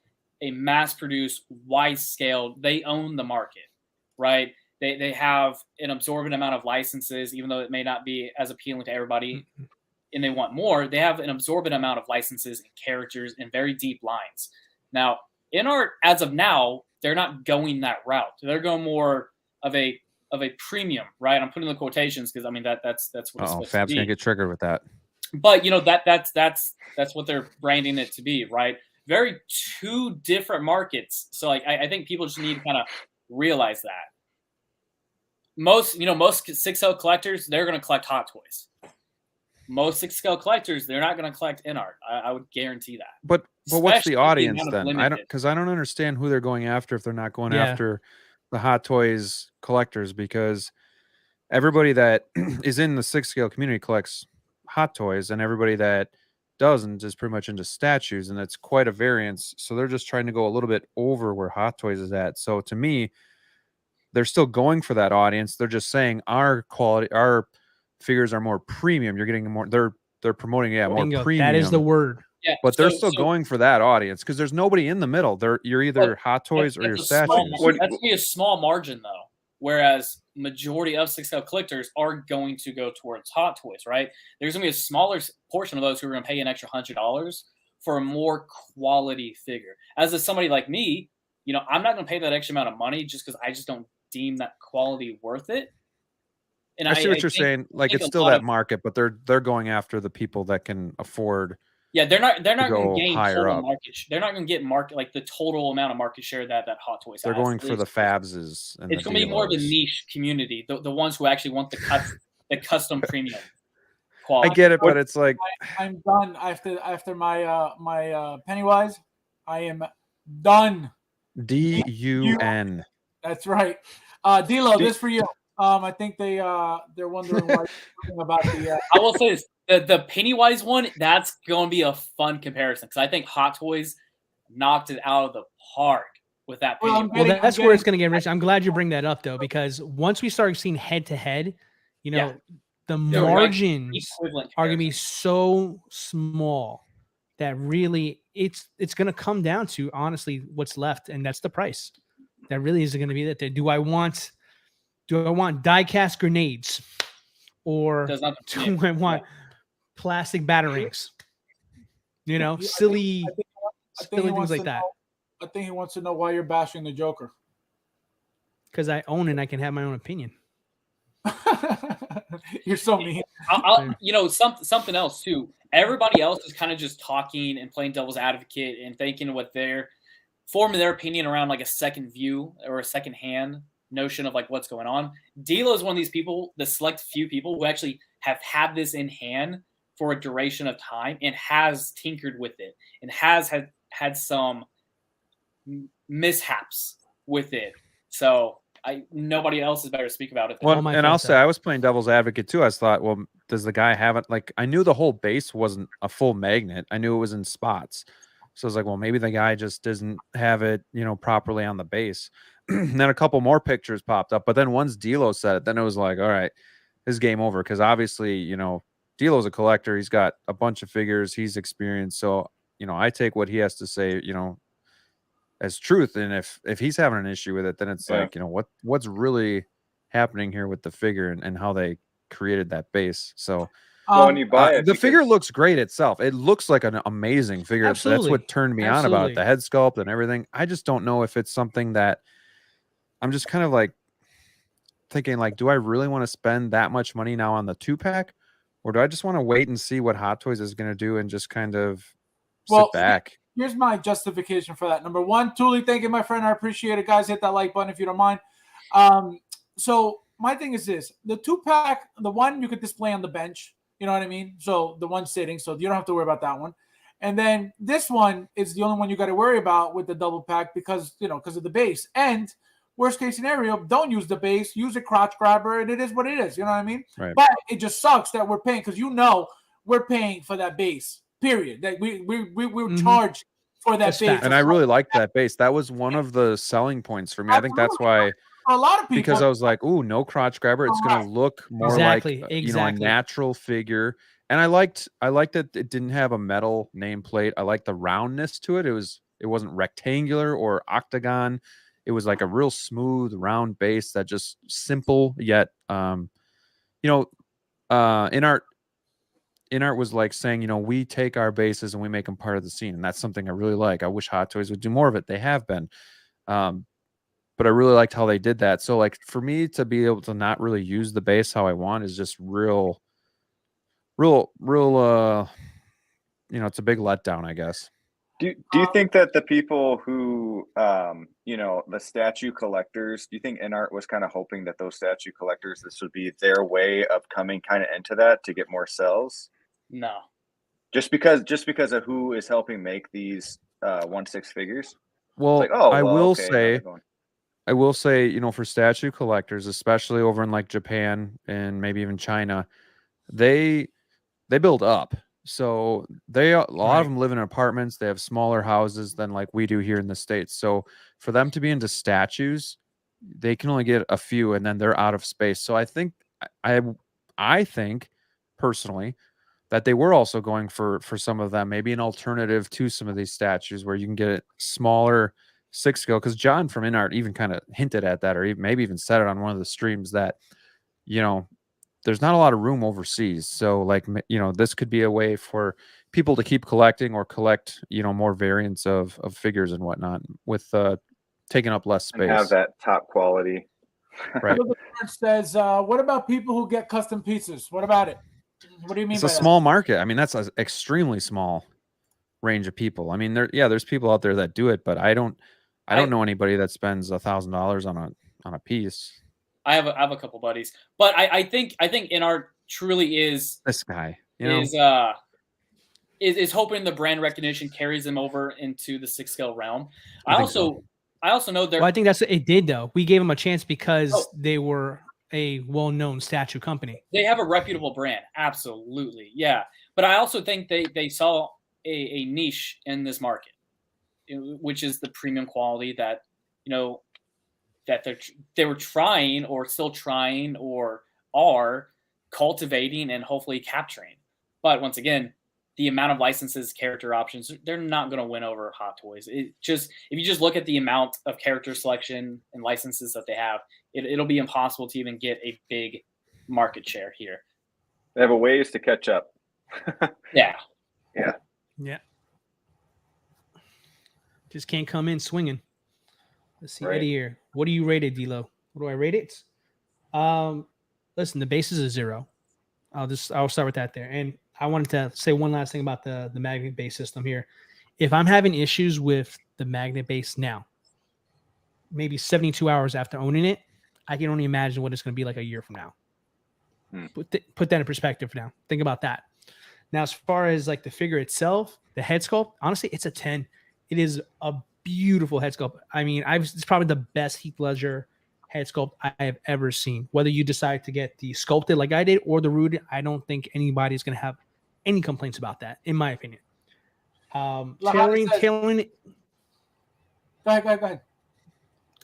a mass-produced, wide-scale. They own the market, right? They have an absorbent amount of licenses, even though it may not be as appealing to everybody, and they want more. They have an absorbent amount of licenses and characters and very deep lines. Now, in art, as of now, they're not going that route. They're going more of a premium, right? I'm putting the quotations because I mean that's what it's supposed Fab's to be. gonna get triggered with that. But that's what they're branding it to be, right? Very two different markets. So like I think people just need to kind of realize that. Most 6L collectors, they're going to collect Hot Toys. Most 6L collectors, they're not going to collect in art. I would guarantee that. But what's the Especially audience amount of then? limited. I don't understand who they're going after if they're not going after the Hot Toys collectors, because everybody that is in the 6L community collects Hot Toys, and everybody that doesn't is pretty much into statues, and it's quite a variance. So they're just trying to go a little bit over where Hot Toys is at. So to me, they're still going for that audience. They're just saying our quality, our figures are more premium. You're getting more. They're promoting more Bingo. premium. That is the word. Yeah, But they're still going for that audience because there's nobody in the middle. You're either Hot Toys or your statues. That's going to be a small margin though. Whereas majority of 6L collectors are going to go towards Hot Toys, right? There's going to be a smaller portion of those who are going to pay an extra $100 for a more quality figure. As somebody like me, I'm not going to pay that extra amount of money just because I just don't deem that quality worth it. And I see what you're saying. Like it's still that market, but they're going after the people that can afford. Yeah, they're not going to gain higher total market. They're not going to get like the total amount of market share that Hot Toys. They're going for the Fabses. And it's going to be more of a niche community. The ones who actually want the custom premium quality. I get it, but it's like I'm done after my Pennywise. I am done. DUN. That's right. D'Lo, this for you. I think they're wondering why you're talking about the. I will say this: the Pennywise one, that's going to be a fun comparison because I think Hot Toys knocked it out of the park with that. Well, that's where it's going to get rich. I'm glad you bring that up though, because once we start seeing head to head, the margins are going to be so small that really it's going to come down to honestly what's left, and that's the price. That really is going to be that. Do I want die-cast grenades, or do I want plastic batarangs? Silly things like that. I think he wants to know why you're bashing the Joker. Because I own it and I can have my own opinion. You're so mean. Something else too. Everybody else is kind of just talking and playing devil's advocate and thinking what they're forming their opinion around like a second view or a second hand notion of like what's going on. D'Lo is one of these people, the select few people who actually have had this in hand for a duration of time and has tinkered with it and has had some mishaps with it. So nobody else is better to speak about it. Well, and I'll say I was playing devil's advocate too. I thought, well, does the guy have it? Like I knew the whole base wasn't a full magnet. I knew it was in spots. So I was like, well, maybe the guy just doesn't have it, properly on the base. And then a couple more pictures popped up. But then once D'Lo said it, then it was like, all right, this is game over. Because obviously, D'Lo's a collector. He's got a bunch of figures. He's experienced. So, I take what he has to say, as truth. And if he's having an issue with it, then it's like, what's really happening here with the figure and how they created that base. So when you buy it, the figure looks great itself. It looks like an amazing figure. Absolutely. That's what turned me on about it, the head sculpt and everything. I just don't know if it's something that I'm just kind of like thinking like, do I really want to spend that much money now on the 2-pack, or do I just want to wait and see what Hot Toys is going to do and just kind of sit back? Here's my justification for that. Number one, Thule, thank you, my friend. I appreciate it. Guys, hit that like button if you don't mind. So my thing is this. The 2-pack, the one you could display on the bench. You know what I mean? So the one sitting, so you don't have to worry about that one. And then this one is the only one you got to worry about with the double pack because of the base. And worst case scenario, don't use the base, use a crotch grabber, and it is what it is. You know what I mean? Right. But it just sucks that we're paying because we're paying for that base. Period. That we're charged for that base. And I really liked that base. That was one of the selling points for me. I think that's why. A lot of people, because I was like, "Ooh, no crotch grabber. It's going to look more like a natural figure." And I liked that it didn't have a metal nameplate. I liked the roundness to it. It wasn't rectangular or octagon. It was like a real smooth round base that just simple yet Inart was like saying, we take our bases and we make them part of the scene, and that's something I really like. I wish Hot Toys would do more of it. They have been. But I really liked how they did that. So like for me to be able to not really use the base how I want is just real, it's a big letdown, I guess. Do you think that the people who, the statue collectors, do you think Inart was kind of hoping that those statue collectors, this would be their way of coming kind of into that to get more sales? No. Just because of who is helping make these 1/6 figures? Well, I will say, for statue collectors, especially over in like Japan and maybe even China, they build up. So a lot of them live in apartments. They have smaller houses than like we do here in the States. So for them to be into statues, they can only get a few and then they're out of space. So I think personally that they were also going for some of them, maybe an alternative to some of these statues where you can get it smaller 6 scale, because John from Inart even kind of hinted at that, or maybe even said it on one of the streams that, there's not a lot of room overseas. So like, this could be a way for people to keep collecting or collect, more variants of figures and whatnot with taking up less space. And have that top quality. Right. Says, what about people who get custom pieces? What about it? What do you mean? It's a small market. I mean, that's an extremely small range of people. I mean, there's people out there that do it, but I don't know anybody that spends $1,000 on a piece. I have a couple buddies, but I think Inart truly is this guy. Is hoping the brand recognition carries them over into the 6 scale realm. I also know that. Well, I think that's what it did though. We gave them a chance because they were a well-known statue company. They have a reputable brand, absolutely, yeah. But I also think they saw a niche in this market, which is the premium quality that that they were trying or still trying or are cultivating and hopefully capturing. But once again, the amount of licenses, character options, they're not going to win over Hot Toys. If you just look at the amount of character selection and licenses that they have, it'll be impossible to even get a big market share here. They have a ways to catch up. Yeah. Just can't come in swinging. Let's see, right. Eddie here. What do you rate it, D-Lo? What do I rate it? Listen, the base is a 0. I'll start with that there. And I wanted to say one last thing about the magnet base system here. If I'm having issues with the magnet base now, maybe 72 hours after owning it, I can only imagine what it's going to be like a year from now. Put that in perspective now. Think about that. Now, as far as like the figure itself, the head sculpt, honestly, it's a 10. It is a beautiful head sculpt. I mean, it's probably the best Heath Ledger head sculpt I have ever seen. Whether you decide to get the sculpted like I did or the rooted, I don't think anybody's going to have any complaints about that, in my opinion. Tailoring. Go ahead.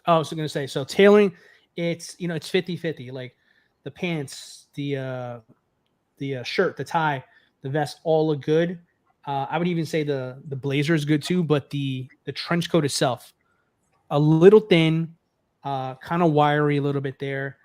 I was going to say, so tailoring, it's 50-50. Like the pants, the shirt, the tie, the vest, all look good. I would even say the blazer is good too, but the trench coat itself, a little thin, kind of wiry a little bit there.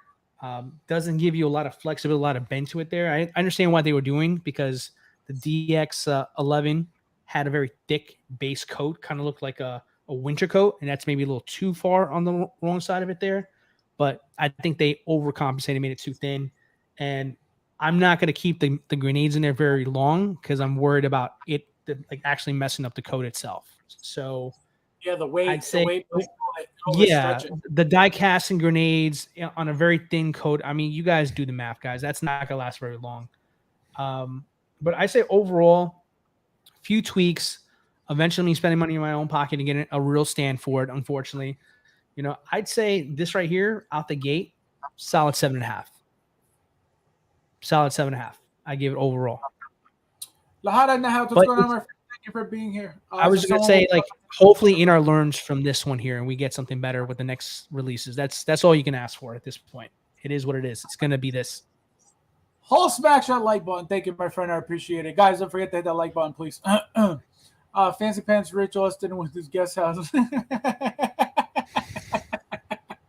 Doesn't give you a lot of flexibility, a lot of bend to it there. I understand what they were doing because the DX11 had a very thick base coat, kind of looked like a a winter coat, and that's maybe a little too far on the wrong side of it there. But I think they overcompensated, made it too thin. And I'm not going to keep the grenades in there very long because I'm worried about it like actually messing up the coat itself. So yeah, the weight, I'd say, yeah, the die casting grenades on a very thin coat. I mean, you guys do the math, guys. That's not going to last very long. But I say overall, a few tweaks. Eventually, me spending money in my own pocket and getting a real stand for it. Unfortunately, I'd say this right here out the gate, solid 7.5. Solid 7.5. I give it overall. Lahada in the house. What's going on, my friend? Thank you for being here. I was going to say, like, hopefully Inar learns from this one here and we get something better with the next releases. That's all you can ask for at this point. It is what it is. It's going to be this. Whole smash that like button. Thank you, my friend. I appreciate it. Guys, don't forget to hit that like button, please. Fancy Pants Rich Austin with his guest house.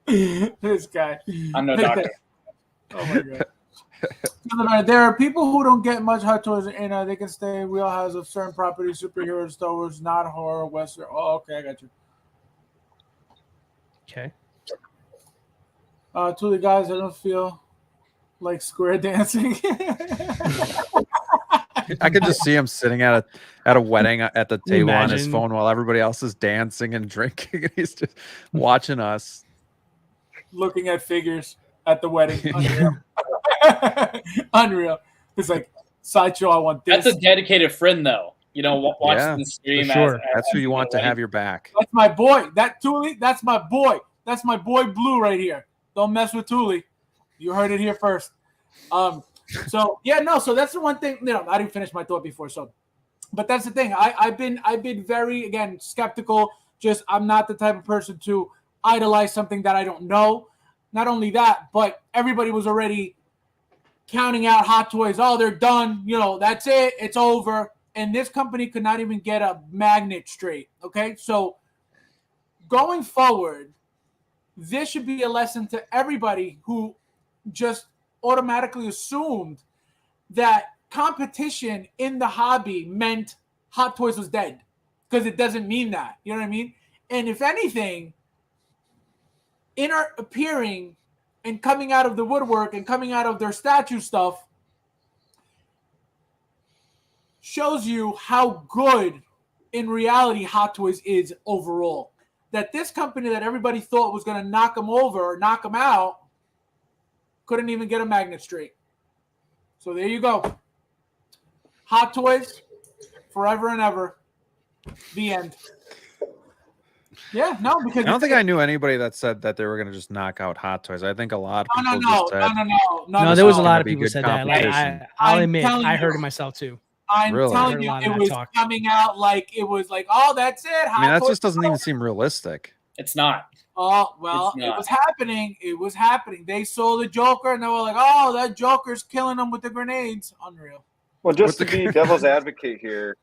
This guy. I'm no doctor. Oh, my God. There are people who don't get much Hot Toys and they can stay in wheelhouse of certain properties, superheroes, Star Wars, not horror, Western. Oh, okay, I got you. Okay. To the guys, I don't feel like square dancing. I could just see him sitting at a wedding at the table on his Imagine. phone while everybody else is dancing and drinking, and he's just watching us. Looking at figures at the wedding. Unreal. Unreal. It's like, Sideshow, I want this. That's a dedicated friend, though. Watching Yeah, the stream. for sure. That's who you want to have your back. That's my boy. That Thule, that's my boy. That's my boy Blue right here. Don't mess with Thule. You heard it here first. So that's the one thing. I didn't finish my thought before. So, but that's the thing. I've been very, again, skeptical. Just I'm not the type of person to idolize something that I don't know. Not only that, but everybody was already counting out Hot Toys. Oh, they're done. That's it. It's over. And this company could not even get a magnet straight. Okay, so going forward, this should be a lesson to everybody who just automatically assumed that competition in the hobby meant Hot Toys was dead, because it doesn't mean that. You know what I mean? And if anything, appearing and coming out of the woodwork and coming out of their statue stuff shows you how good in reality Hot Toys is overall. That this company that everybody thought was going to knock them over or knock them out couldn't even get a magnet straight. So there you go. Hot Toys, forever and ever. The end. Yeah, no, because I don't think I knew anybody that said that they were going to just knock out Hot Toys. I think a lot of people just said, No, there was a lot of It's gonna be people good said that. Like, competition. I'll admit, telling I you. heard it myself too. I'm Really? telling Heard a you, lot it of that was talk. coming out like it was like, oh, that's it. I mean, that Hot just Toys doesn't even seem realistic. It's not. Oh, well, It's it not. was happening. It was happening. They sold the Joker, and they were like, oh, that Joker's killing them with the grenades. Unreal. Well, just to With the- be devil's advocate here,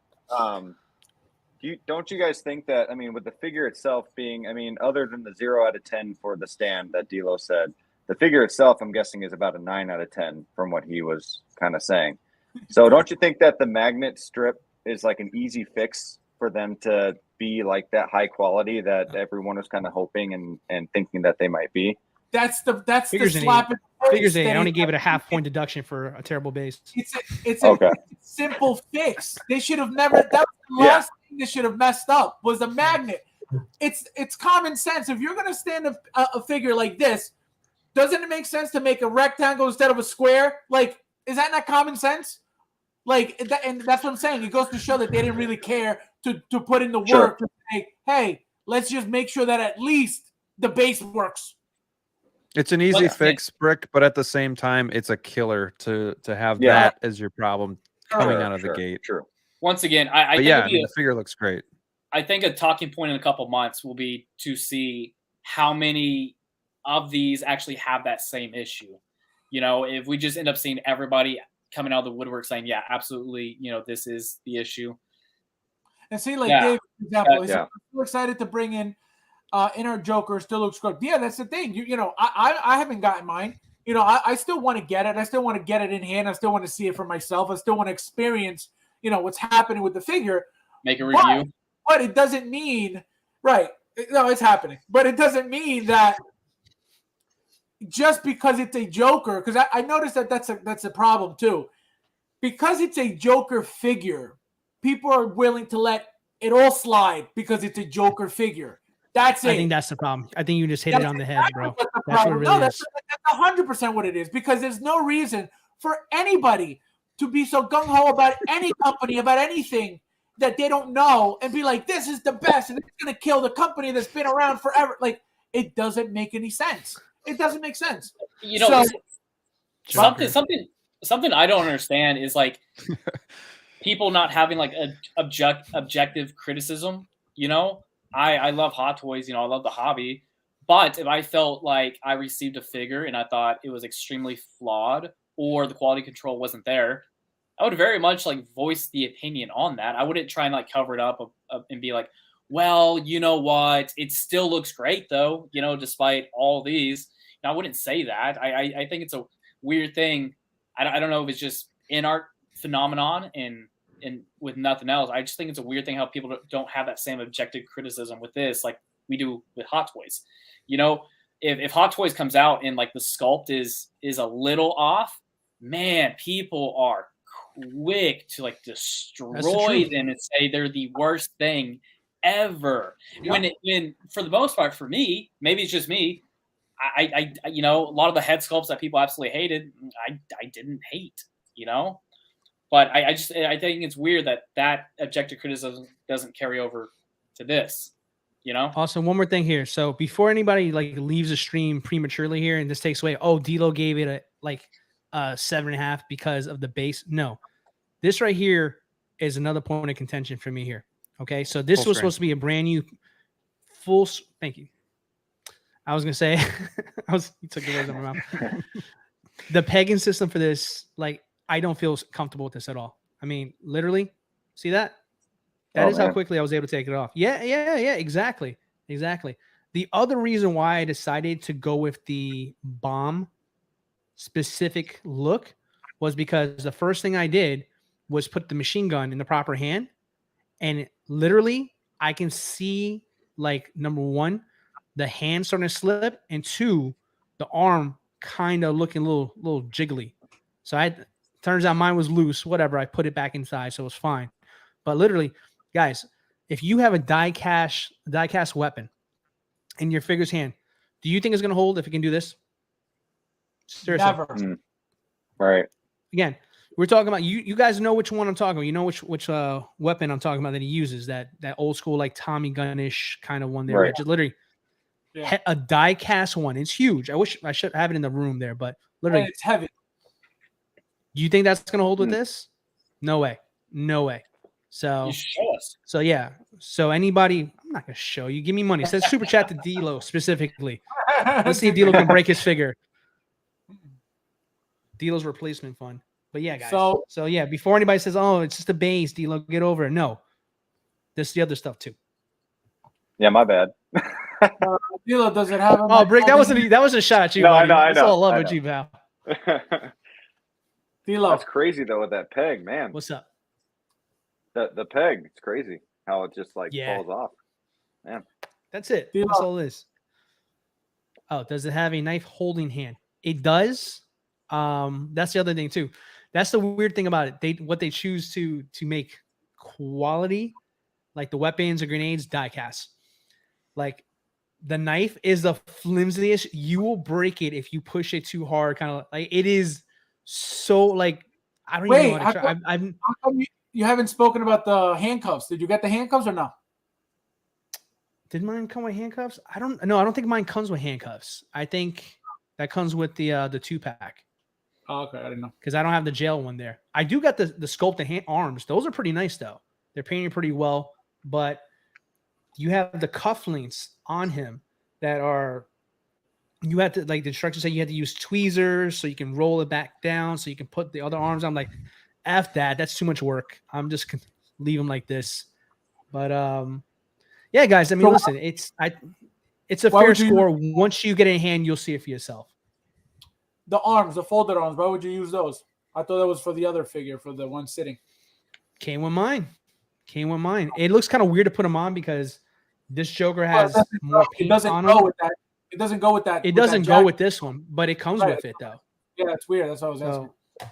don't you guys think that, with the figure itself being, other than the 0 out of 10 for the stand that D'Lo said, the figure itself, I'm guessing, is about a 9 out of 10 from what he was kind of saying. So don't you think that the magnet strip is like an easy fix for them to be like that high quality that everyone was kind of hoping and thinking that they might be? That's the Figures the in slap in the face Figures that I only it- gave it a half-point deduction for a terrible base. It's Okay. a simple fix. They should have never. That was the Yeah. last thing they should have messed up was the magnet. It's common sense. If you're gonna stand a figure like this, doesn't it make sense to make a rectangle instead of a square? Like, is that not common sense? Like, and that's what I'm saying. It goes to show that they didn't really care to put in the Sure. work to say, hey, let's just make sure that at least the base works. It's an easy Well, fix, Brick, but at the same time, it's a killer to have Yeah. that as your problem coming Sure, out of sure, the gate. True. Once again, I But think yeah, it'll be the figure looks great. I think a talking point in a couple months will be to see how many of these actually have that same issue. If we just end up seeing everybody coming out of the woodwork saying, yeah, absolutely, this is the issue. And see, like Yeah. Dave, for example, he's Yeah. so excited to bring in our Joker. Still looks good. Yeah, that's the thing. I haven't gotten mine. I still want to get it. I still want to get it in hand. I still want to see it for myself. I still want to experience, what's happening with the figure. Make a review. But it doesn't mean Right. No, it's happening. But it doesn't mean that just because it's a Joker, because I noticed that that's a problem too. Because it's a Joker figure, people are willing to let it all slide because it's a Joker figure. That's it. I think that's the problem. I think you just hit it on the head, bro. That's what it really is. That's 100% what it is, because there's no reason for anybody to be so gung-ho about any company, about anything that they don't know, and be like, this is the best, and it's going to kill the company that's been around forever. Like, it doesn't make any sense. It doesn't make sense. You know, So, something I don't understand is like people not having like a objective criticism. You know, I love Hot Toys. You know, I love the hobby. But if I felt like I received a figure and I thought it was extremely flawed or the quality control wasn't there, I would very much like voice the opinion on that. I wouldn't try and like cover it up and be like, well, you know what? It still looks great though, you know, despite all these. I wouldn't say that. I think it's a weird thing. I don't know if it's just an art phenomenon and with nothing else. I just think it's a weird thing how people don't have that same objective criticism with this like we do with Hot Toys. You know, if Hot Toys comes out and like the sculpt is a little off, man, people are quick to like destroy them and say they're the worst thing ever. Yep. When for the most part, for me, maybe it's just me, I you know, a lot of the head sculpts that people absolutely hated, I didn't hate, you know, but I think it's weird that objective criticism doesn't carry over to this, you know. Also, one more thing here. So before anybody like leaves the stream prematurely here and this takes away, oh, D'Lo gave it a like 7.5 because of the base. No, this right here is another point of contention for me here. Okay, so this was supposed to be a brand new full. Thank you. I was gonna say, you took the words out of my mouth. The pegging system for this, like, I don't feel comfortable with this at all. I mean, literally, see that? That is how quickly I was able to take it off. Yeah, exactly. The other reason why I decided to go with the bomb specific look was because the first thing I did was put the machine gun in the proper hand, and literally I can see, like, number one, the hand starting to slip, and two, the arm kind of looking a little jiggly. So turns out mine was loose. Whatever, I put it back inside, so it was fine. But literally, guys, if you have a die cast weapon in your figure's hand, do you think it's gonna hold if it can do this? Seriously. Never. Right. Again, we're talking about you guys know which one I'm talking about. You know which weapon I'm talking about that he uses, that old school like Tommy gun-ish kind of one there. Right. Just literally a die cast one. It's huge. I wish I should have it in the room there, but literally it's heavy. You think that's gonna hold with this? No way. So you show us. So yeah. So anybody, I'm not gonna show you. Give me money. It says super chat to D'Lo specifically. Let's see if D'Lo can break his figure. D'Lo's replacement fund. But yeah, guys. So yeah, before anybody says, "Oh, it's just a base," D'Lo, get over it. No, there's the other stuff too. Yeah, my bad. D'Lo doesn't have. Oh, Brick, that wasn't a shot at you. No, buddy. I know. That's all love with you, pal. D'Lo. That's crazy though with that peg, man. What's up? The peg, it's crazy how it just like falls off. Man. That's it. D'Lo. That's all it is. Oh, does it have a knife holding hand? It does. That's the other thing too. That's the weird thing about it. What they choose to make quality, like the weapons or grenades, die cast. Like the knife is the flimsiest. You will break it if you push it too hard. Kind of like it is so like I don't even know how to try. How come you haven't spoken about the handcuffs? Did you get the handcuffs or no? Did mine come with handcuffs? I don't think mine comes with handcuffs. I think that comes with the 2-pack. Oh, okay, I didn't know. Because I don't have the jail one there. I do got the sculpted hand arms. Those are pretty nice though. They're painted pretty well, but you have the cufflinks on him that are. You have to, like the instructions say, you have to use tweezers so you can roll it back down so you can put the other arms on. I'm like, F that. That's too much work. I'm just gonna leave them like this. But yeah, guys. I mean, listen, it's a fair score. Once you get it in hand, you'll see it for yourself. The arms, the folded arms. Why would you use those? I thought that was for the other figure, for the one sitting. Came with mine. It looks kind of weird to put them on because This Joker Well, has more it paint doesn't on go him. with that. It doesn't go with that. It with that doesn't go jacket. with this one, but it comes Right. with it though. Yeah, it's weird. That's what I was asking. So,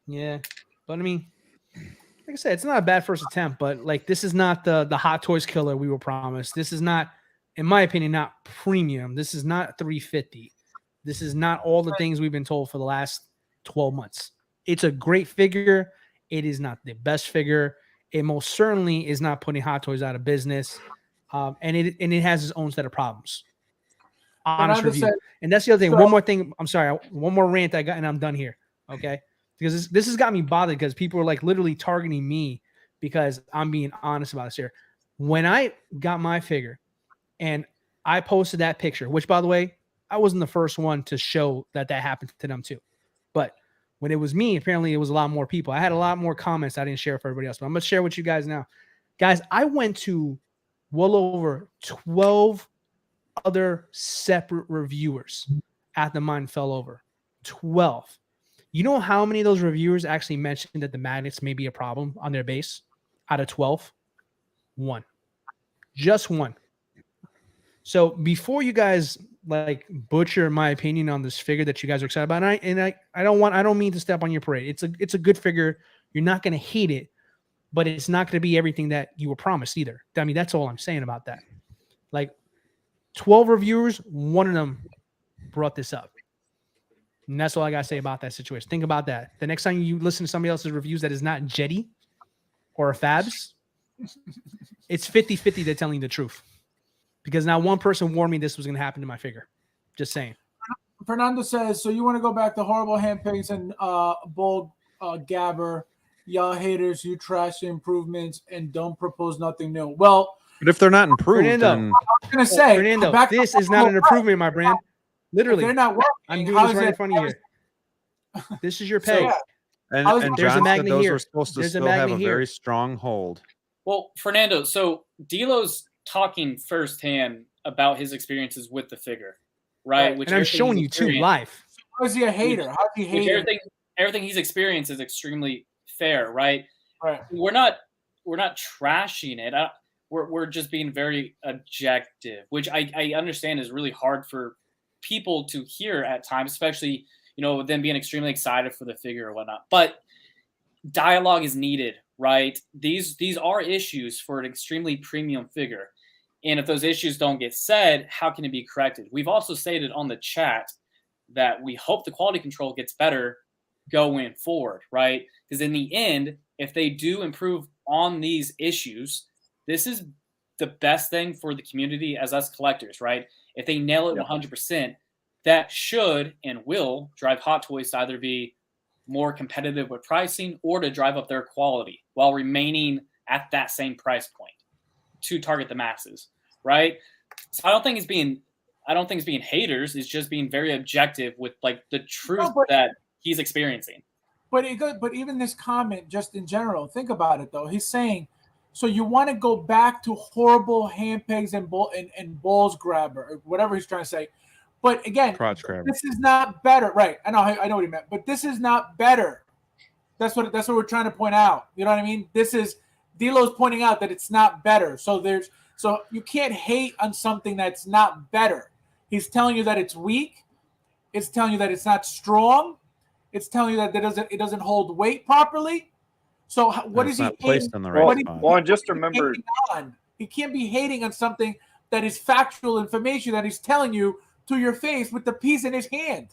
yeah, but I mean, like I said, it's not a bad first attempt, but like this is not the Hot Toys killer we were promised. This is not, in my opinion, not premium. This is not 350. This is not all the things we've been told for the last 12 months. It's a great figure. It is not the best figure. It most certainly is not putting Hot Toys out of business, and it has its own set of problems. Honest review. And that's the other thing. One more thing. I'm sorry. One more rant I got, and I'm done here. Okay. Because this has got me bothered because people are like literally targeting me because I'm being honest about this here. When I got my figure and I posted that picture, which by the way, I wasn't the first one to show that happened to them too. But when it was me, apparently it was a lot more people. I had a lot more comments I didn't share for everybody else, but I'm going to share with you guys now. Guys, I went to well over 12 other separate reviewers at the Mine Fell Over. 12. You know how many of those reviewers actually mentioned that the magnets may be a problem on their base? Out of 12? 1. Just 1. So before you guys like butcher my opinion on this figure that you guys are excited about, and I don't mean to step on your parade. It's a good figure. You're not going to hate it, but it's not going to be everything that you were promised either. I mean, that's all I'm saying about that. Like 12 reviewers, 1 of them brought this up. And that's all I got to say about that situation. Think about that. The next time you listen to somebody else's reviews that is not Jetty or a Fabs, it's 50-50 they're telling you the truth. Because now one person warned me this was going to happen to my figure. Just saying. Fernando says, so you want to go back to horrible handpigs and bold gabber, y'all haters, you trash the improvements and don't propose nothing new. Well, but if they're not improved, Fernando, then... I was going to say, Fernando, this is not an improvement, my brand. Literally, they're not working. I'm doing this right in front of you here. This is your pay. So, yeah. And There's a John said magnet those here. were supposed to There's a still have magnet a here. very strong hold. Well, Fernando, so Delo's talking firsthand about his experiences with the figure, right? Right. Which And I'm showing you too live. How is he a hater? How is he hating? Everything he's experienced is extremely fair, right? Right. We're not trashing it. We're just being very objective, which I understand is really hard for people to hear at times, especially, you know, them being extremely excited for the figure or whatnot. But dialogue is needed, right? These are issues for an extremely premium figure. And if those issues don't get said, how can it be corrected? We've also stated on the chat that we hope the quality control gets better going forward, right? Because in the end, if they do improve on these issues, this is the best thing for the community as us collectors, right? If they nail it 100%, that should and will drive Hot Toys to either be more competitive with pricing or to drive up their quality while remaining at that same price point to target the masses, right? So I don't think it's being haters. It's just being very objective with like the truth that he's experiencing. But even this comment, just in general, think about it though. He's saying, so you want to go back to horrible hand pegs and balls grabber or whatever he's trying to say. But again, this is not better, right? I know what he meant, but this is not better. That's what we're trying to point out. You know what I mean? This is Delo's pointing out that it's not better. So you can't hate on something that's not better. He's telling you that it's weak. It's telling you that it's not strong. It's telling you that it doesn't hold weight properly. So what is he placed in the right spot? Well, and just remember, he can't be hating on something that is factual information that he's telling you to your face with the piece in his hand.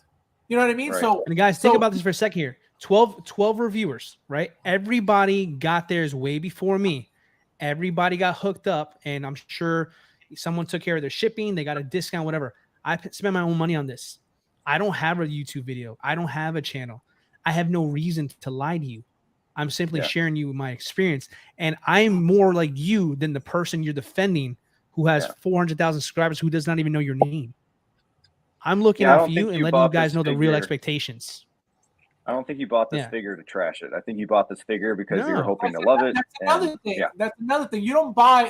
You know what I mean? Right. So, and guys, think about this for a second here. 12 reviewers, right? Everybody got theirs way before me. Everybody got hooked up, and I'm sure someone took care of their shipping. They got a discount, whatever. I spent my own money on this. I don't have a YouTube video. I don't have a channel. I have no reason to lie to you. I'm simply sharing you my experience. And I'm more like you than the person you're defending who has 400,000 subscribers who does not even know your name. I'm looking out for you and letting you guys know the real expectations. I don't think you bought this figure to trash it. I think you bought this figure because you were hoping to love it. That's another thing. That's another thing. You don't buy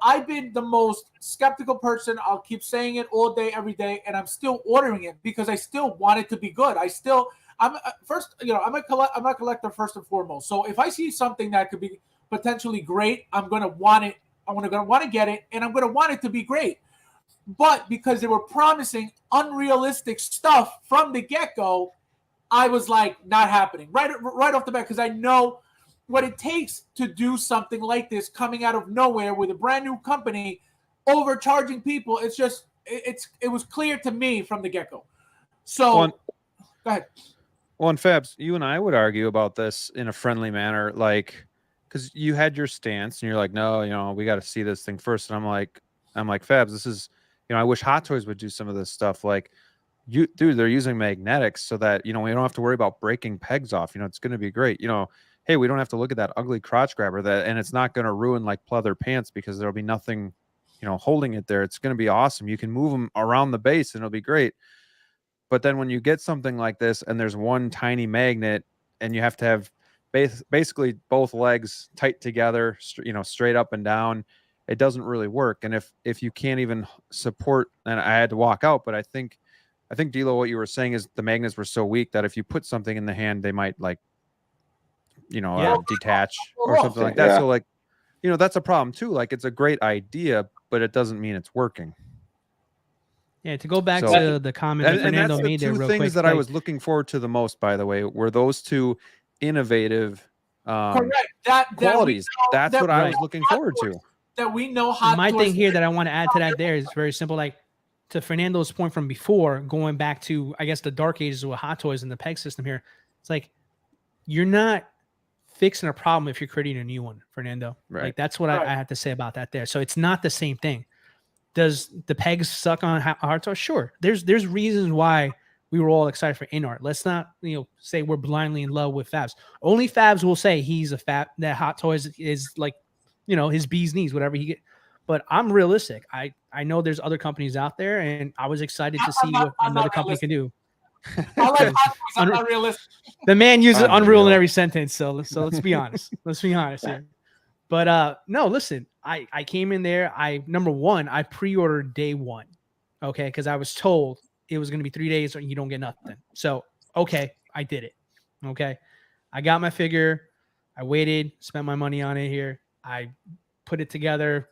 I've been the most skeptical person. I'll keep saying it all day, every day, and I'm still ordering it because I still want it to be good. I'm a collector first and foremost. So if I see something that could be potentially great, I'm going to want it I'm going to want to get it, and I'm going to want it to be great. But because they were promising unrealistic stuff from the get-go, I was like, not happening right off the bat, because I know what it takes to do something like this coming out of nowhere with a brand new company overcharging people. It's just it was clear to me from the get-go. So go ahead. Well, and Fabs, you and I would argue about this in a friendly manner, like, because you had your stance and you're like, no, we got to see this thing first. And I'm like, Fabs, this is, I wish Hot Toys would do some of this stuff. Like, dude, they're using magnetics so that, we don't have to worry about breaking pegs off. It's going to be great. Hey, we don't have to look at that ugly crotch grabber and it's not going to ruin like pleather pants because there'll be nothing, holding it there. It's going to be awesome. You can move them around the base and it'll be great. But then when you get something like this and there's one tiny magnet and you have to have basically both legs tight together, straight up and down, it doesn't really work. And if you can't even support, and I had to walk out, but I think D'Lo, what you were saying is the magnets were so weak that if you put something in the hand, they might detach or something like that. Yeah. So like, that's a problem too. Like it's a great idea, but it doesn't mean it's working. Yeah, to go back to the comment that Fernando made there real quick. Two things that I was looking forward to the most, by the way, were those two innovative qualities. That's what I was looking forward to. That we know how. My thing here that I want to add to that there is very simple. Like to Fernando's point from before, going back to, I guess, the dark ages with Hot Toys and the peg system here. It's like, you're not fixing a problem if you're creating a new one, Fernando. Right. Like that's what I have to say about that there. So it's not the same thing. Does the pegs suck on Hot Toys? Sure. There's reasons why we were all excited for InArt. Let's not, say we're blindly in love with Fabs. Only Fabs will say he's a Fab, that Hot Toys is like, his bee's knees, whatever he get. But I'm realistic. I know there's other companies out there, and I was excited to see what another company can do. I like Hot Toys. I'm not realistic. The man uses Unreal in every sentence. So let's be honest. Let's be honest here. But no, listen, I came in there. Number one, I pre-ordered day one. Okay, because I was told it was going to be 3 days or you don't get nothing. So okay, I did it. Okay. I got my figure. I waited, spent my money on it here. I put it together.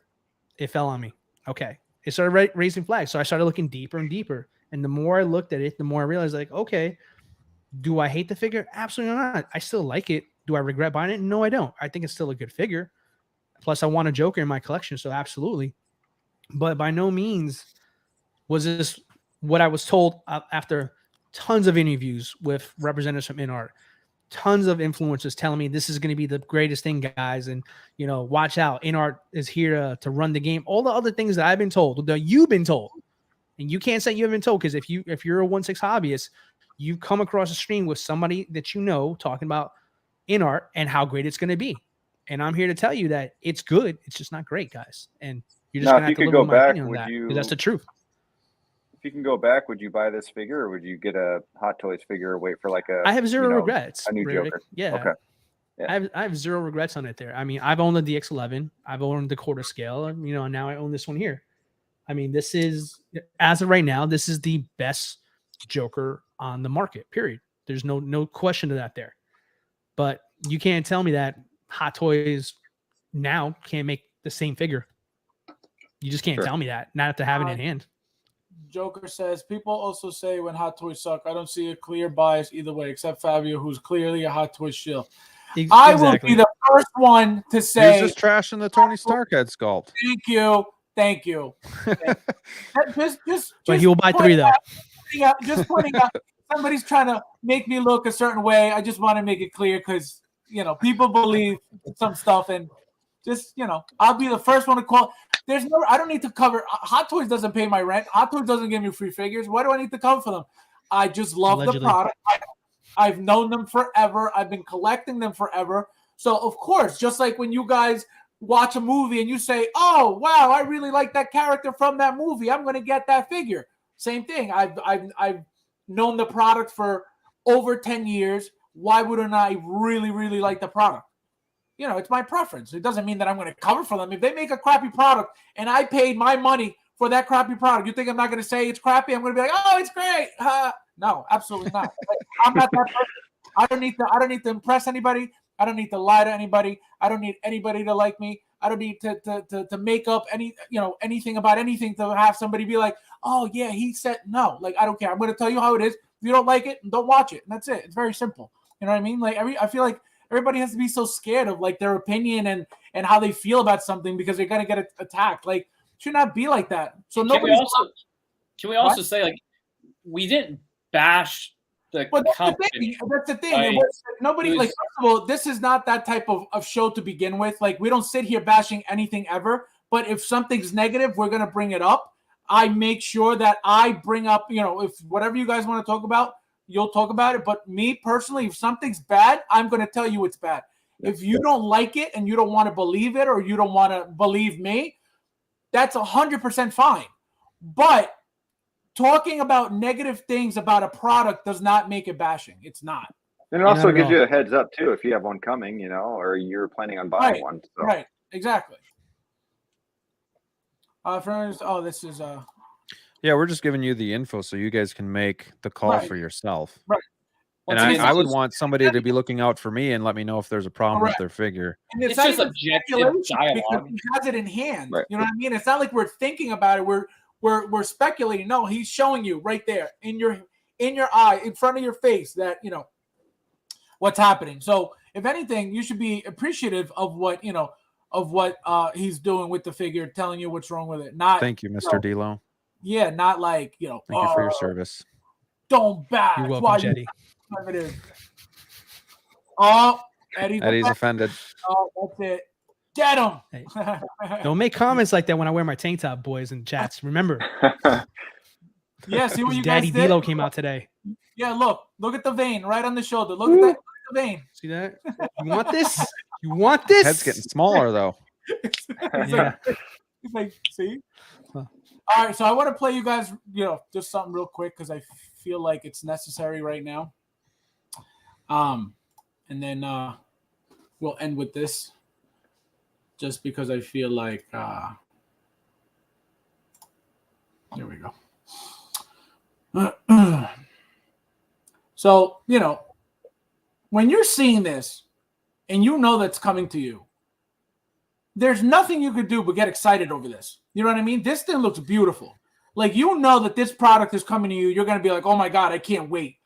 It fell on me. Okay. It started raising flags. So I started looking deeper and deeper. And the more I looked at it, the more I realized, like, okay, do I hate the figure? Absolutely not. I still like it. Do I regret buying it? No, I don't. I think it's still a good figure. Plus, I want a Joker in my collection. So absolutely. But by no means was this what I was told after tons of interviews with representatives from InArt. Tons of influencers telling me this is going to be the greatest thing, guys. And, watch out. InArt is here to run the game. All the other things that I've been told, that you've been told. And you can't say you haven't been told, because if you're a 1/6 hobbyist, you've come across a stream with somebody that talking about InArt and how great it's going to be. And I'm here to tell you that it's good. It's just not great, guys. And you're just going to have to live with my opinion on that, because that's the truth. If you can go back, would you buy this figure, or would you get a Hot Toys figure or wait for like a? I have zero regrets. A new Joker. Yeah. Okay. Yeah. I have zero regrets on it there. I mean, I've owned the DX11. I've owned the quarter scale. And now I own this one here. I mean, this is, as of right now, this is the best Joker on the market, period. There's no question to that there. But you can't tell me that Hot Toys now can't make the same figure. You just can't tell me that, not after having it in hand. Joker says, people also say when Hot Toys suck. I don't see a clear bias either way, except Fabio, who's clearly a Hot Toys shill. I will be the first one to say. He's just trashing the Tony Stark head sculpt. Thank you. But he will buy 3 though. Just pointing out, somebody's trying to make me look a certain way. I just want to make it clear because people believe some stuff, and just I'll be the first one to call. I don't need to cover. Hot Toys doesn't pay my rent. Hot Toys doesn't give me free figures. Why do I need to cover for them? I just love the product. I've known them forever. I've been collecting them forever. So of course, just like when you guys watch a movie and you say, "Oh wow, I really like that character from that movie. I'm going to get that figure." Same thing. I've known the product for over 10 years. Why wouldn't I really, really like the product? It's my preference. It doesn't mean that I'm going to cover for them. If they make a crappy product and I paid my money for that crappy product, you think I'm not going to say it's crappy? I'm going to be like, "Oh, it's great." No, absolutely not. I'm not that person. I don't need to impress anybody. I don't need to lie to anybody. I don't need anybody to like me. I don't need to make up anything about anything to have somebody be like, oh yeah, he said no. Like, I don't care. I'm going to tell you how it is. If you don't like it, don't watch it. And that's it. It's very simple. You know what I mean? Like I feel like everybody has to be so scared of like their opinion and how they feel about something because they're going to get attacked. Like, it should not be like that. So Can we also say, like, we didn't bash the company? That's the thing. Like, first of all, this is not that type of show to begin with. Like, we don't sit here bashing anything ever. But if something's negative, we're going to bring it up. I make sure that I bring up, if whatever you guys want to talk about, you'll talk about it. But me personally, if something's bad, I'm going to tell you it's bad. If you don't like it and you don't want to believe it or you don't want to believe me, that's 100% fine. But talking about negative things about a product does not make it bashing. It's not. And it also gives you a heads up too if you have one coming, or you're planning on buying one. So. Right. Exactly. This is Yeah, we're just giving you the info so you guys can make the call for yourself. Right. And I would want somebody to be looking out for me and let me know if there's a problem with their figure. And it's just objective dialogue. He has it in hand. Right. You know what I mean? It's not like we're thinking about it. We're speculating. No, he's showing you right there in your eye, in front of your face that what's happening. So if anything, you should be appreciative of what he's doing with the figure, telling you what's wrong with it. Not thank you, Mr. D'Lo. Yeah, not like Thank you for your service. Don't bash. You're welcome, Jetty. Oh, Eddie's offended. Oh, that's it. Get him. Hey, don't make comments like that when I wear my tank top, boys and chats. Remember. Yeah, see what you Daddy guys did? D'Lo came out today. Yeah, look at the vein right on the shoulder. Look at that vein. See that? You want this? You want this? Head's getting smaller though. It's like, see? Huh. All right, so I want to play you guys, just something real quick because I feel like it's necessary right now. And then we'll end with this, just because I feel like here we go. So, when you're seeing this and that's coming to you, there's nothing you could do but get excited over this. You know what I mean? This thing looks beautiful. Like, that this product is coming to you. You're going to be like, oh my God, I can't wait.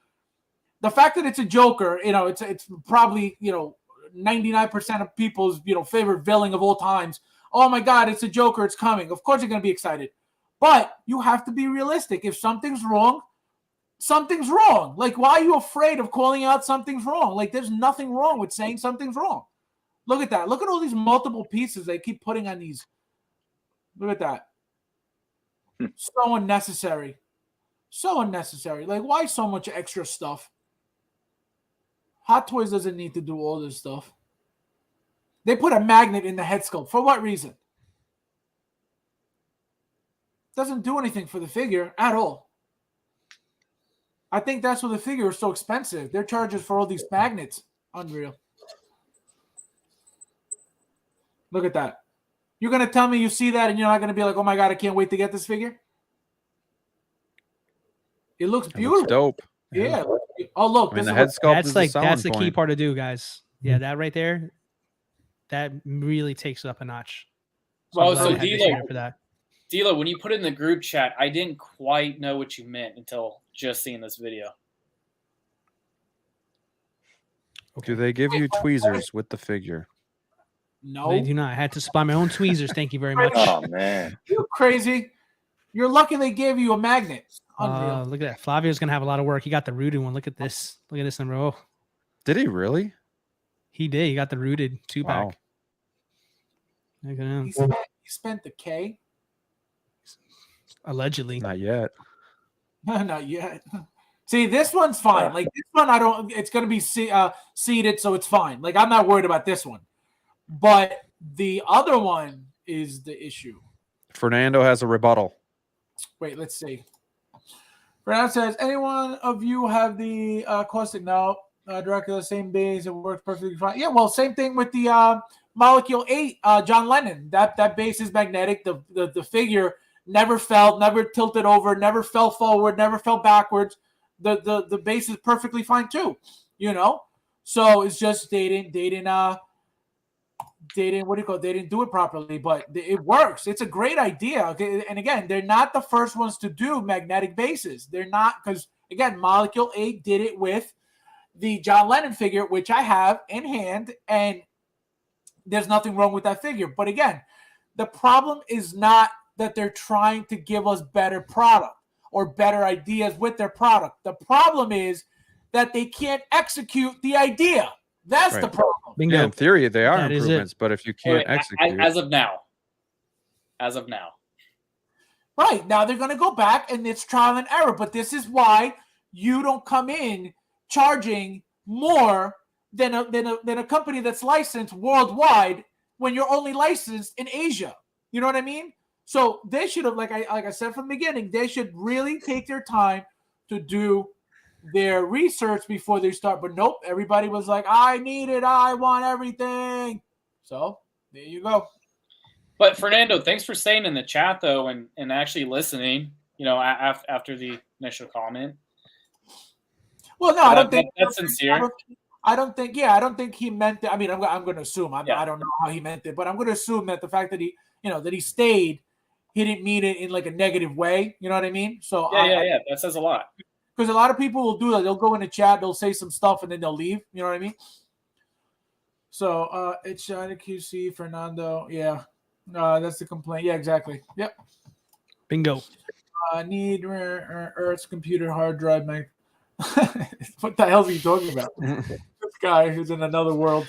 The fact that it's a Joker, it's probably, 99% of people's, favorite villain of all times. Oh my God, it's a Joker. It's coming. Of course you're going to be excited. But you have to be realistic. If something's wrong, something's wrong. Like, why are you afraid of calling out something's wrong? Like, there's nothing wrong with saying something's wrong. Look at that. Look at all these multiple pieces they keep putting on these. Look at that. So unnecessary. So unnecessary. Like, why so much extra stuff? Hot Toys doesn't need to do all this stuff. They put a magnet in the head sculpt. For what reason? Doesn't do anything for the figure at all. I think that's why the figure is so expensive. Their charges for all these magnets. Unreal. Look at that. You're going to tell me you see that and you're not going to be like, oh my God, I can't wait to get this figure? It looks beautiful. It looks dope. Yeah. Oh, look. The head sculpt that's the key part to do, guys. Yeah, that right there, that really takes it up a notch. So D'Lo, when you put it in the group chat, I didn't quite know what you meant until just seeing this video. Do they give you tweezers with the figure? No, they do not. I had to supply my own tweezers. Thank you very much. Oh man, you're crazy. You're lucky they gave you a magnet. Look at that. Flavio's gonna have a lot of work. He got the rooted one. Look at this. Look at this in row. Did he really? He did. He got the rooted 2-pack. Wow. Look at him. He spent the K. Allegedly. Not yet. Not yet. See, this one's fine. Like, this one, it's going to be seated, so it's fine. Like, I'm not worried about this one. But the other one is the issue. Fernando has a rebuttal. Wait, let's see. Fernando says, anyone of you have the caustic? No. Dracula, same base. It works perfectly fine. Yeah, well, same thing with the Molecule 8, John Lennon. That base is magnetic. The figure never fell, never tilted over, never fell forward, never fell backwards. The base is perfectly fine too, So it's just they didn't they didn't do it properly, but it works. It's a great idea. Okay, and again, they're not the first ones to do magnetic bases. They're not, because again, Molecule 8 did it with the John Lennon figure, which I have in hand, and there's nothing wrong with that figure. But again, the problem is not that they're trying to give us better product or better ideas with their product. The problem is that they can't execute the idea. That's the problem. Bingo. Yeah, in theory, they are That is improvements, but if you can't execute, as of now, Right, now they're going to go back and it's trial and error. But this is why you don't come in charging more than a company that's licensed worldwide when you're only licensed in Asia. You know what I mean? So they should have, like I said from the beginning, they should really take their time to do their research before they start. But nope, everybody was like, I need it, I want everything. So there you go. But Fernando, thanks for staying in the chat though, and actually listening. You know, after the initial comment. Well, no, I don't think that's sincere. I don't think he meant it. I mean, I'm going to assume. I don't know how he meant it, but I'm going to assume that the fact that he stayed, he didn't mean it in like a negative way. You know what I mean? So yeah, that says a lot. Because a lot of people will do that. They'll go in the chat, they'll say some stuff, and then they'll leave. You know what I mean? So it's China QC, Fernando. Yeah, that's the complaint. Yeah, exactly. Yep. Bingo. Need Earth's computer hard drive. What the hell is he talking about? This guy who's in another world.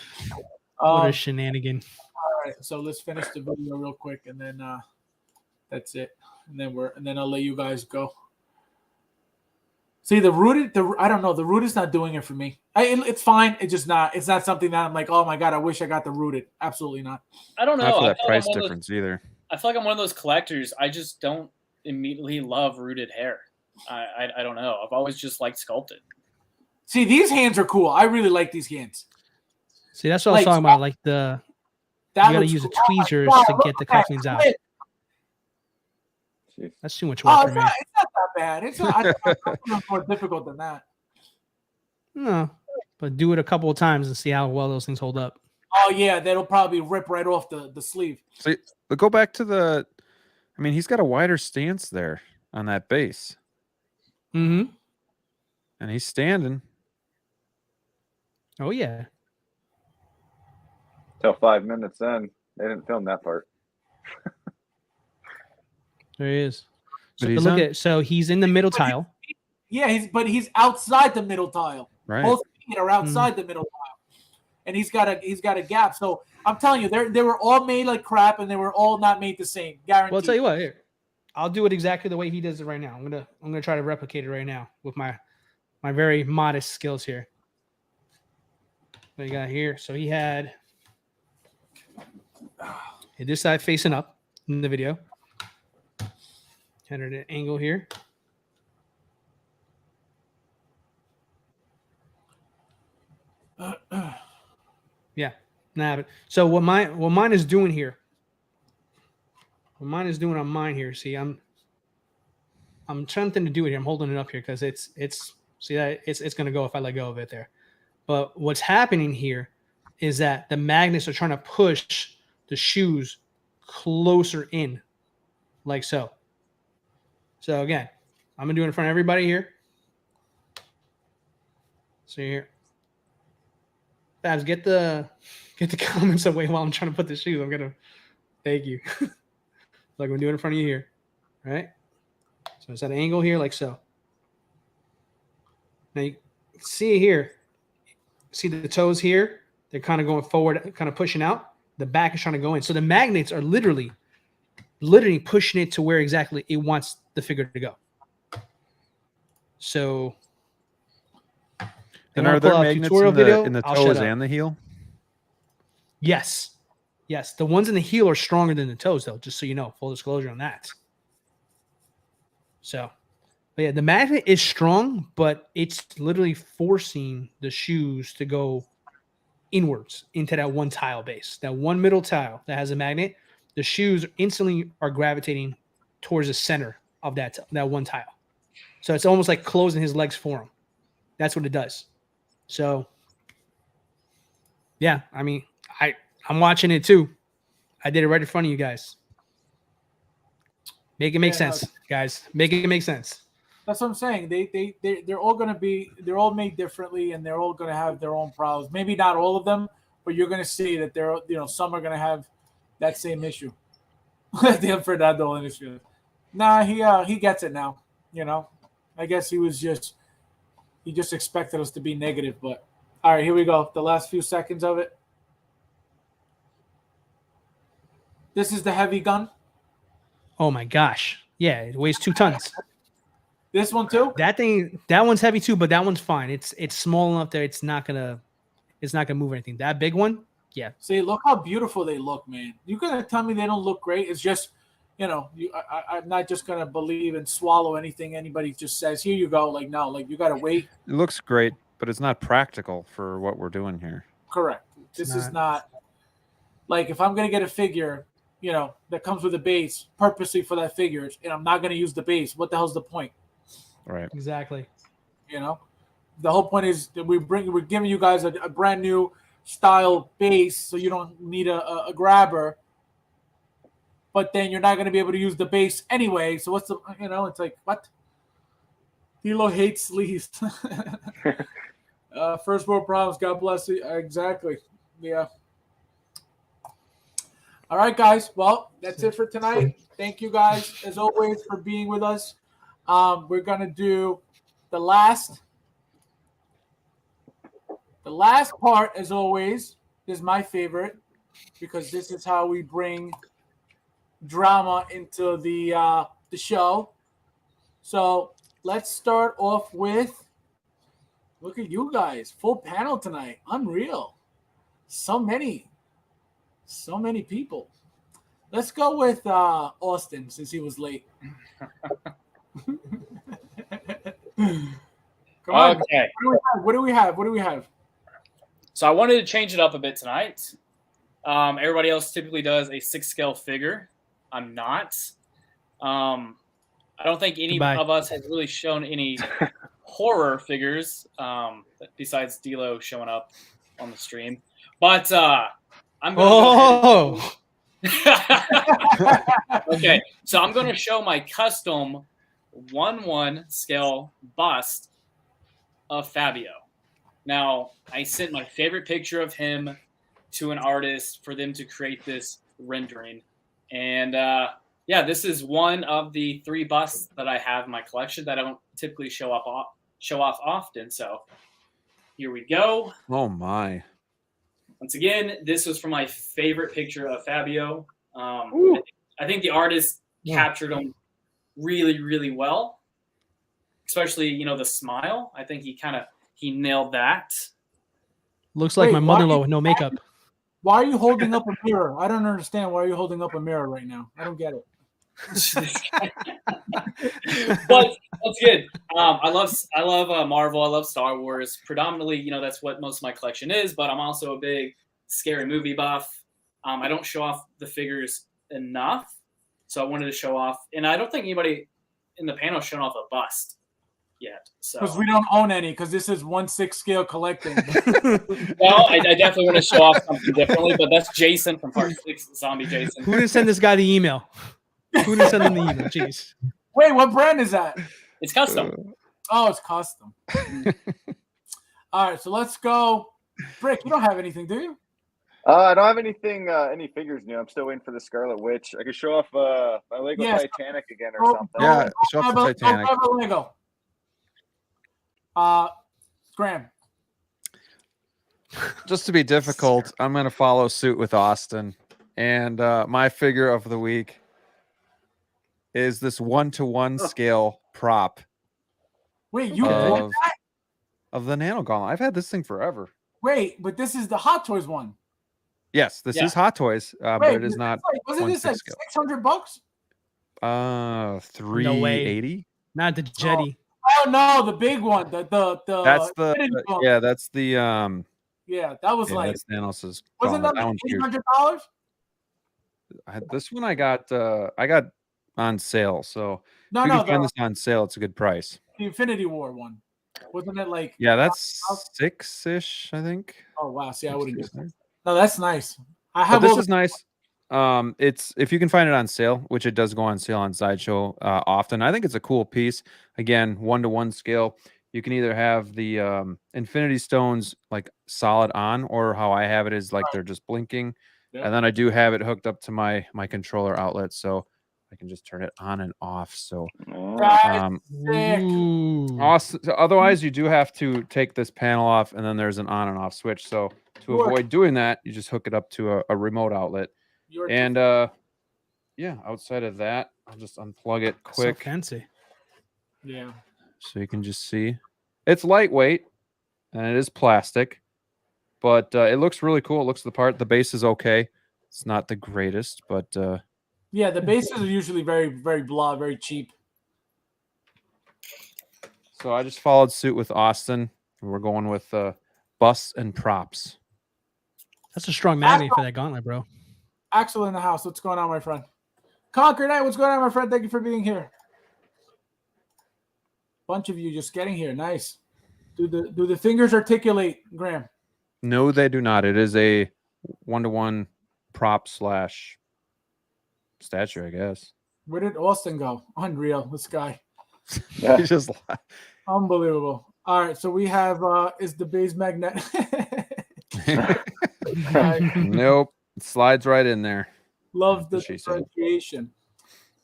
What a shenanigan. All right, so let's finish the video real quick, and then that's it. And then I'll let you guys go. See, the rooted, I don't know. The rooted's not doing it for me. It's fine. It's just not. It's not something that I'm like, oh my god, I wish I got the rooted. Absolutely not. I don't know. Not for that price difference either. I feel like I'm one of those collectors. I just don't immediately love rooted hair. I don't know. I've always just liked sculpted. See, these hands are cool. I really like these hands. See, that's what I was talking about. Like you gotta use the tweezers to get the cufflinks out. That's too much work for me. It's not that bad. It's not more difficult than that. No, but do it a couple of times and see how well those things hold up. Oh yeah, that'll probably rip right off the sleeve. See, but go back to he's got a wider stance there on that base. Mm-hmm. And he's standing. Oh yeah. Till 5 minutes in, they didn't film that part. There he is. So he's in the middle tile. Yeah, he's outside the middle tile. Right. Both feet are outside the middle tile, and he's got a gap. So I'm telling you, they were all made like crap, and they were all not made the same. Guaranteed. Well, I'll tell you what. Here, I'll do it exactly the way he does it right now. I'm gonna try to replicate it right now with my very modest skills here. What you got here? So he had this side facing up in the video. Had it at an angle here. Yeah, nah. So what mine is doing here? What mine is doing on mine here? See, I'm attempting to do it here. I'm holding it up here because it's gonna go if I let go of it there. But what's happening here is that the magnets are trying to push the shoes closer in, like so. So again, I'm gonna do it in front of everybody here. So here, Fabs, get the comments away while I'm trying to put the shoes. I'm gonna thank you. Like I'm gonna do it in front of you here, right? So it's at an angle here, like so. Now you see here, see the toes here? They're kind of going forward, kind of pushing out. The back is trying to go in. So the magnets are literally pushing it to where exactly it wants the figure to go. So, and are there magnets in the toes and the heel? Yes. The ones in the heel are stronger than the toes, though, just so you know. Full disclosure on that. So, but yeah, the magnet is strong, but it's literally forcing the shoes to go inwards into that one tile base. That one middle tile that has a magnet, the shoes instantly are gravitating towards the center of that one tile. So it's almost like closing his legs for him. That's what it does. So, yeah, I mean, I'm watching it too. I did it right in front of you guys. Make it make sense, guys. Make it make sense. That's what I'm saying. They're all they're all made differently, and they're all gonna have their own problems. Maybe not all of them, but you're gonna see that some are gonna have that same issue. The Fernando issue. Nah, he gets it now. I guess he just expected us to be negative. But all right, here we go. The last few seconds of it. This is the heavy gun. Oh my gosh. Yeah, it weighs 2 tons. This one too? That one's heavy too, but that one's fine. It's small enough that it's not gonna move anything. That big one, yeah. See, look how beautiful they look, man. You gonna tell me they don't look great? It's just, I'm not just gonna believe and swallow anything anybody just says. Here you go. Like, no, like you gotta wait. It looks great, but it's not practical for what we're doing here. Correct. This is not like if I'm gonna get a figure, that comes with a base purposely for that figure, and I'm not gonna use the base. What the hell's the point? Right. Exactly. The whole point is that we're giving you guys a brand new style base, so you don't need a grabber. But then you're not going to be able to use the base anyway. So what's it's like, what? Hilo hates sleeves. First world problems. God bless you. Exactly. Yeah. All right, guys. Well, that's it for tonight. Thank you guys, as always, for being with us. We're going to do the last part, as always, is my favorite, because this is how we bring drama into the show. So let's start off with, look at you guys, full panel tonight. Unreal. So many people. Let's go with Austin, since he was late. Come on. Okay. What do we have? So I wanted to change it up a bit tonight. Everybody else typically does a 6-scale figure. I'm not. I don't think any of us has really shown any horror figures besides D'Lo showing up on the stream. But I'm going to okay, so I'm going to show my custom 1/1 scale bust of Fabio. Now, I sent my favorite picture of him to an artist for them to create this rendering. And this is one of the 3 busts that I have in my collection that I don't typically show off often. So here we go. Oh my. Once again, this was from my favorite picture of Fabio. I think the artist captured him really, really well, especially, the smile. I think he nailed that. Looks like my mother-in-law with no makeup. Why are you holding up a mirror? I don't understand. Why are you holding up a mirror right now? I don't get it. But once again, I love Marvel. I love Star Wars. Predominantly, that's what most of my collection is. But I'm also a big scary movie buff. I don't show off the figures enough, so I wanted to show off. And I don't think anybody in the panel showed off a bust yet. So because we don't own any, because this is 1/6 scale collecting. Well, I definitely want to show off something differently. But that's Jason from Part 6, Zombie Jason. Who didn't send this guy the email? Who didn't send him the email? Jeez. Wait, what brand is that? It's custom. Oh, it's custom. All right, so let's go. Brick, you don't have anything, do you? I don't have anything, any figures new. I'm still waiting for the Scarlet Witch. I could show off my Lego Titanic again or something. Yeah, show off the Titanic. Lego. Graeme. Just to be difficult, I'm going to follow suit with Austin. And my figure of the week is this 1/1 scale prop. Wait, you bought that? Of the Nano Gauntlet. I've had this thing forever. Wait, but this is the Hot Toys one. Yes, this is Hot Toys, but it is not. Wasn't this like $600? $380. Not the Jetty. Oh no, the big one. That's the yeah, that was like that's Thanos's. Wasn't that like $800? This one I got on sale, so if you can find this on sale, it's a good price. The Infinity War one, wasn't it like? Yeah, that's $6-ish, I think. Oh wow! See, I wouldn't. No, that's nice. I But have this all is nice. It's if you can find it on sale, which it does go on sale on Sideshow often. I think it's a cool piece. Again, 1-to-1 scale. You can either have the Infinity Stones like solid on, or how I have it is like they're just blinking. Yep. And then I do have it hooked up to my controller outlet, so I can just turn it on and off. So That's sick. Ooh. awesome. So otherwise, you do have to take this panel off, and then there's an on and off switch. So to Sure. avoid doing that, you just hook it up to a remote outlet. You're And yeah, outside of that, I'll just unplug it So quick fancy. yeah. so you can just see. It's lightweight and it is plastic, but it looks really cool. It looks the part. The base is okay. It's not the greatest, but Yeah, the bases are usually very, very blah, very cheap. so I just followed suit with Austin. We're going with bus and props. That's a strong magnet for that gauntlet, bro. Axel in the house. What's going on, my friend? Conquer Knight, what's going on, my friend? Thank you for being here. Bunch of you just getting here. Nice. Do the fingers articulate, Graham? No, they do not. It is a 1-to-1 prop / statue, I guess. Where did Austin go? Unreal. This guy. Yeah. He just Unbelievable. All right, so we have is the base magnet. nope. It slides right in there. Love the That's what she said. differentiation.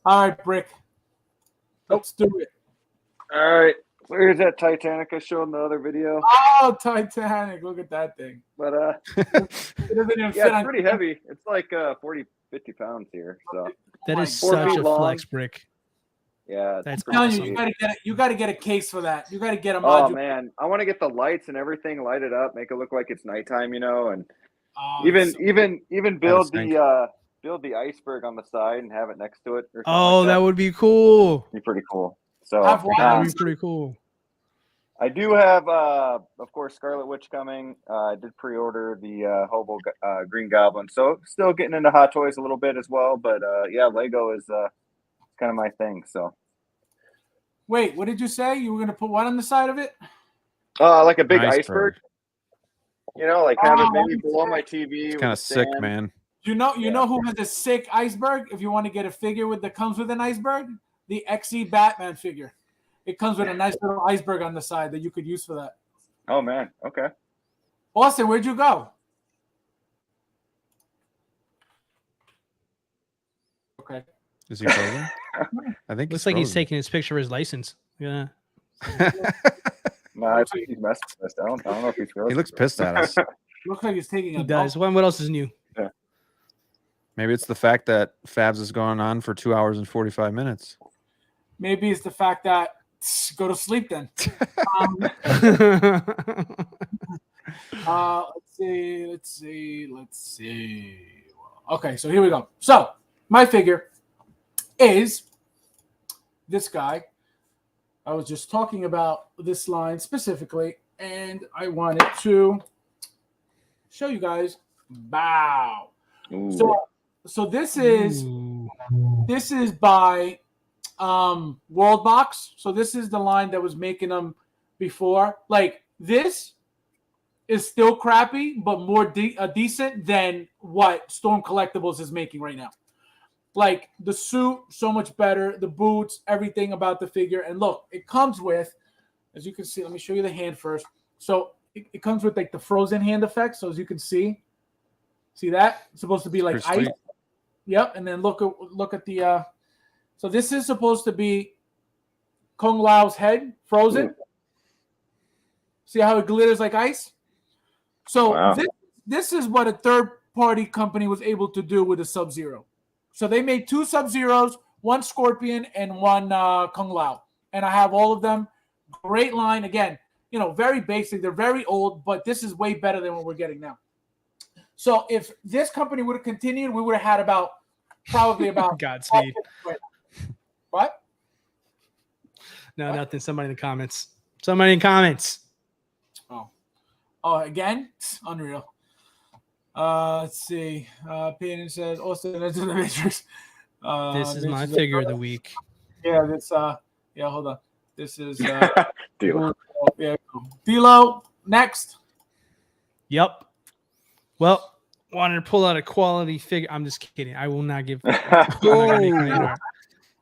All right, Brick. Let's do it. All right. Where's that Titanic I showed in the other video? Oh, Titanic. Look at that thing. But It doesn't even yeah, fit it's on pretty heavy. It's like 40, 50 pounds here. So That is 4 such feet a long. flex, Brick. yeah, That's pretty I'm telling awesome. you, you gotta get a case for that. You gotta get a Oh module. man, I want to get the lights and everything lighted up, make it look like it's nighttime, and Oh, even so- even build stink. the iceberg on the side and have it next to it. Or something Oh, like that would be cool. be pretty cool. So Have one. That would be pretty cool. I do have, of course, Scarlet Witch coming. I did pre-order the Hobo Green Goblin, so still getting into Hot Toys a little bit as well. But yeah, Lego is kind of my thing. So Wait, what did you say? You were gonna put what on the side of it? like a big Iceberg. iceberg. Like have it Oh, maybe below my TV. It's with kind a of sick, stand. man. You know who has a sick iceberg? If you want to get a figure that comes with an iceberg, the XE Batman figure. It comes with a nice little iceberg on the side that you could use for that. Oh man, okay. Austin, where'd you go? Okay. Is he frozen? I think Looks like he's frozen. taking his picture of his license. Yeah. No, I think he's messing with us. I don't know if he's He looks pissed at us. Looks like he's taking He a does. What else is new? Maybe it's the fact that Fabs is going on for 2 hours and 45 minutes. Maybe it's the fact that go to sleep then. Let's see. Okay, so here we go. So my figure is this guy. I was just talking about this line specifically, and I wanted to show you guys. Bow. Ooh. So this is Ooh. by Worldbox. So this is the line that was making them before. Like this is still crappy, but more decent than what Storm Collectibles is making right now. Like the suit, so much better. The boots, everything about the figure. And look, it comes with, as you can see, let me show you the hand first. So it comes with like the frozen hand effect. So as you can see that? It's supposed to be like Pretty ice. sweet. Yep. And then look at the so this is supposed to be Kung Lao's head frozen. Ooh. See how it glitters like ice? So Wow. this is what a third-party company was able to do with a Sub-Zero. So they made 2 Sub-Zeros, 1 Scorpion, and 1 Kung Lao. And I have all of them. Great line. Again, very basic. They're very old, but this is way better than what we're getting now. So if this company would have continued, we would have had probably about Godspeed. What? No, What? nothing. Somebody in the comments. Somebody in comments. Oh, again? Unreal. Let's see. Payton says, Austin, into the Matrix. This is my Matrix- figure of the week. Yeah, hold on. This is, Deal. yeah, D'Lo, next. Yep. Well, wanted to pull out a quality figure. I'm just kidding. I will not give.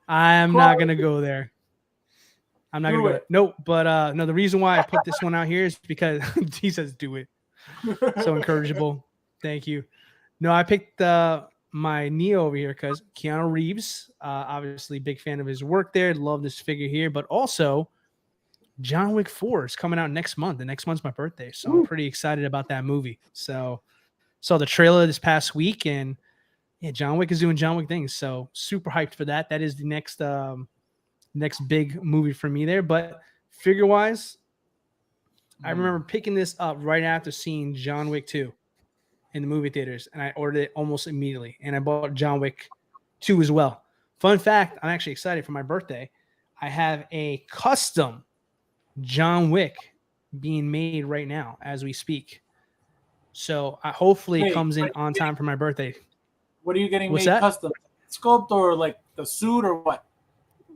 I'm not gonna go there. I'm not gonna go there. Nope. But no, the reason why I put this one out here is because he says do it. So encourageable. Thank you. No, I picked my Neo over here because Keanu Reeves, obviously big fan of his work there. Love this figure here, but also John Wick 4 is coming out next month. And next month's my birthday. So I'm pretty excited about that movie. So saw the trailer this past week, and yeah, John Wick is doing John Wick things. So super hyped for that. That is the next big movie for me there. But figure wise, I remember picking this up right after seeing John Wick 2 in the movie theaters, and I ordered it almost immediately. And I bought John Wick 2 as well. Fun fact, I'm actually excited for my birthday. I have a custom John Wick being made right now as we speak. So hopefully it comes in on time for my birthday. What are you getting What's made that? custom? Sculpt or like the suit or what?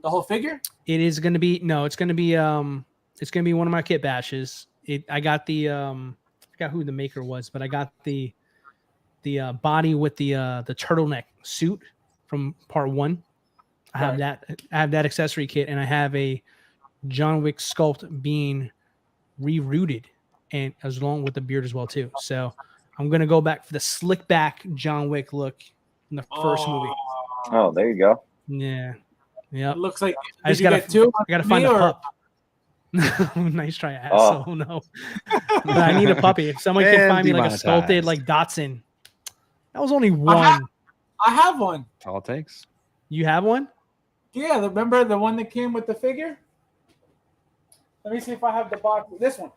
The whole figure? It is going to be it's going to be one of my kit bashes. I got the I forgot who the maker was, but I got the body with the turtleneck suit from part 1. I have that accessory kit, and I have a John Wick sculpt being rerouted, and as along with the beard as well too. So I'm gonna go back for the slick back John Wick look in the first movie. Oh, there you go. Yeah. It looks like I gotta find a pup. Nice try, asshole. Oh. No. But I need a puppy. If someone can find me like a sculpted like Dotson. That was only one. I have one. That's all it takes. You have one? Yeah, remember the one that came with the figure? Let me see if I have the box. This one.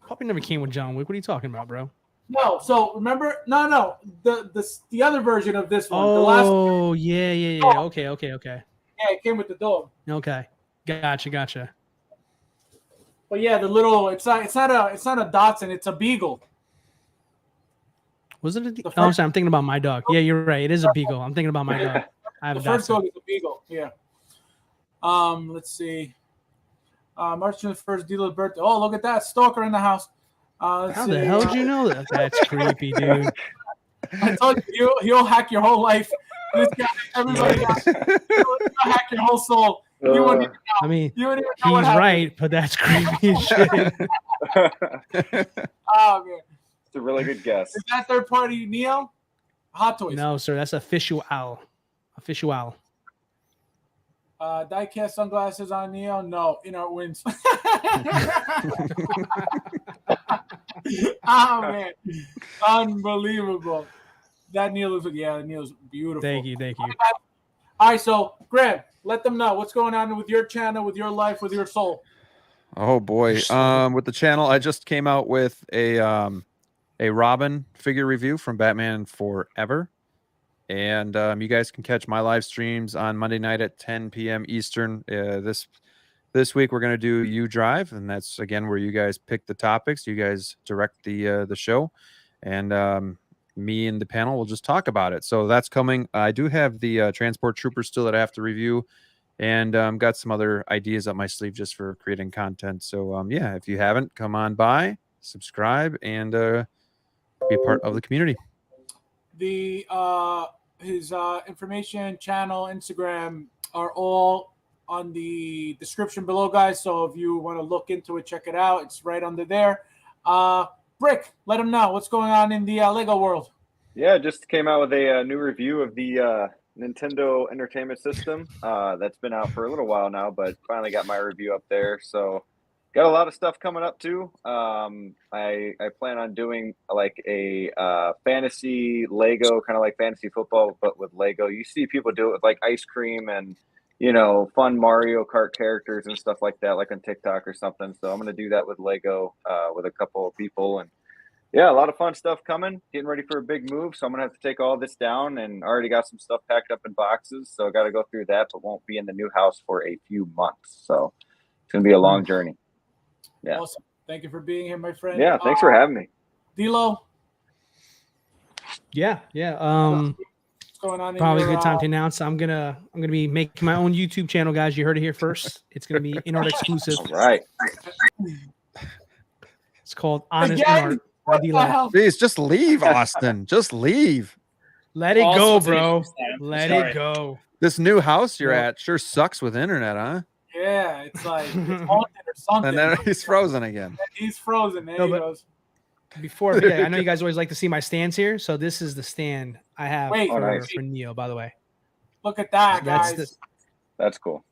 Puppy never came with John Wick. What are you talking about, bro? No, so remember? No. The other version of this one. Oh, the last one. Yeah. Oh. Okay. Yeah, it came with the dog. Okay. Gotcha. But yeah, the little it's not a Dotson, it's a Beagle. Was it I'm sorry, I'm thinking about my dog. Yeah, you're right. It is a Beagle. I'm thinking about my dog. I have the first dog is a Beagle, yeah. Let's see. March 21st, dealer's birthday. Oh, look at that. Stalker in the house. How the hell did you know that? That's creepy, dude. I told you, he'll hack your whole life. This guy, everybody else, he'll hack your whole soul. You wouldn't even know. I mean, you wouldn't even know he's right, but that's creepy as shit. Oh, man. It's a really good guess. Is that third party Neo? Hot Toys. No, sir. That's official owl. Diecast sunglasses on Neo? No. Inner wins. Oh, man. Unbelievable. That Neo looks Neo's beautiful. Thank you. All right, so, Graeme, let them know what's going on with your channel, with your life, with your soul. Oh boy. With the channel, I just came out with a Robin figure review from Batman Forever. And you guys can catch my live streams on Monday night at 10 p.m. Eastern. This week we're going to do You Drive, and that's again where you guys pick the topics. You guys direct the show, and me and the panel will just talk about it. So that's coming. I do have the Transport Trooper still that I have to review, and got some other ideas up my sleeve just for creating content. So yeah, if you haven't, come on by, subscribe, and be a part of the community. The his information, channel, Instagram are all on the description below, guys. So if you want to look into it, check it out. It's right under there. Brick, let them know what's going on in the Lego world. Yeah, just came out with a new review of the Nintendo Entertainment System. That's been out for a little while now, but finally got my review up there. So got a lot of stuff coming up too. I plan on doing like a fantasy Lego, kind of like fantasy football, but with Lego. You see people do it with like ice cream and, you know, fun Mario Kart characters and stuff like that, like on TikTok or something. So I'm going to do that with Lego with a couple of people. And yeah, a lot of fun stuff coming, getting ready for a big move. So I'm going to have to take all this down, and already got some stuff packed up in boxes. So I got to go through that, but won't be in the new house for a few months. So it's going to be a long journey. Yeah. Awesome. Thank you for being here, my friend. Yeah, thanks for having me. D-Lo. Yeah. What's going on? Probably a good time to announce. I'm gonna be making my own YouTube channel, guys. You heard it here first. It's gonna be InArt exclusive. All right. It's called Honest InArt. Bye, D-Lo. Please just leave, Austin. Just leave. Let it Also, go, bro. I'm Let sorry. it go. This new house you're Well- at sure sucks with internet, huh? Yeah, it's like it's haunted or something. And then he's frozen again. He's frozen. There No, he but- goes. Before I forget, I know you guys always like to see my stands here. So this is the stand I have Wait. Oh, nice. for Neo, by the way. Look at that, That's guys. That's cool.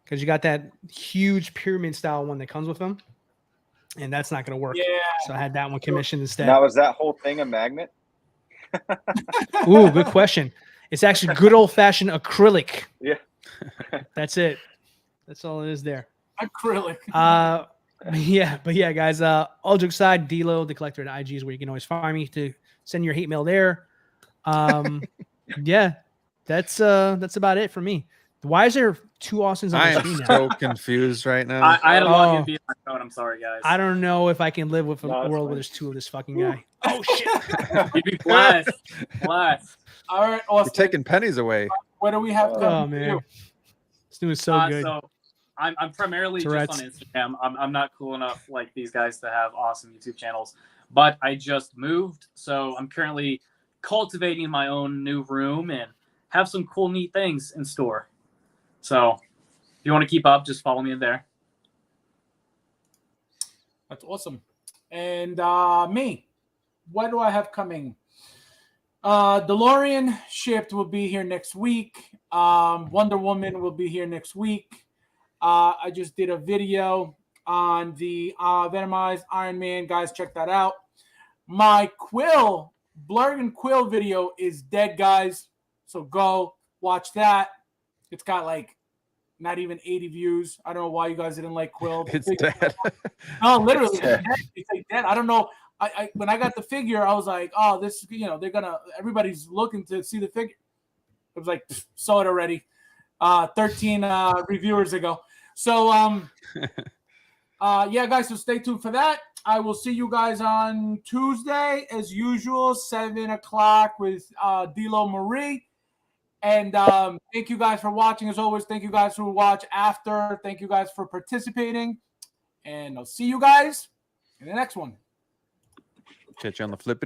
Because you got that huge pyramid style one that comes with them. And that's not going to work. Yeah. So I had that one commissioned instead. Now, is that whole thing a magnet? Ooh, good question. It's actually good old fashioned acrylic. Yeah. That's it. That's all it is there. Acrylic. But yeah, guys. All jokes aside, D-Lo, the collector at IG is where you can always find me to send your hate mail there. Yeah, that's about it for me. Why is there two Austins on I the am screen now? so confused right now. I had to log Oh. in via my phone. I'm sorry, guys. I don't know if I can live with a No, it's world fine. where there's two of this fucking guy. Oh shit! You'd be blessed. Blessed. All right, You're Austin. taking pennies away. What do we have to Oh do? man, this dude is so good. So I'm primarily Tourette's. just on Instagram. I'm not cool enough like these guys to have awesome YouTube channels, but I just moved, so I'm currently cultivating my own new room and have some cool, neat things in store. So if you want to keep up, just follow me in there. That's awesome. And me, what do I have coming? DeLorean shipped will be here next week. Wonder Woman will be here next week. I just did a video on the Venomized Iron Man. Guys, check that out. My Quill, Blurgan Quill video is dead, guys. So go watch that. It's got like not even 80 views. I don't know why you guys didn't like Quill. It's dead. No, literally, It's dead. it's like dead. I don't know. I when I got the figure, I was like, oh, this, everybody's looking to see the figure. It was like, saw it already. 13 reviewers ago. So yeah, guys, so stay tuned for that. I will see you guys on Tuesday as usual, 7:00 with D-Lo Marie. And thank you guys for watching as always. Thank you guys who watch after. Thank you guys for participating. And I'll see you guys in the next one. Catch you on the flip.